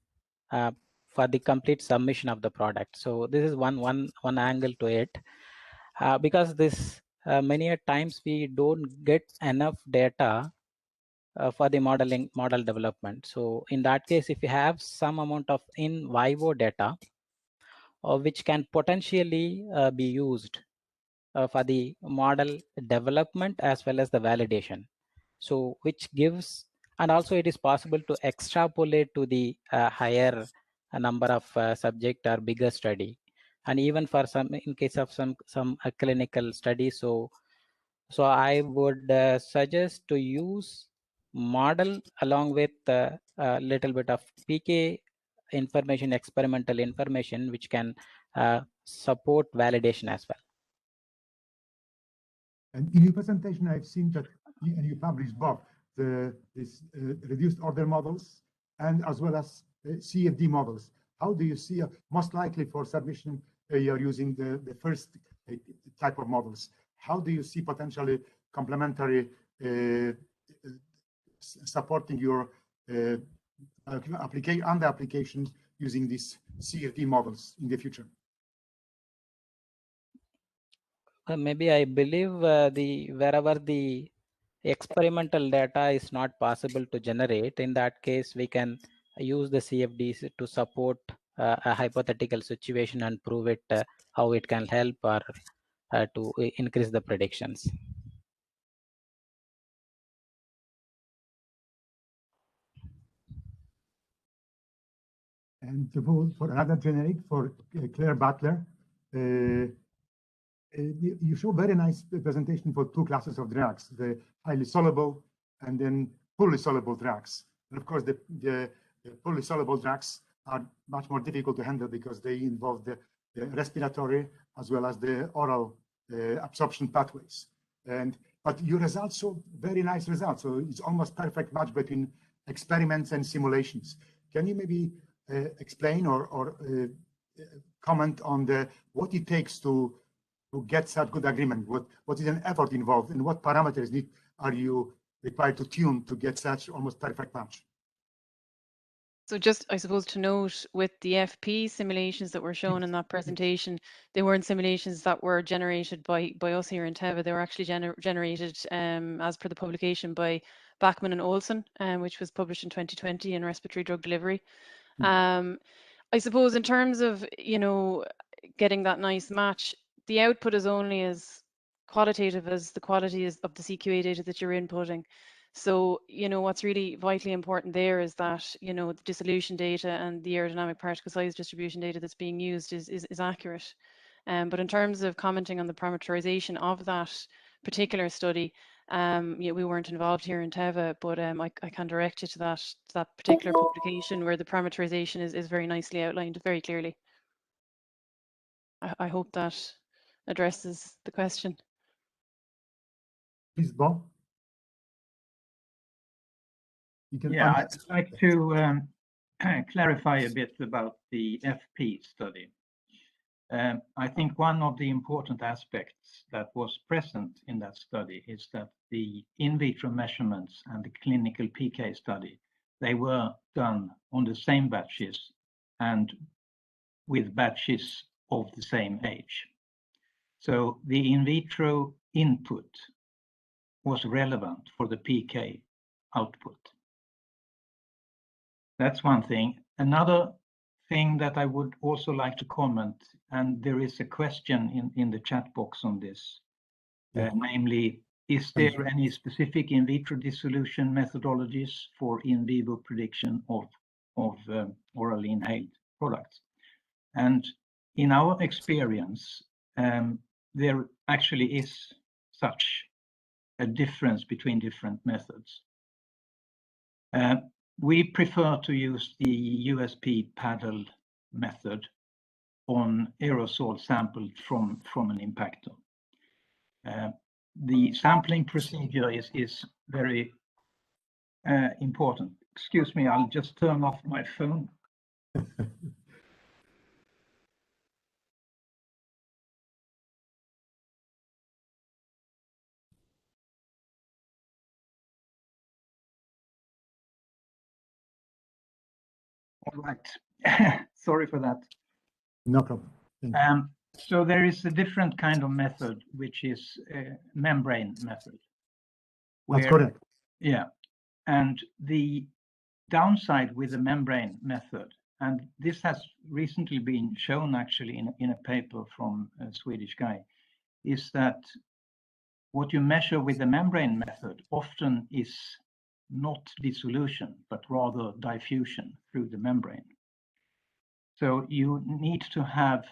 for the complete submission of the product. So this is one angle to it, because this many a times we don't get enough data for the model development. So in that case, if you have some amount of in vivo data, which can potentially be used for the model development as well as the validation. So which gives, and also it is possible to extrapolate to the higher number of subject or bigger study, and even for some, in case of some clinical study. So I would suggest to use model along with a little bit of PK information, experimental information, which can support validation as well. And in your presentation, I've seen that you published both these reduced order models and as well as CFD models. How do you see most likely for submission you're using the first type of models? How do you see potentially complementary supporting your applications using these CFD models in the future? Maybe I believe wherever the experimental data is not possible to generate, in that case we can use the CFDs to support a hypothetical situation and prove it how it can help or to increase the predictions. And to vote for another generic for Clare Butler, you show very nice presentation for two classes of drugs, the highly soluble and then poorly soluble drugs. And of course, the poorly soluble drugs are much more difficult to handle because they involve the respiratory as well as the oral absorption pathways. But your results show very nice results. So it's almost perfect match between experiments and simulations. Can you maybe explain or comment on what it takes to get such good agreement? What is an effort involved, and what parameters are you required to tune to get such almost perfect match? So just, I suppose, to note, with the FP simulations that were shown in that presentation, they weren't simulations that were generated by us here in Teva. They were actually generated as per the publication by Bachman and Olsson, which was published in 2020 in Respiratory Drug Delivery. I suppose in terms of, getting that nice match, the output is only as qualitative as the quality is of the CQA data that you're inputting. So, you know, what's really vitally important there is that, you know, the dissolution data and the aerodynamic particle size distribution data that's being used is accurate. But in terms of commenting on the parameterization of that particular study, yeah, we weren't involved here in Teva, but I can direct you to that particular publication where the parameterization is very nicely outlined, very clearly. I hope that addresses the question. Please, Bob. Yeah, I'd like to clarify a bit about the FP study. I think one of the important aspects that was present in that study is that the in vitro measurements and the clinical PK study, they were done on the same batches and with batches of the same age. So the in vitro input was relevant for the PK output. That's one thing. Another thing that I would also like to comment, and there is a question in the chat box on this, namely, is there any specific in vitro dissolution methodologies for in vivo prediction of orally inhaled products? And in our experience, there actually is such a difference between different methods. We prefer to use the USP paddle method on aerosol sampled from an impactor. The sampling procedure is very important. Excuse me, I'll just turn off my phone. All right, sorry for that. No problem. So there is a different kind of method, which is a membrane method. That's correct. Yeah, and the downside with the membrane method, and this has recently been shown actually in a paper from a Swedish guy, is that what you measure with the membrane method often is not dissolution, but rather diffusion through the membrane. So you need to have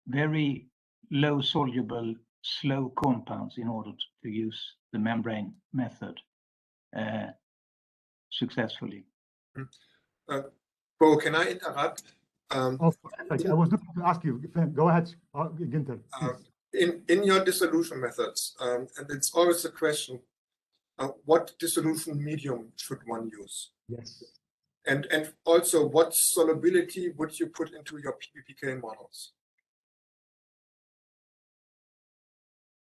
very low soluble, slow compounds in order to use the membrane method successfully. Bo, can I interrupt? I was looking to ask you. Go ahead, Günther. In your dissolution methods, and it's always a question, what dissolution medium should one use? Yes. And also, what solubility would you put into your PBPK models?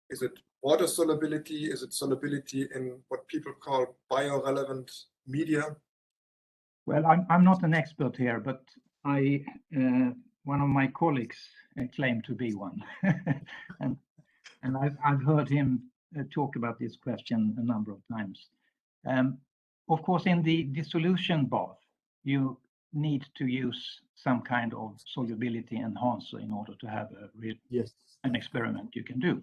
Is it water solubility? Is it solubility in what people call biorelevant media? Well, I'm not an expert here, but one of my colleagues claimed to be one, and I've heard him talk about this question a number of times. Of course, in the dissolution bath, you need to use some kind of solubility enhancer in order to have an experiment you can do.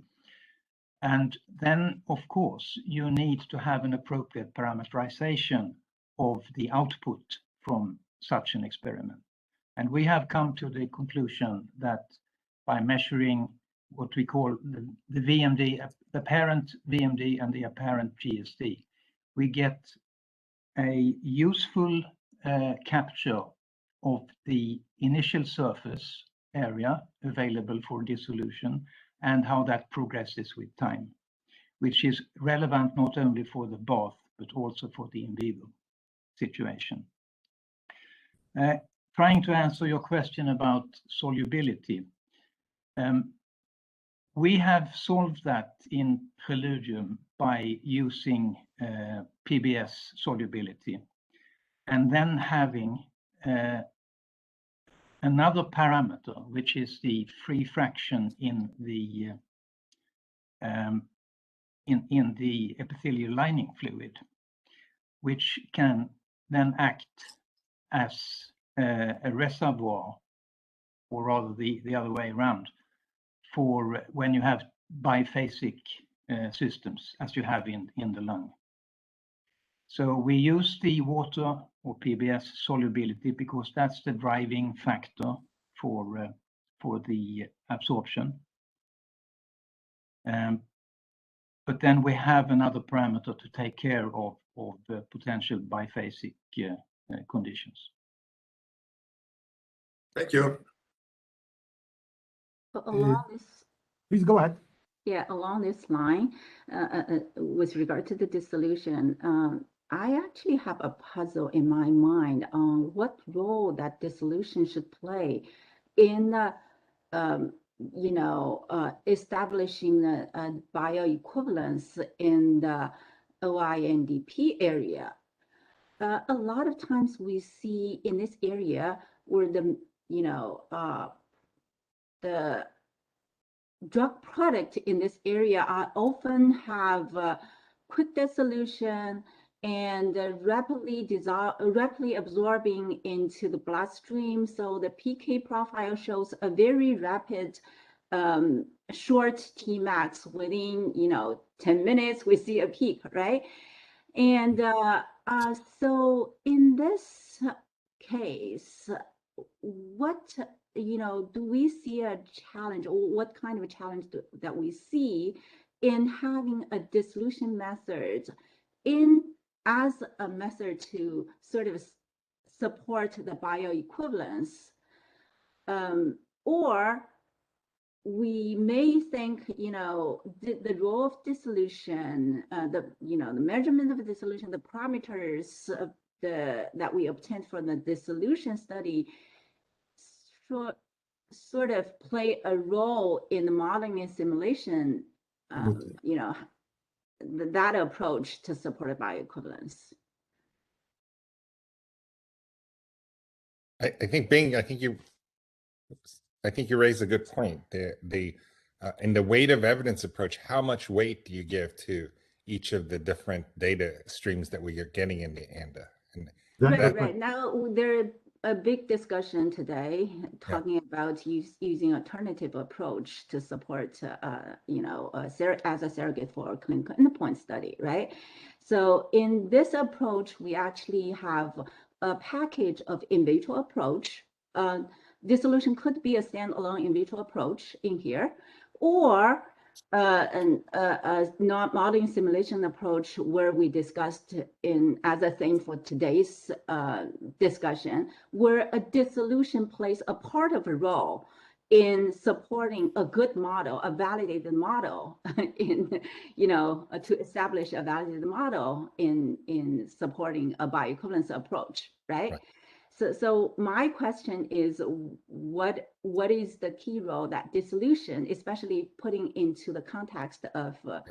And then, of course, you need to have an appropriate parameterization of the output from such an experiment. And we have come to the conclusion that by measuring what we call the VMD, the parent VMD and the apparent GSD, we get a useful capture of the initial surface area available for dissolution and how that progresses with time, which is relevant not only for the bath, but also for the in vivo situation. Trying to answer your question about solubility, we have solved that in Preludium by using PBS solubility and then having another parameter, which is the free fraction in the epithelial lining fluid, which can then act as a reservoir, or rather the other way around, for when you have biphasic systems, as you have in the lung. So we use the water or PBS solubility because that's the driving factor for the absorption. But then we have another parameter to take care of the potential biphasic conditions. Thank you. Along please go ahead. Yeah, along this line, with regard to the dissolution, I actually have a puzzle in my mind on what role that dissolution should play in, establishing a bioequivalence in the OINDP area. A lot of times we see in this area where the drug product in this area often have quick dissolution and rapidly absorbing into the bloodstream. So the PK profile shows a very rapid, short Tmax. Within 10 minutes we see a peak, right? And so in this case, what do we see a challenge, or what kind of a challenge that we see in having a dissolution method as a method to sort of support the bioequivalence? Or we may think, the role of dissolution, the measurement of dissolution, the parameters of that we obtained from the dissolution study sort of play a role in the modeling and simulation, that approach to support bioequivalence. I think you raise a good point. In the weight of evidence approach, how much weight do you give to each of the different data streams that we are getting in the ANDA? Right. Now there's a big discussion today talking about using alternative approach to support, as a surrogate for clinical endpoint study, right? So in this approach, we actually have a package of in vitro approach. Dissolution could be a standalone in vitro approach in here, or a modeling simulation approach where we discussed as a theme for today's discussion, where a dissolution plays a part of a role in supporting a good model, a validated model to establish a validated model in supporting a bioequivalence approach, right? So my question is, what is the key role that dissolution, especially putting into the context of the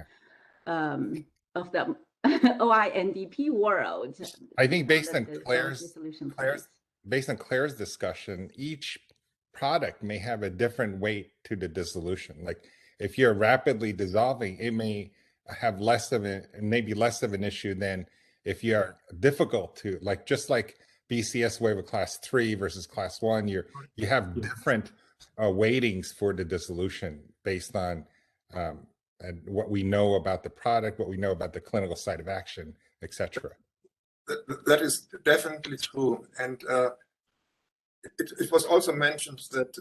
OINDP world? I think based on Claire's discussion, each product may have a different weight to the dissolution. Like if you're rapidly dissolving, it may have less of an issue than if you're difficult to, just like BCS waiver class 3 versus class 1, you have different weightings for the dissolution based on what we know about the product, what we know about the clinical site of action, etc. That is definitely true. And it was also mentioned that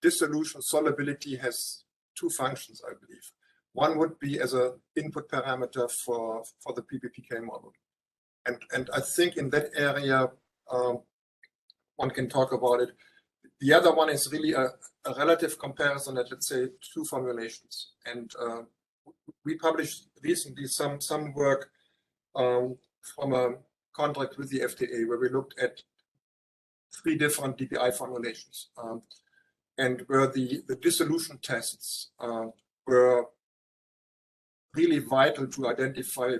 dissolution solubility has two functions, I believe. One would be as an input parameter for the PBPK model. And I think in that area, one can talk about it. The other one is really a relative comparison at, let's say, two formulations. And we published recently some work from a contract with the FDA where we looked at 3 different DPI formulations and where the dissolution tests were really vital to identify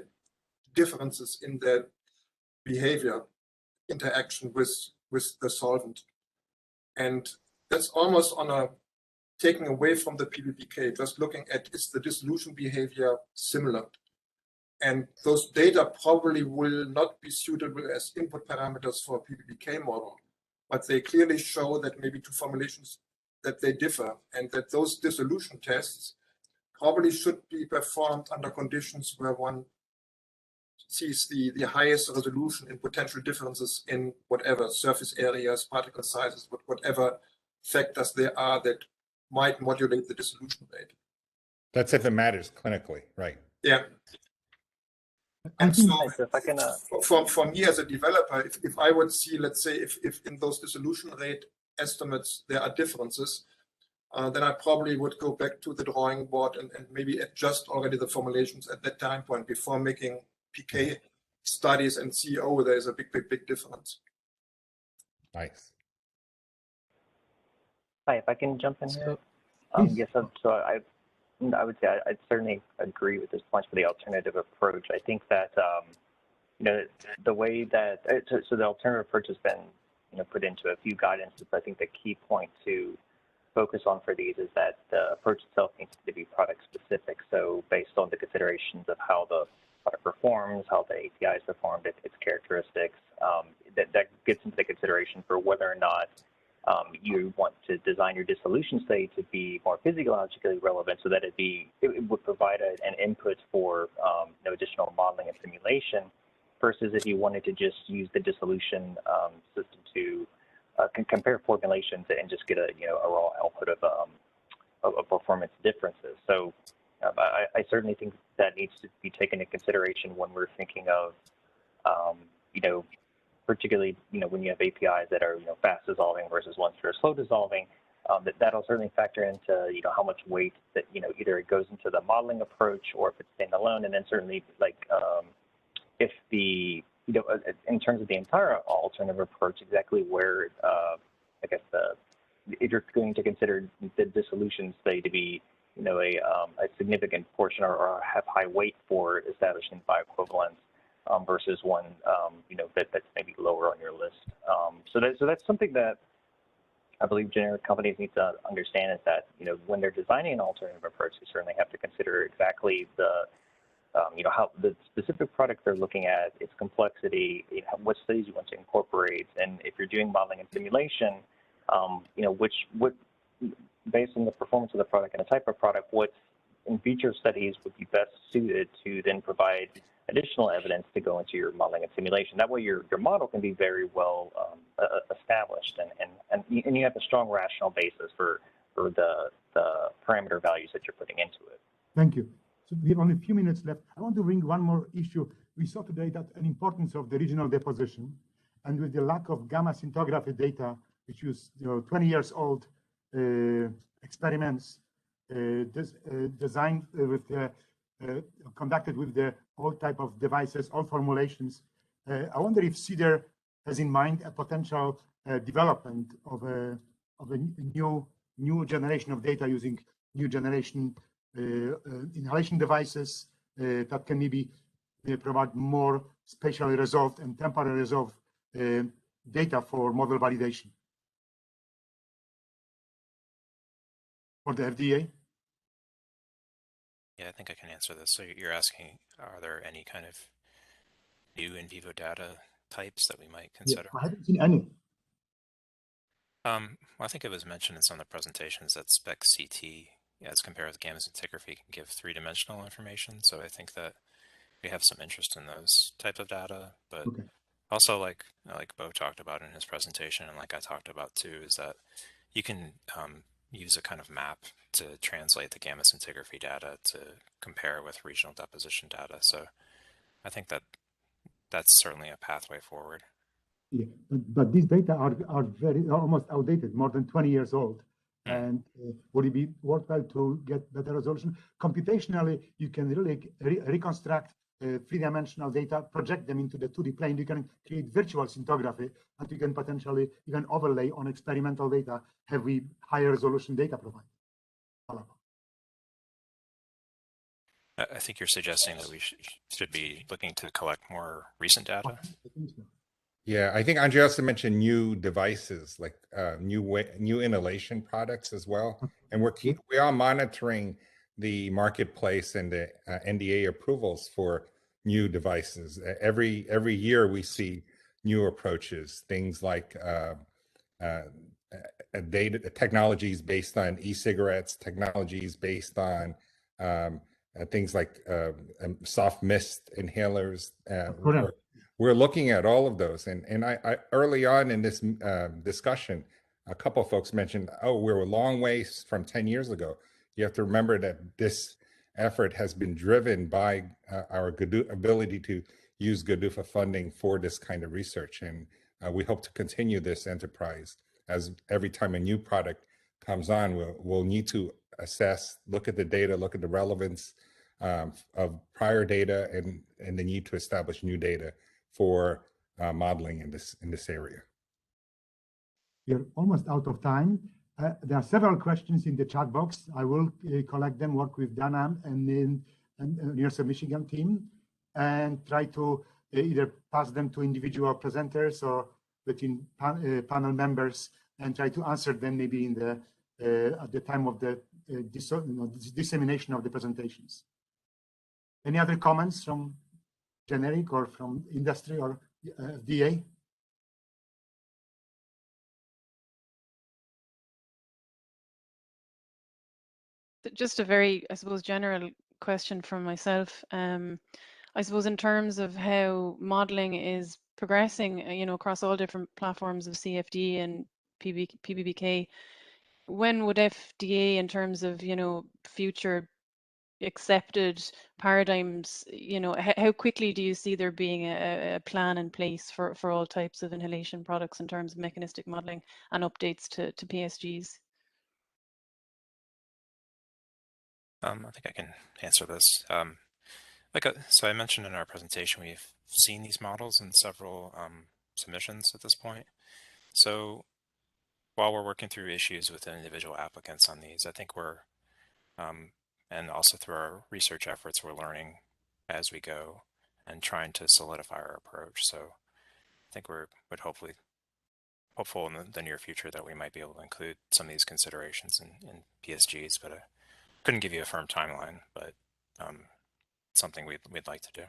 differences in their behavior interaction with the solvent. And that's almost on a taking away from the PBPK, just looking at is the dissolution behavior similar. And those data probably will not be suitable as input parameters for a PBPK model, but they clearly show that maybe 2 formulations that they differ, and that those dissolution tests probably should be performed under conditions where one sees the highest resolution in potential differences in whatever surface areas, particle sizes, whatever factors there are that might modulate the dissolution rate. That's if it matters clinically, right? Yeah. And so for me as a developer, if I would see, let's say, if in those dissolution rate estimates there are differences, then I probably would go back to the drawing board and maybe adjust already the formulations at that time point before making PK studies and see, oh, there's a big difference. Nice. Hi, if I can jump in here. Yes, so I would say I'd certainly agree with this point for the alternative approach. I think that you know, the way that so the alternative approach has been put into a few guidances. I think the key point to focus on for these is that the approach itself needs to be product specific. So based on the considerations of how the product performs, how the API is performed, its characteristics, that gets into the consideration for whether or not you want to design your dissolution study to be more physiologically relevant, so that it would provide an input for additional modeling and simulation, versus if you wanted to just use the dissolution system to compare formulations and just get a raw output of performance differences. So I certainly think that needs to be taken into consideration when we're thinking of particularly when you have APIs that are fast dissolving versus ones that are slow dissolving. That'll certainly factor into how much weight that either it goes into the modeling approach or if it's standalone, and then certainly if the in terms of the entire alternative approach, exactly where I guess if you're going to consider the dissolution study to be a significant portion or have high weight for establishing bioequivalence versus one that's maybe lower on your list. So that's something that I believe generic companies need to understand, is that when they're designing an alternative approach, they certainly have to consider exactly the how the specific product they're looking at, its complexity, what studies you want to incorporate, and if you're doing modeling and simulation, what based on the performance of the product and the type of product, what in vitro studies would be best suited to then provide additional evidence to go into your modeling and simulation. That way your model can be very well established, and you have a strong rational basis for the parameter values that you're putting into it. Thank you. So we have only a few minutes left. I want to bring one more issue. We saw today that an importance of the regional deposition, and with the lack of gamma scintigraphy data, which was 20 years old experiments designed with conducted with the all type of devices, all formulations. I wonder if CDER has in mind a potential development of a new generation of data using new generation inhalation devices that can maybe provide more spatially resolved and temporally resolved data for model validation for the FDA. Yeah, I think I can answer this. So you're asking, are there any kind of new in vivo data types that we might consider? Yeah, I haven't seen any. Well, I think it was mentioned in some of the presentations that SPEC-CT, as compared with gamma scintigraphy, can give three-dimensional information. So I think that we have some interest in those type of data, but also like Bo talked about in his presentation, and like I talked about too, is that you can use a kind of map to translate the gamma scintigraphy data to compare with regional deposition data. So I think that that's certainly a pathway forward. Yeah, but these data are almost outdated, more than 20 years old. And would it be worthwhile to get better resolution? Computationally, you can really reconstruct three-dimensional data, project them into the 2D plane. You can create virtual scintigraphy, and you can potentially even overlay on experimental data, have we higher resolution data provided. I think you're suggesting that we should be looking to collect more recent data. Yeah, I think Andrzej also mentioned new devices, like new inhalation products as well. And we are monitoring the marketplace and the NDA approvals for new devices. Every year we see new approaches, things like data technologies based on e-cigarettes, technologies based on things like soft mist inhalers. We're looking at all of those. And I early on in this discussion, a couple of folks mentioned, oh, we're a long ways from 10 years ago. You have to remember that this effort has been driven by our ability to use GDUFA funding for this kind of research. And we hope to continue this enterprise, as every time a new product comes on, we'll need to assess, look at the data, look at the relevance of prior data, and the need to establish new data for modeling in this area. We're almost out of time. There are several questions in the chat box. I will collect them, work with Dana and the University of Michigan team, and try to either pass them to individual presenters or between panel members, and try to answer them maybe in the at the time of the dissemination of the presentations. Any other comments from generic or from industry or FDA? Just a very, I suppose, general question from myself. I suppose in terms of how modeling is progressing, across all different platforms of CFD and PBPK, when would FDA, in terms of, future accepted paradigms, how quickly do you see there being a plan in place for all types of inhalation products in terms of mechanistic modeling and updates to PSGs? I think I can answer this. So I mentioned in our presentation, we've seen these models in several submissions at this point. So while we're working through issues with individual applicants on these, I think we're, and also through our research efforts, we're learning as we go and trying to solidify our approach. So I think we're hopeful in the near future that we might be able to include some of these considerations in PSGs, but I couldn't give you a firm timeline, but something we'd like to do.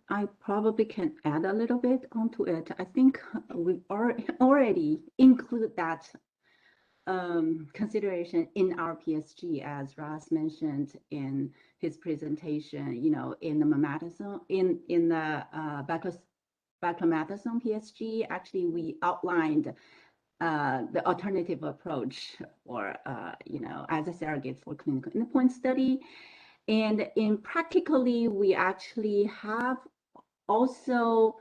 I probably can add a little bit onto it. I think we've already included that consideration in our PSG, as Ras mentioned in his presentation. In the mometasone, in the baclometasone PSG, actually we outlined the alternative approach, or as a surrogate for clinical endpoint study. And in practically, we actually have also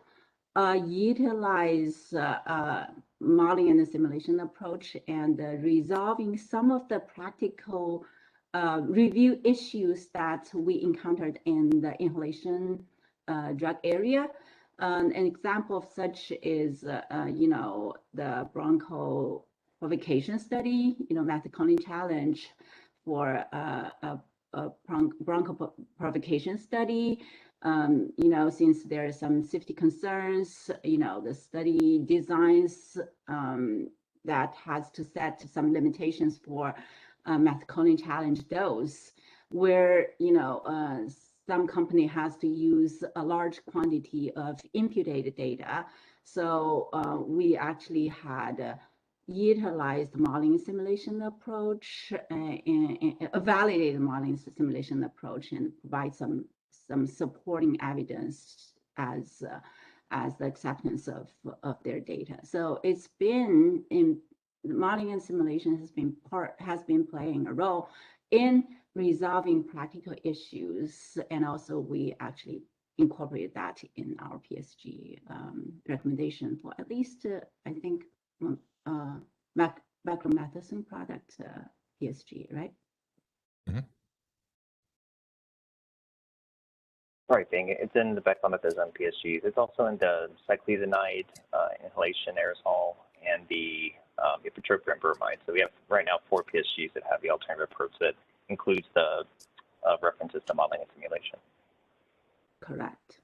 utilized modeling and the simulation approach, and resolving some of the practical review issues that we encountered in the inhalation drug area. An example of such is, the broncho provocation study, methicillin challenge for a broncho provocation study. Since there are some safety concerns, the study designs that has to set some limitations for methicillin challenge dose, where, some company has to use a large quantity of imputed data. So we actually had utilized the modeling simulation approach, and a validated modeling simulation approach, and provide some supporting evidence as the acceptance of their data. So it's been in modeling and simulation has been playing a role in resolving practical issues, and also we actually incorporate that in our PSG recommendation for at least I think baclometasone product PSG, right? Mm-hmm. Right, Bing. It's in the baclometasone PSGs. It's also in the cyclizanide inhalation aerosol and the ipratropium bromide. So we have right now 4 PSGs that have the alternative approach that includes the references to modeling and simulation. Correct.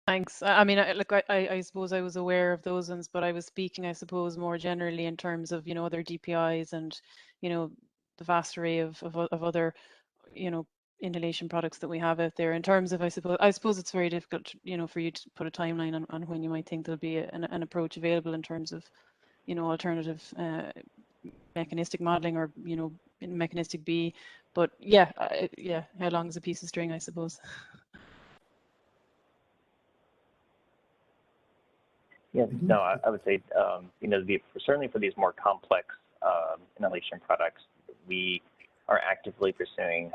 Thanks. I mean, I suppose I was aware of those ones, but I was speaking, I suppose, more generally in terms of, other DPIs and, the vast array of other, inhalation products that we have out there. In terms of, I suppose it's very difficult, for you to put a timeline on when you might think there'll be an approach available in terms of, alternative mechanistic modeling or, in mechanistic B. But yeah, how long is a piece of string, I suppose. Yeah, no, I would say, certainly for these more complex inhalation products, we are actively pursuing,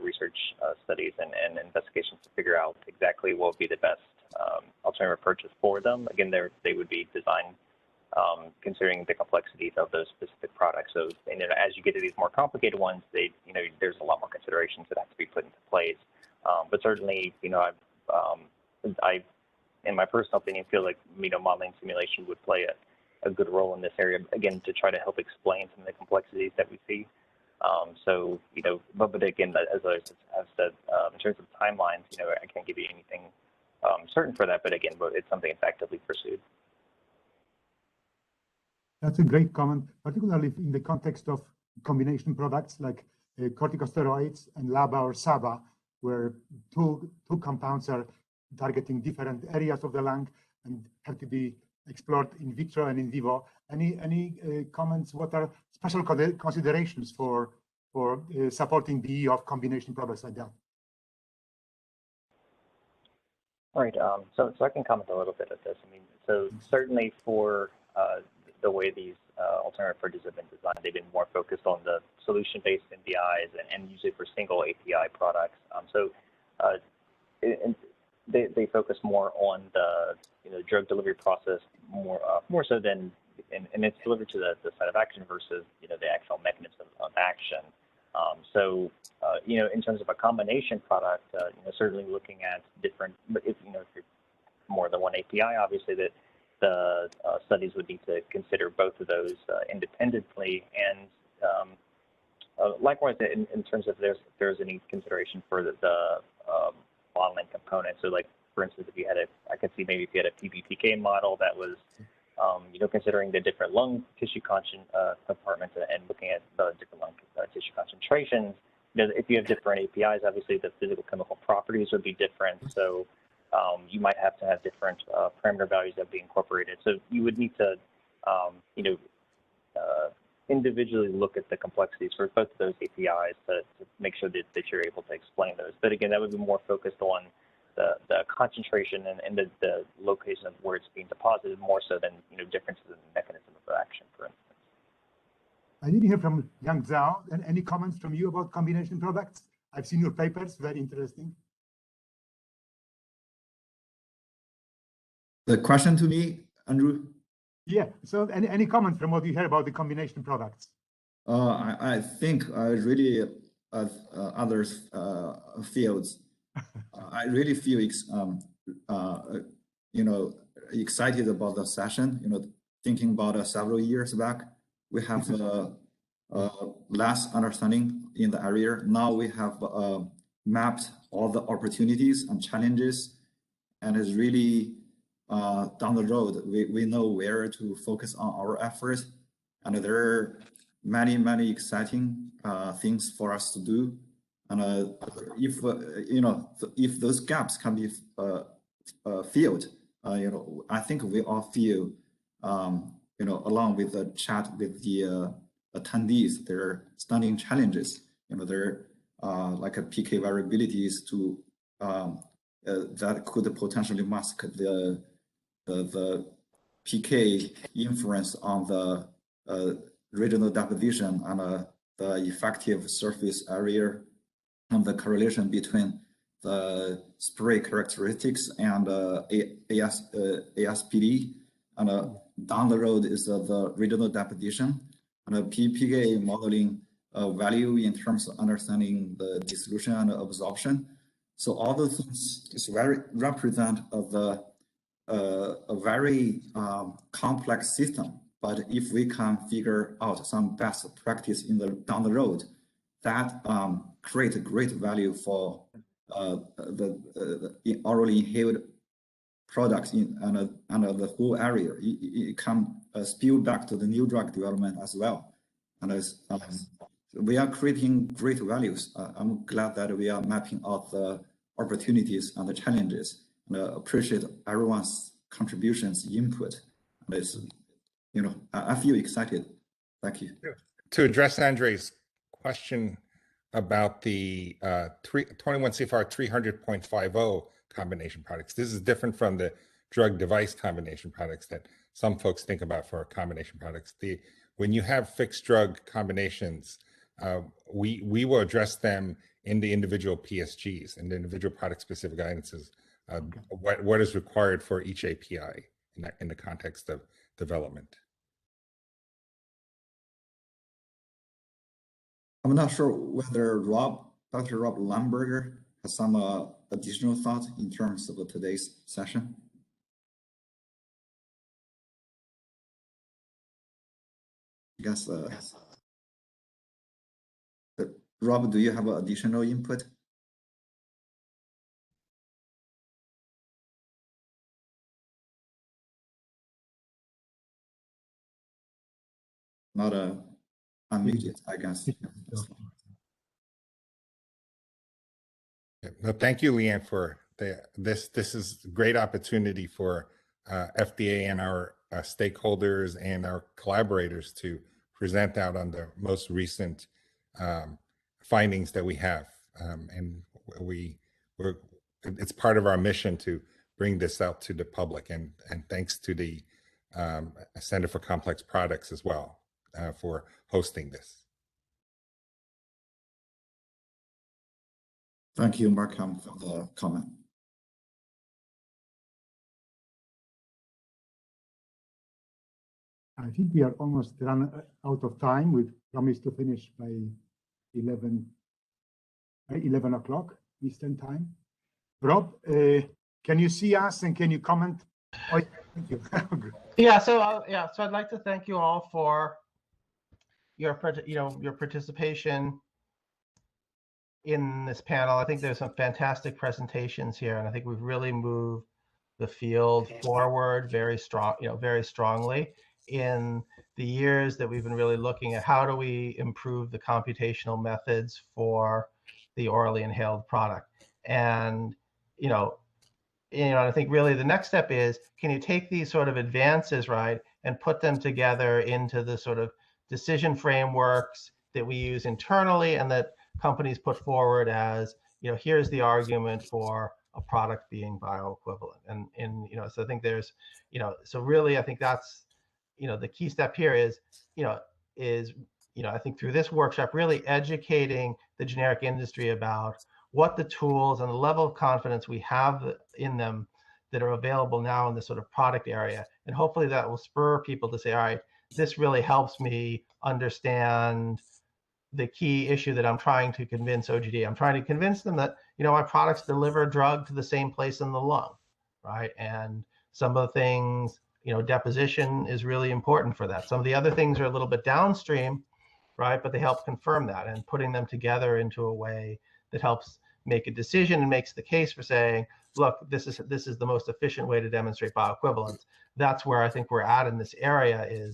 research studies and investigations to figure out exactly what would be the best alternative approaches for them. Again, they would be designed considering the complexities of those specific products. So, as you get to these more complicated ones, there's a lot more considerations that have to be put into place. But certainly, I, in my personal opinion, feel like modeling simulation would play a good role in this area, again, to try to help explain some of the complexities that we see. But again, as I have said, in terms of timelines, I can't give you anything certain for that, but again, it's something that's actively pursued. That's a great comment, particularly in the context of combination products like corticosteroids and LABA or SABA, where two compounds are targeting different areas of the lung and have to be explored in vitro and in vivo. Any comments? What are special considerations for supporting BE of combination products like that? All right. So I can comment a little bit at this. So certainly for the way these alternative approaches have been designed, they've been more focused on the solution-based MDIs and usually for single API products. They focus more on the drug delivery process more so than and it's delivered to the site of action versus the actual mechanism of action. In terms of a combination product, certainly looking at different, but if you're more than one API, obviously that the studies would need to consider both of those independently, and likewise in terms of if there's any consideration for the modeling component. So like, for instance, I could see maybe if you had a PBPK model that was, considering the different lung tissue compartments and looking at the different lung tissue concentrations. If you have different APIs, obviously the physical chemical properties would be different. So you might have to have different parameter values that be incorporated. So you would need to, individually look at the complexities for both of those APIs to make sure that you're able to explain those. But again, that would be more focused on the concentration and the location of where it's being deposited, more so than differences in the mechanism of action, for instance. I didn't hear from Liang Zhao. Any comments from you about combination products? I've seen your papers, very interesting. The question to me, Andrew? Yeah, so any comments from what you heard about the combination products? I think really other fields, I really feel excited about the session. Thinking about several years back, we have less understanding in the area. Now we have mapped all the opportunities and challenges, and it's really down the road, we know where to focus on our efforts, and there are many exciting things for us to do. And if those gaps can be filled, I think we all feel, along with the chat with the attendees, there are stunning challenges. There are like a PK variabilities to that could potentially mask the PK influence on the regional deposition and the effective surface area, and the correlation between the spray characteristics and ASPD. And down the road is the regional deposition and the PBPK modeling value in terms of understanding the dissolution and absorption. So all those things is represent a very complex system. But if we can figure out some best practice down the road, that create a great value for the orally inhaled products and the whole area. It can spill back to the new drug development as well. And we are creating great values. I'm glad that we are mapping out the opportunities and the challenges, and appreciate everyone's contributions, input. And it's, you know, I feel excited. Thank you. To address Andrzej's question about the 21 CFR 300.50 combination products, this is different from the drug device combination products that some folks think about for combination products. When you have fixed drug combinations, we will address them in the individual PSGs and the individual product specific guidances, what is required for each API in the context of development. I'm not sure whether Dr. Rob Lionberger has some additional thoughts in terms of today's session. I guess, Rob, do you have additional input? Not unmuted, I guess. No, thank you, Liang, for this. This is a great opportunity for FDA and our stakeholders and our collaborators to present out on the most recent findings that we have, and it's part of our mission to bring this out to the public, and thanks to the Center for Complex Products as well for hosting this. Thank you, Markham, for the comment. I think we are almost run out of time. We promised to finish by 11 o'clock Eastern time. Rob, can you see us and can you comment? Oh, thank you. So I'd like to thank you all for your participation in this panel. I think there's some fantastic presentations here, and I think we've really moved the field forward very strongly in the years that we've been really looking at how do we improve the computational methods for the orally inhaled product. And I think really the next step is, can you take these sort of advances, right, and put them together into the sort of decision frameworks that we use internally and that companies put forward as, here's the argument for a product being bioequivalent. And so I think there's, so really I think that's, the key step here is, I think through this workshop, really educating the generic industry about what the tools and the level of confidence we have in them that are available now in this sort of product area. And hopefully that will spur people to say, all right, this really helps me understand the key issue that I'm trying to convince OGD. I'm trying to convince them that, my products deliver a drug to the same place in the lung, right? And some of the things, deposition is really important for that. Some of the other things are a little bit downstream, right? But they help confirm that, and putting them together into a way that helps make a decision and makes the case for saying, look, this is the most efficient way to demonstrate bioequivalence. That's where I think we're at in this area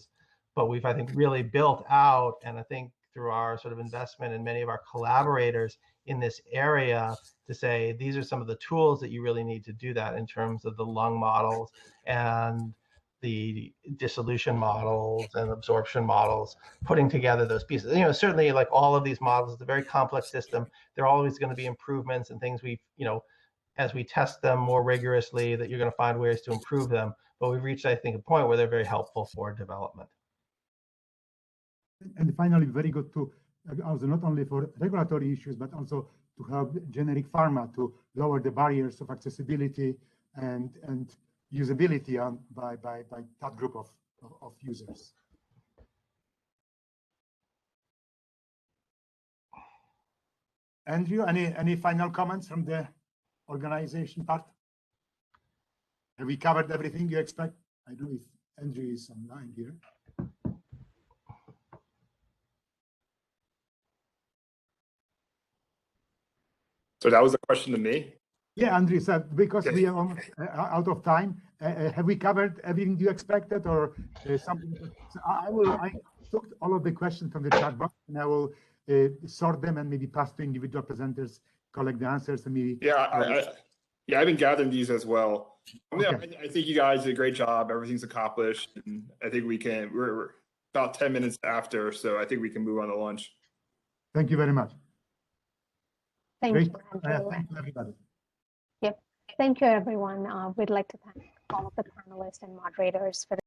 but we've, I think, really built out, and I think through our sort of investment and many of our collaborators in this area to say, these are some of the tools that you really need to do that in terms of the lung models and the dissolution models and absorption models, putting together those pieces. Certainly like all of these models, it's a very complex system. There are always going to be improvements and things as we test them more rigorously, that you're going to find ways to improve them. But we've reached, I think, a point where they're very helpful for development. And finally, very good to also not only for regulatory issues, but also to help generic pharma to lower the barriers of accessibility and usability by that group of users. Andrew, any final comments from the organization part? Have we covered everything you expect? I don't know if Andrew is online here. So that was a question to me? Yeah, Andrew, so because we are almost out of time, have we covered everything you expected, or something? So I took all of the questions from the chat box, and I will sort them and maybe pass to individual presenters, collect the answers, and maybe. Yeah, I've been gathering these as well. Okay. I think you guys did a great job. Everything's accomplished, and I think we're about 10 minutes after, so I think we can move on to lunch. Thank you very much. Thank you, Andrew. Thank you, everybody. Yep. Thank you, everyone. We'd like to thank all of the panelists and moderators for